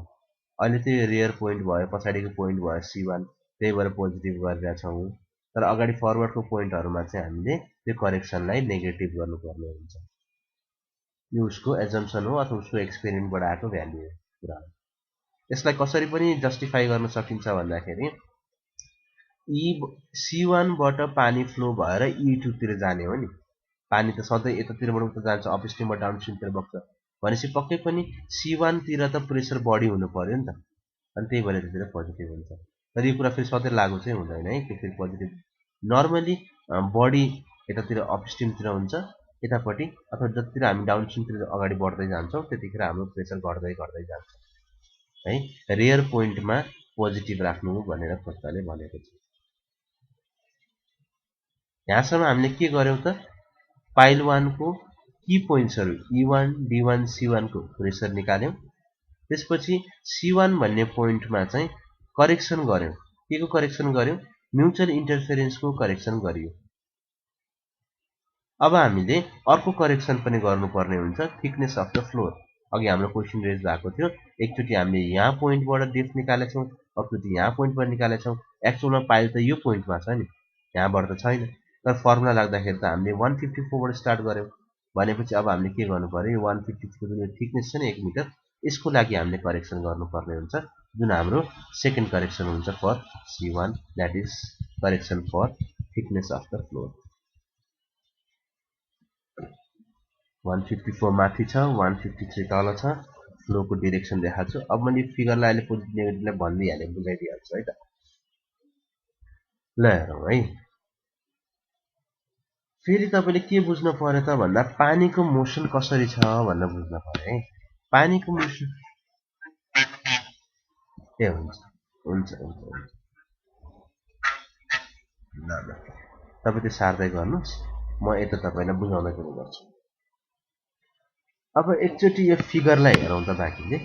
अहिले त्यो रेयर पोइन्ट भयो, पछाडिको पोइन्ट भयो C1, त्यही भएर पोजिटिभ गरिरहेका छौँ। तर अगाडि फरवर्डको पोइन्टहरूमा चाहिँ हामीले त्यो करेक्सनलाई नेगेटिभ गर्नुपर्ने हुन्छ। यो उसको एजम्सन हो अथवा उसको एक्सपेरिमेन्टबाट आएको भ्यालु हो कुरा हो। यसलाई कसरी पनि जस्टिफाई गर्न सकिन्छ भन्दाखेरि C1 बाट पानी फ्लो भएर E2 तिर जाने हो नि। पानी त सधैँ यतातिरबाट उता जान्छ, अपस्ट्रिमबाट डाउनस्ट्रिमतिर बग्छ भनेपछि पक्कै पनि C1 तिर त प्रेसर बढी हुनु पर्यो नि त, अनि त्यही भएर त्यतिर पोजिटिभ हुन्छ। तर यो कुरा फेरि सधैँ लागु चाहिँ हुँदैन है, त्यो फेरि पोजिटिभ नर्मली बढी यतातिर अपस्ट्रिमतिर हुन्छ यतापट्टि, अथवा जतितिर हामी डाउनस्ट्रिमतिर अगाडि बढ्दै जान्छौँ त्यतिखेर हाम्रो प्रेसर घट्दै घट्दै जान्छ है। रेयर पोइन्टमा पोजिटिभ राख्नु भनेर खोस्लाले भनेको छ। यहाँसम्म हामीले के गर्यौं त पाइल 1 को की पोइन्ट्सहरू E1, D1, C1 को प्रेसर निकाल्यौं। त्यसपछि C1 भन्ने पोइन्टमा चाहिँ करेक्सन गर्यौं। के को करेक्सन गर्यौं? म्युचुअल इन्टरफेरेन्सको करेक्सन गरियो। अब हामीले अर्को करेक्सन पनि गर्नुपर्ने हुन्छ, थिकनेस अफ द फ्लोर। अघि हाम्रो क्वेशन रेज भएको थियो, एकचोटि हामीले यहाँ पोइन्टबाट डेप्थ निकालेछौँ, अर्कोचोटि यहाँ पोइन्टबाट निकालेछौँ। एक्चुअलमा पाइल त यो पोइन्टमा छ नि, यहाँबाट त छैन। तर फर्मुला लाग्दाखेरि त हामीले 154 बाट स्टार्ट गर्यौं भनेपछि अब हामीले के गर्नु पर्यो, यो 154 को जुन थिकनेस छ नि 1 मिटर, यसको लागि हामीले करेक्सन गर्नुपर्ने हुन्छ, जुन हाम्रो सेकेन्ड करेक्सन हुन्छ for C1, that is correction for thickness of the floor. 154 माथि छ, 153 तल छ, फ्लोको डिरेक्सन देखाएको छु। अब मैले फिगरलाई अहिले पोजिटिभ नेगेटिभलाई भनिदिइहालेँ, बुझाइदिइहाल्छु है त। ल हेरौँ है, फेरि तपाईले के बुझ्नु पर्यो त भन्दा पानीको मोसन कसरी छ भनेर बुझ्नु पर्यो है। पानीको मोसन के हुन्छ हुन्छ हुन्छ हुन्छ ल ल तपाईँ त्यो सार्दै गर्नुहोस्, म यता तपाईँलाई बुझाउँदै पनि गर्छु। अब एकचोटि यो फिगरलाई हेरौँ त बाँकीले।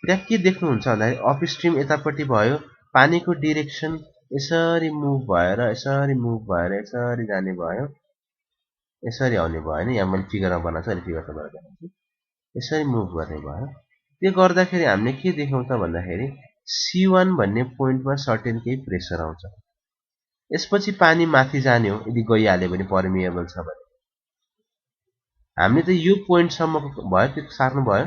त्यहाँ के देख्नुहुन्छ भन्दाखेरि अपस्ट्रिम यतापट्टि भयो, पानीको डिरेक्सन यसरी मुभ भएर यसरी मुभ भएर यसरी जाने भयो, यसरी आउने भयो नि। यहाँ मैले फिगरमा बनाएको छु, अहिले फिगर तपाईँलाई देखाउँछु। यसरी मुभ गर्ने भयो। त्यो गर्दाखेरि हामीले के देख्यौँ त भन्दाखेरि C1 भन्ने पोइन्टमा सर्टेन केही प्रेसर आउँछ। यसपछि पानी माथि जाने हो यदि गइहाल्यो भने, पर्मिएबल छ भने। हामीले त यो पोइन्टसम्मको भयो, त्यो सार्नु भयो।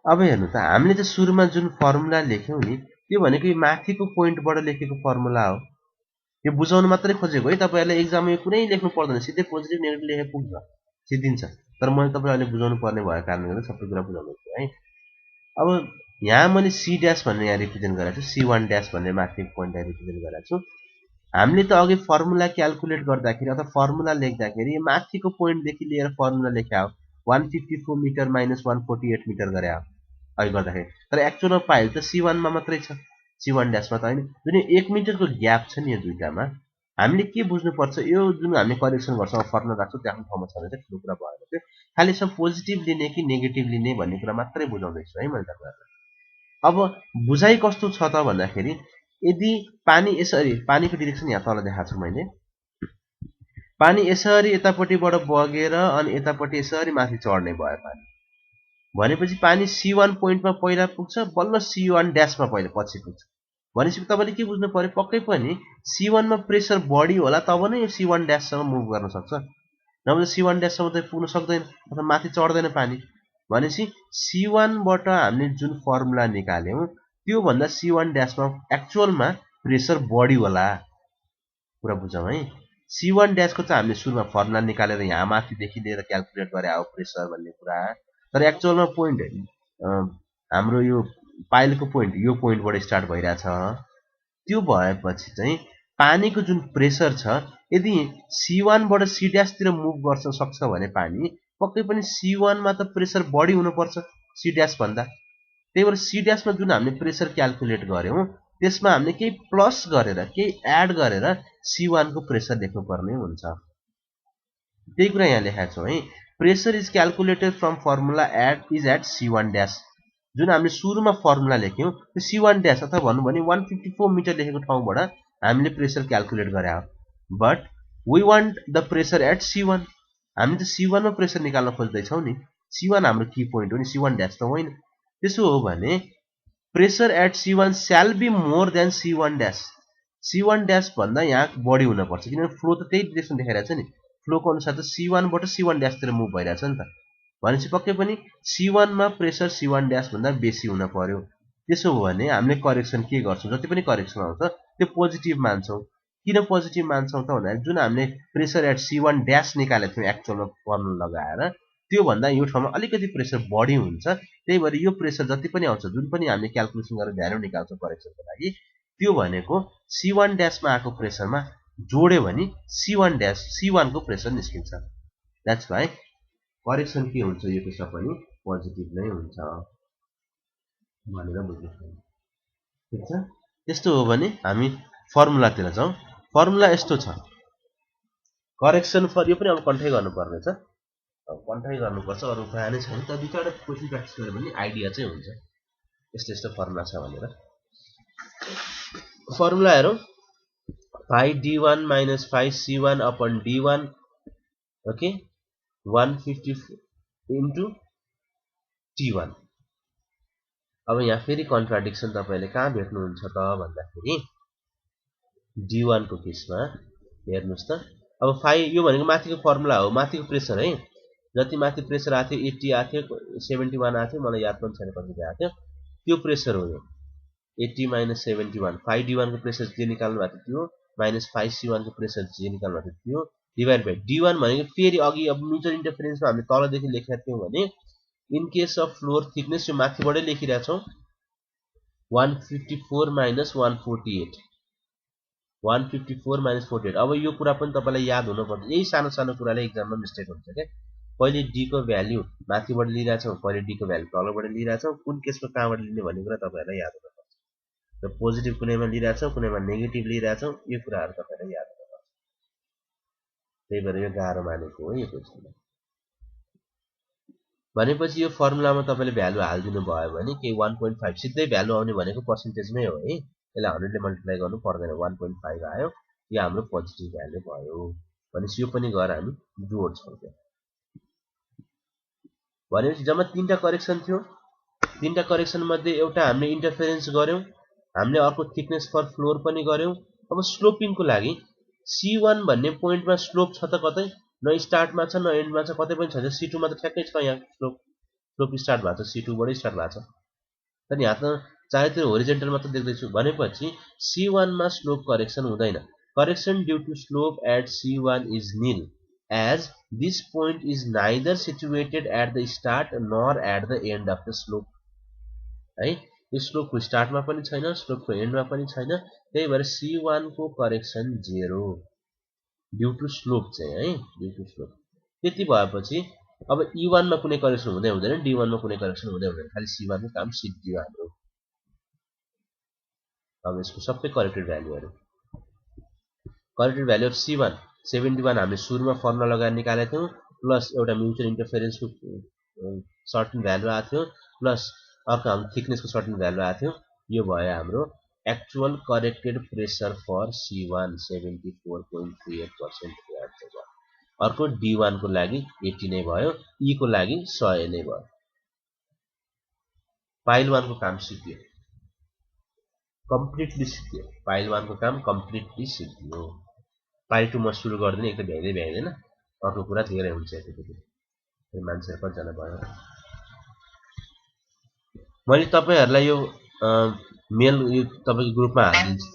अब हेर्नु त हामीले त सुरुमा जुन फर्मुला लेख्यौं नि त्यो भनेको यो माथिको पोइन्टबाट लेखेको फर्मुला हो। यो बुझाउन मात्रै खोजेको है, तपाईहरुले एक्जाममा यो कुनै लेख्नु पर्दैन, सिधै पोजिटिभ नेगेटिभ लेखे पुग्छ, सिद्धिन्छ। तर मैले तपाईहरुले बुझाउनु पर्ने भएको कारणले गर्दा सबै कुरा बुझाउँदैछु है। अब यहाँ मैले C ड्याश भन्ने यहाँ रिप्रेजेन्ट गरेको छु, C1 ड्याश भन्ने माथिको पोइन्टलाई रिप्रेजेन्ट गरेको छु। हामीले त अघि फर्मुला क्याल्कुलेट गर्दाखेरि अथवा फर्मुला लेख्दाखेरि यो माथिको पोइन्टदेखि लिएर फर्मुला लेख्या हो, 154 मिटर माइनस 148 मिटर गरे हो अघि गर्दाखेरि। तर एक्चुअलमा पाइल त C1 मा मात्रै छ, C1 ड्याशमा त हैन। जुन 1 मिटरको ग्याप छ नि यो दुईटामा, हामीले के बुझ्नुपर्छ यो जुन हामीले करेक्सन गर्छौँ फर्मुला राख्छौँ त्यो आफ्नो ठाउँमा छ भने चाहिँ ठुलो कुरा भएन त्यो खालि यसमा पोजिटिभ लिने कि नेगेटिभ लिने भन्ने कुरा मात्रै बुझाउँदैछु है मैले तपाईँहरूलाई अब बुझाइ कस्तो छ त भन्दाखेरि यदि पानी यसरी पानीको डिरेक्सन यहाँ तल देखाएको छु मैले पानी यसरी यतापट्टिबाट बगेर अनि यतापट्टि यसरी माथि चढ्ने भयो पानी भनेपछि पानी C1 पोइन्टमा पहिला पुग्छ बल्ल C1 ड्याशमा पहिला पछि पुग्छ भनेपछि तपाईँले के बुझ्नु पर्यो पक्कै पनि C1 मा प्रेसर बढी होला तब नै यो C1 ड्याशसँग मुभ गर्न सक्छ नभए C1 ड्याशसम्म त पुग्न सक्दैन अथवा माथि चढ्दैन पानी भनेपछि C1 बाट हामीले जुन फर्मुला निकाल्यौं त्यो भन्दा C1 ड्याशमा एक्चुअलमा प्रेसर बढी होला कुरा बुझौँ है C1 ड्याशको चाहिँ हामीले सुरुमा फर्मुला निकालेर यहाँ माथिदेखि लिएर क्याल्कुलेट गरे हो प्रेसर भन्ने कुरा तर एक्चुअलमा पोइन्ट हाम्रो यो पाइलको पोइन्ट यो पोइन्टबाट स्टार्ट भइरहेछ त्यो भएपछि चाहिँ पानीको जुन प्रेसर छ यदि C1 बाट C ड्याशतिर मुभ गर्न सक्छ भने पानी पक्कै पनि C1 मा त प्रेसर बढी हुनुपर्छ C ड्याश भन्दा त्यही भएर C ड्याशमा जुन हामीले प्रेसर क्याल्कुलेट गर्यौं त्यसमा हामीले केही प्लस गरेर केही एड गरेर C1 को प्रेसर लेख्नु पर्ने हुन्छ त्यही कुरा यहाँ लेखेको छौं है pressure is calculated from formula is at C1 dash जुन हामीले सुरुमा फर्मुला लेख्यौं त्यो C1 ड्याश अथवा भन्नु भने 154 मिटर लेखेको ठाउँबाट हामीले प्रेसर क्याल्कुलेट गरे हो but we want the pressure at C1 हामी त C1 मा प्रेसर निकाल्न खोज्दै छौं नि C1 हाम्रो की पोइन्ट हो नि C1 ड्याश त होइन त्यसो हो भने pressure at C1 shall be more than C1 dash C1 dash भन्दा यहाँ बढी हुन पर्छ किनभने फ्लो त त्यही डिरेक्सन देखाइरहेछ नि फ्लोको अनुसार त C1 बाट C1 ड्याश तिर मुभ भइरहेछ नि त भनेपछि पक्कै पनि C1 मा प्रेसर C1 ड्याश भन्दा बेसी हुन पर्यो त्यसो हो भने हामीले करेक्सन के गर्छौं जति पनि करेक्सन आउँछ त्यो पोजिटिभ मान्छौं किन पोजिटिभ मान्छौं त भन्दा जुन हामीले प्रेसर एट C1 ड्याश निकालेको थियौं एक्चुअलमा फर्मुला लगाएर त्यो भन्दा यो ठाउँमा अलिकति प्रेसर बढी हुन्छ त्यही भएर यो प्रेसर जति पनि आउँछ जुन पनि हामीले क्याल्कुलेसन गरेर भ्यालु निकाल्छौं करेक्सनको लागि त्यो भनेको C1 ड्याशमा आएको प्रेसरमा जोड्यो भने C1 ड्याश C1 को प्रेसर निस्किन्छ दैट्स व्हाई करेक्सन के हुन्छ यो त्यसमा पनि पोजिटिभ नै हुन्छ भनेर बुझ्नुस् ठीक छ त्यस्तो हो भने हामी फर्मुलातिर जाउँ फर्मुला यस्तो छ करेक्सन फर यो पनि अब कन्ठै गर्नुपर्ने छ अब कन्ठै गर्नुपर्छ अरु उपाय नै छैन त दुई चारवटा क्वेशन प्र्याक्टिस गरे भने आइडिया चाहिँ हुन्छ यस्तो यस्तो फर्मुला छ भनेर फर्मुला हेरौँ phi d1 minus phi c1 upon d1 okay 150 into t1 अब यहाँ फेरि कन्ट्राडिक्सन तपाईले कहाँ भेट्नुहुन्छ त भन्दाखेरि d1 को केसमा हेर्नुस् त अब phi यो भनेको माथिको फर्मुला हो माथिको प्रेसर है जति माथि प्रेसर आथ्यो 80 आथ्यो 71 आथ्यो मलाई याद पनि छैन कति आथ्यो त्यो प्रेसर हो यो 80 minus 71 phi d1 को प्रेसर जे निकाल्नु भएको थियो minus phi c1 को प्रेसर जे निकाल्नु भएको थियो डिवाइड बाइ d1 भनेको फेरि अघि अब म्युचुअल इन्टरफेरेन्समा हामीले तलदेखि लेखेका थियौं भने in case of floor thickness यो माथिबाटै लेखिरहेका छौं 154 minus 148 154 minus 48 अब यो कुरा पनि तपाईलाई याद हुनुपर्छ यही सानो सानो कुराले एक्जाममा मिस्टेक हुन्छ के पहिले d को भ्यालु माथिबाट लिइरा छौं पहिले d को भ्यालु तलबाट लिइरा छौं कुन केसमा कहाँबाट लिने भन्ने कुरा तपाईलाई याद हुनुपर्छ र पोजिटिभ कुनैमा लिइरा छौं कुनैमा नेगेटिभ लिइरा छौं यो कुराहरु तपाईलाई याद हुनुपर्छ त्यही भएर यो गाह्रो मानेको हो यो क्वेशन भनेपछि यो फर्मुलामा तपाईले भ्यालु हाल्दिनु भयो भने के 1.5 सिधै भ्यालु आउने भनेको पर्सेन्टेजमै हो है यसलाई 100 ले मल्टिप्लाई गर्नु पर्दैन 1.5 आयो यो हाम्रो पोजिटिभ भ्यालु भयो भनेपछि यो पनि गएर हामी जोड्छौं भनेपछि जम्मा तीनटा करेक्सन थियो तीनटा करेक्सन मध्ये एउटा हामीले इन्टरफेरेन्स गर्यौं हामीले अर्को थिकनेस फर फ्लोर पनि गर्यौं अब स्लोपिङको लागि C1 भन्ने पोइन्टमा स्लोप छ त कतै न स्टार्टमा छ न एन्डमा छ कतै पनि छैन C2 मा त ठ्याक्कै छ यहाँ स्लोप स्टार्ट भएको छ C2 बाटै स्टार्ट भएको छ तर यहाँ त चारैतिर होरिजन्टल मात्र देख्दै छु भनेपछि C1 मा स्लोप करेक्सन हुँदैन correction due to slope at C1 is nil as this point is neither situated at the start nor at the end of the slope है यो स्लोपको स्टार्टमा पनि छैन स्लोपको एन्डमा पनि छैन त्यही भएर C1 को करेक्सन 0 ड्यू टु स्लोप चाहिँ है ड्यू टु स्लोप त्यति भएपछि अब E1 मा कुनै करेक्सन हुँदै हुँदैन D1 मा कुनै करेक्सन हुँदै हुँदैन खाली C1 को काम सिद्धियो हाम्रो अब यसको सबै करेक्टेड भ्यालुहरु करेक्टेड भ्यालु अफ C1 71 हामीले सुरुमा फर्मुला लगाएर निकालेको थियौँ प्लस एउटा म्युचुअल इन्टरफेरेन्सको सर्टेन भ्यालु आएको थियो प्लस अर्को हाम्रो थिकनेसको सर्टेन भ्यालु आएको थियो यो भयो हाम्रो actual corrected pressure for C1 74.38% अर्को D1 को लागि 80 नै भयो E को लागि 100 नै भयो पाइल 1 को काम सिकियो कम्प्लिटली सिकियो पाइल 1 को काम कम्प्लिटली सिकियो पाइल 2 म सुरु गर्दिन एक त भ्याइँदैन अर्को कुरा धेरै हुन्छ यतिखेर मान्छेहरु कतिजना भयो मैले तपाईहरुलाई यो मेल तपाईको ग्रुपमा हालिदिन्छु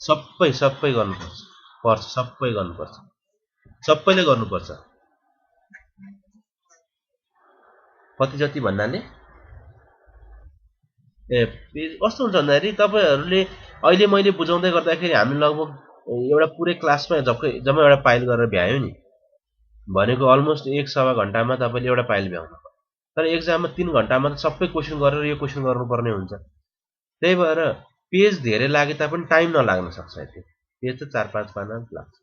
सबै गर्नुपर्छ सबै गर्नुपर्छ सबैले गर्नुपर्छ कति जति भन्नाले ए कस्तो हुन्छ भन्दाखेरि तपाईहरुले अहिले मैले बुझाउँदै गर्दाखेरि हामी लगभग एउटा पुरै क्लासमा जम्मै एउटा पाइल गरेर भ्यायो नि भनेको अलमोस्ट 1.5 घण्टामा तपाईले एउटा पाइल भ्याउनु तर एक्जाममा 3 घण्टामा त सबै क्वेशन गरेर यो क्वेशन गर्नुपर्ने हुन्छ त्यही भएर पेज धेरै लागे तापनि टाइम नलाग्न सक्छ यति पेज त 4-5 पाना लाग्छ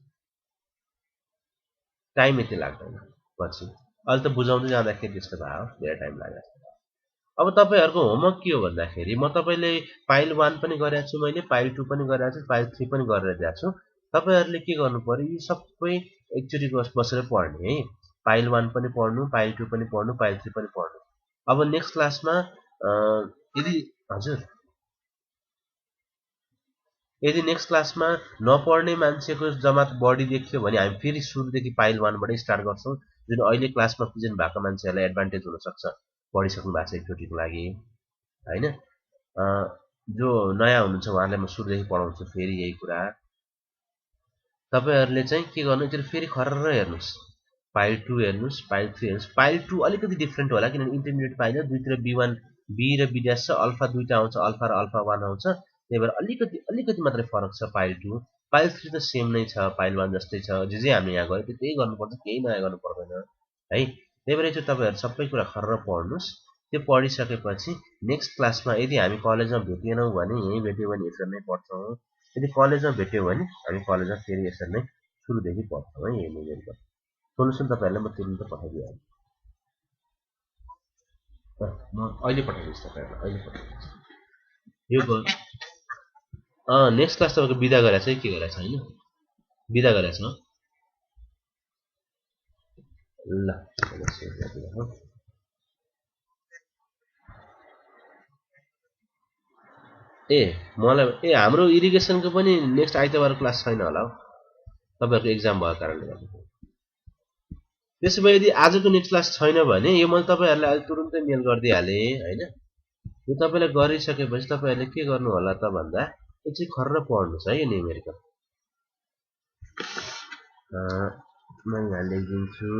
टाइम यति लाग्दैन पछि अहिले त बुझाउँदै जाँदाखेरि त्यस्तो भयो धेरै टाइम लाग्यो अब तपाईहरुको होमवर्क के हो भन्दाखेरि म तपाईले पाइल 1 पनि गरेको छु मैले पाइल 2 पनि गरेको छु पाइल 3 पनि गरेर दिएको छु तपाईहरुले के गर्नु पर्यो यी सबै एकचोटी बसेर पढ्ने है पाइल 1 पनि पढ्नु पाइल 2 पनि पढ्नु पाइल 3 पनि पढ्नु अब नेक्स्ट क्लासमा यदि हजुर यदि नेक्स्ट क्लासमा नपढ्ने मान्छेको जमात बढी देखियो भने हामी फेरि सुरुदेखि पाइल 1 बाटै स्टार्ट गर्छौं जुन अहिले क्लासमा प्रेजेन्ट भएको मान्छेहरुलाई एडभान्टेज हुन सक्छ पढिसक्नु भएको छ एकचोटीको लागि हैन जो नयाँ हुनुहुन्छ उहाँलाई म सुरुदेखि पढाउँछु फेरि यही कुरा तपाईहरुले चाहिँ के गर्नु एकचोटी फेरि खर्र हेर्नुस् पाइल 2 हेर्नुस् पाइल 3 हेर्नुस् पाइल 2 अलिकति डिफरेन्ट होला किनभने इन्टरमिडिएट पाइल दुईतिर B1 B र B' छ अल्फा दुईटा आउँछ अल्फा र अल्फा 1 आउँछ त्यही भएर अलिकति मात्रै फरक छ पाइल 2 पाइल 3 त सेम नै छ पाइल 1 जस्तै छ जे हामी यहाँ गरे त्यही गर्नुपर्छ केही नयाँ गर्नु पर्दैन है त्यही भएर चाहिँ तपाईहरु सबै कुरा खर्र पढ्नुस् त्यो पढिसकेपछि नेक्स्ट क्लासमा यदि हामी कलेजमा भेटिएनौं भने यही भेट्यो भने यसरी नै पढ्छौं यदि कलेजमा भेट्यो भने हामी कलेजमा फेरि यसरी नै सुरुदेखि पढ्छौं है यही मेजरको सोलुसन तपाईहरुलाई म तुरुन्त पठाइदिइहाल्छु म अहिले पठाइदिन्छु तपाईहरुलाई अहिले पठाइदिन्छु यो नेक्स्ट क्लास तपाईको बिदा गरेछ के गरेछ हैन बिदा गरेछ ल मलाई हाम्रो इरिगेसनको पनि नेक्स्ट आइतबार क्लास छैन होला हौ तपाईहरुको एक्जाम भएको कारणले गर्दा त्यसोभए यदि आजको नेक्स्ट क्लास छैन भने यो मैले तपाईहरुलाई अहिले तुरुन्तै मेल गर्दिहाले हैन यो तपाईले गरिसकेपछि तपाईहरुले के गर्नु होला त भन्दा एकचोटी खर्र पढ्नुस् है यो न्युमेरिकल म यहाँ लेखिदिन्छु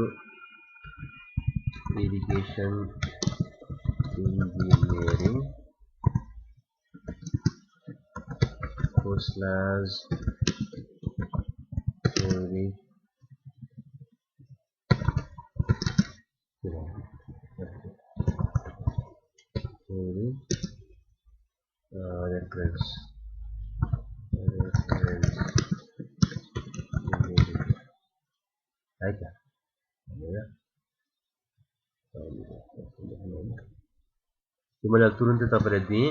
इरिगेसन इन्जिनियरिङ खोसलाज थ्योरी रेफरेन्स है त त्यो मैले तुरुन्तै तपाईलाई दिएँ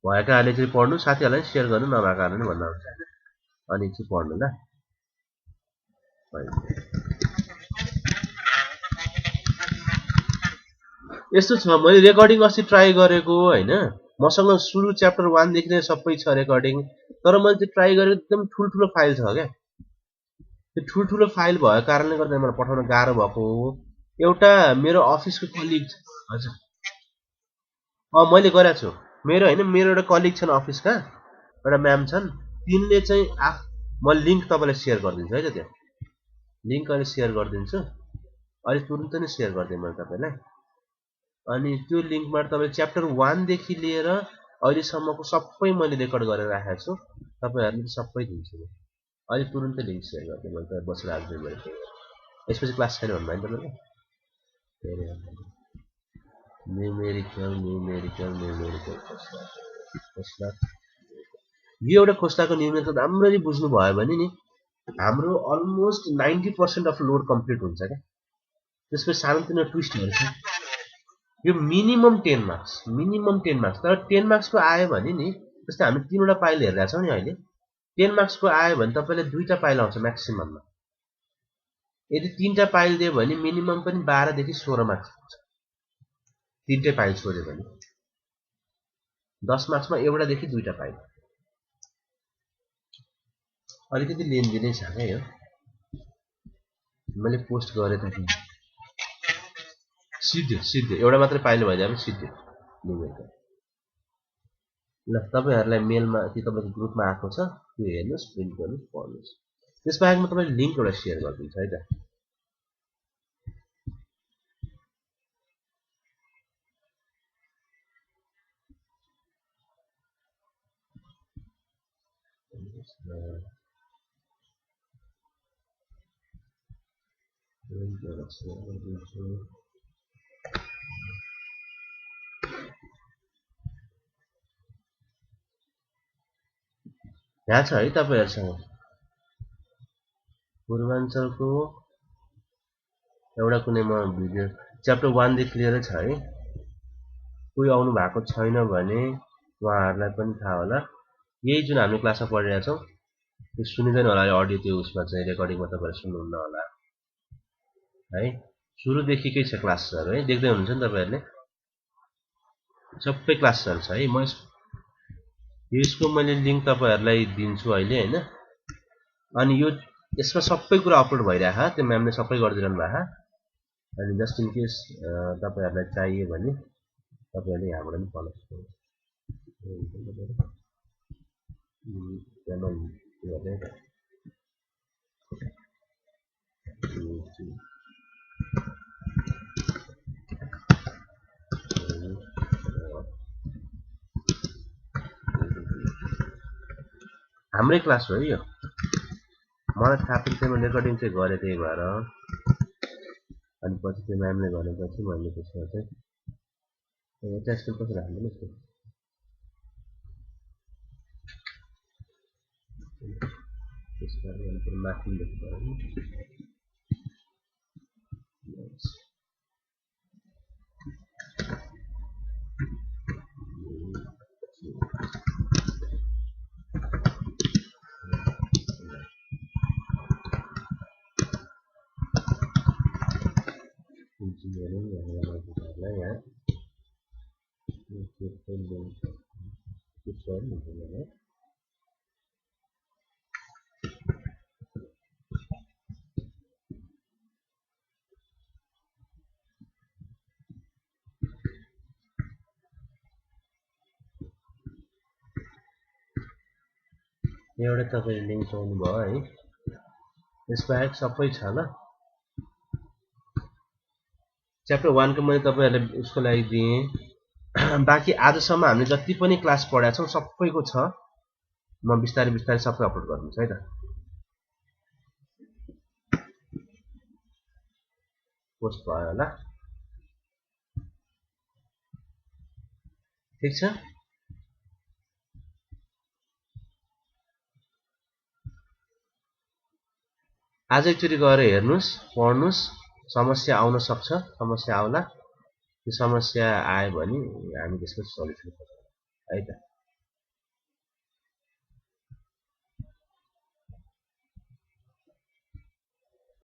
भएकाहरूले चाहिँ पढ्नु साथीहरूलाई सेयर गर्नु नभएकाहरूले भन्दा हुन्छ हैन अनि चाहिँ पढ्नु ल यस्तो छ मैले रेकर्डिङ अस्ति ट्राई गरेको हैन मसँग सुरु च्याप्टर 1 देखि नै सबै छ रेकर्डिङ तर मैले त्यो ट्राई गरेको एकदम ठुलठुलो फाइल छ क्या त्यो ठुलठुलो फाइल भएको कारणले गर्दा मलाई पठाउन गाह्रो भएको हो एउटा मेरो अफिसको कलिग हजुर मैले गरेको छु मेरो एउटा कलिग छन् अफिसका एउटा म्याम छन् तिनले चाहिँ म लिंक तपाईलाई शेयर गरिदिन्छु है त त्यहाँ लिंक अहिले शेयर गरिदिन्छु अहिले तुरुन्तै नै शेयर गर्दिए मैले तपाईलाई अनि त्यो लिंकबाट तपाईले च्याप्टर 1 देखि लिएर अहिलेसम्मको सबै मैले रेकर्ड गरेर राखेको छु तपाईहरुले सबै दिन्छु अहिले तुरुन्तै लिंक शेयर गर्दिए मैले त बसेर आज मैले यसपछि क्लास छैन भन्नु हैन तपाईले न्युमेरिकल यो एउटा खोस्लाको न्युमेरिकल राम्ररी बुझ्नु भयो भने नि हाम्रो अलमोस्ट 90% अफ लोड कम्प्लिट हुन्छ क्या। त्यसपछि सानोतिनो ट्विस्टहरू छ। यो मिनिमम 10 मार्क्स, मिनिमम 10 मार्क्स। तर 10 मार्क्सको आयो भने नि, जस्तै हामी 3वटा पाइल हेरिरहेको छौँ नि अहिले, 10 मार्क्सको आयो भने तपाईँले 2टा पाइल आउँछ म्याक्सिमममा। यदि 3टा पाइल दियो भने मिनिमम पनि 12 देखि 16 मार्क्स हुन्छ। 3टै पाइल छोड्यो भने 10 मार्क्समा एउटादेखि 2टा पाइल। अलिकति लेनदेनै छ क्या यो। मैले पोस्ट गरेँ त सिद्धो एउटा मात्रै पाइल भइदियो भने सिद्धो न्युमेरिकल। ल तपाईँहरूलाई मेलमा कि तपाईँको ग्रुपमा आएको छ, त्यो हेर्नुहोस्, प्रिन्ट गर्नुहोस्, पढ्नुहोस्। त्यसबाहेक म तपाईँले लिङ्क एउटा सेयर गरिदिन्छु है त। यहाँ छ है तपाईँहरूसँग पूर्वाञ्चलको एउटा कुनै म भिडियो च्याप्टर 1 देखि लिएर छ है। कोही आउनु भएको छैन भने उहाँहरूलाई पनि थाहा होला। यही जुन हामीले क्लासमा पढिरहेका छौँ त्यो सुनिँदैन होला, अडियो त्यो उसमा चाहिँ रेकर्डिङमा तपाईँहरू सुन्नुहुन्न होला है। सुरुदेखिकै छ क्लासहरू है, देख्दै हुनुहुन्छ नि तपाईँहरूले, सबै क्लासहरू छ है। म यसको मैले लिङ्क तपाईँहरूलाई दिन्छु अहिले होइन। अनि यो यसमा सबै कुरा अपलोड भइरहेको, त्यो म्यामले सबै गरिदिनु भएको। अनि जस्ट इन केस तपाईँहरूलाई चाहियो भने तपाईँहरूले यहाँबाट पनि पढ्न सक्नुहुन्छ। हाम्रै क्लास हो है यो। मलाई थाहा पनि थिएन, रेकर्डिङ चाहिँ गरेँ त्यही भएर। अनि पछि त्यो म्यामले भनेपछि मैले त्यसमा चाहिँ एट्याचमेन्ट कसरी राख्दिनुहोस् न। त्यसबाट माथि लेख्नु पर्यो। इन्जिनियरिङ भनेर यहाँ एउटा तपाईँले लिङ्क पाउनुभयो है। यसबाहेक सबै छ ल। च्याप्टर 1 को मैले तपाईँहरूलाई उसको लागि दिएँ। बाँकी आजसम्म हामीले जति पनि क्लास पढाएको छौँ सबैको छ। म बिस्तारै बिस्तारै सबै अपलोड गरिदिन्छु है त। पोस्ट भयो होला, ठिक छ। आज एकचोटि गएर हेर्नुहोस्, पढ्नुहोस्। समस्या आउन सक्छ, समस्या आउला। त्यो समस्या आयो भने हामी त्यसको सल्युसन खोज्छौँ है त।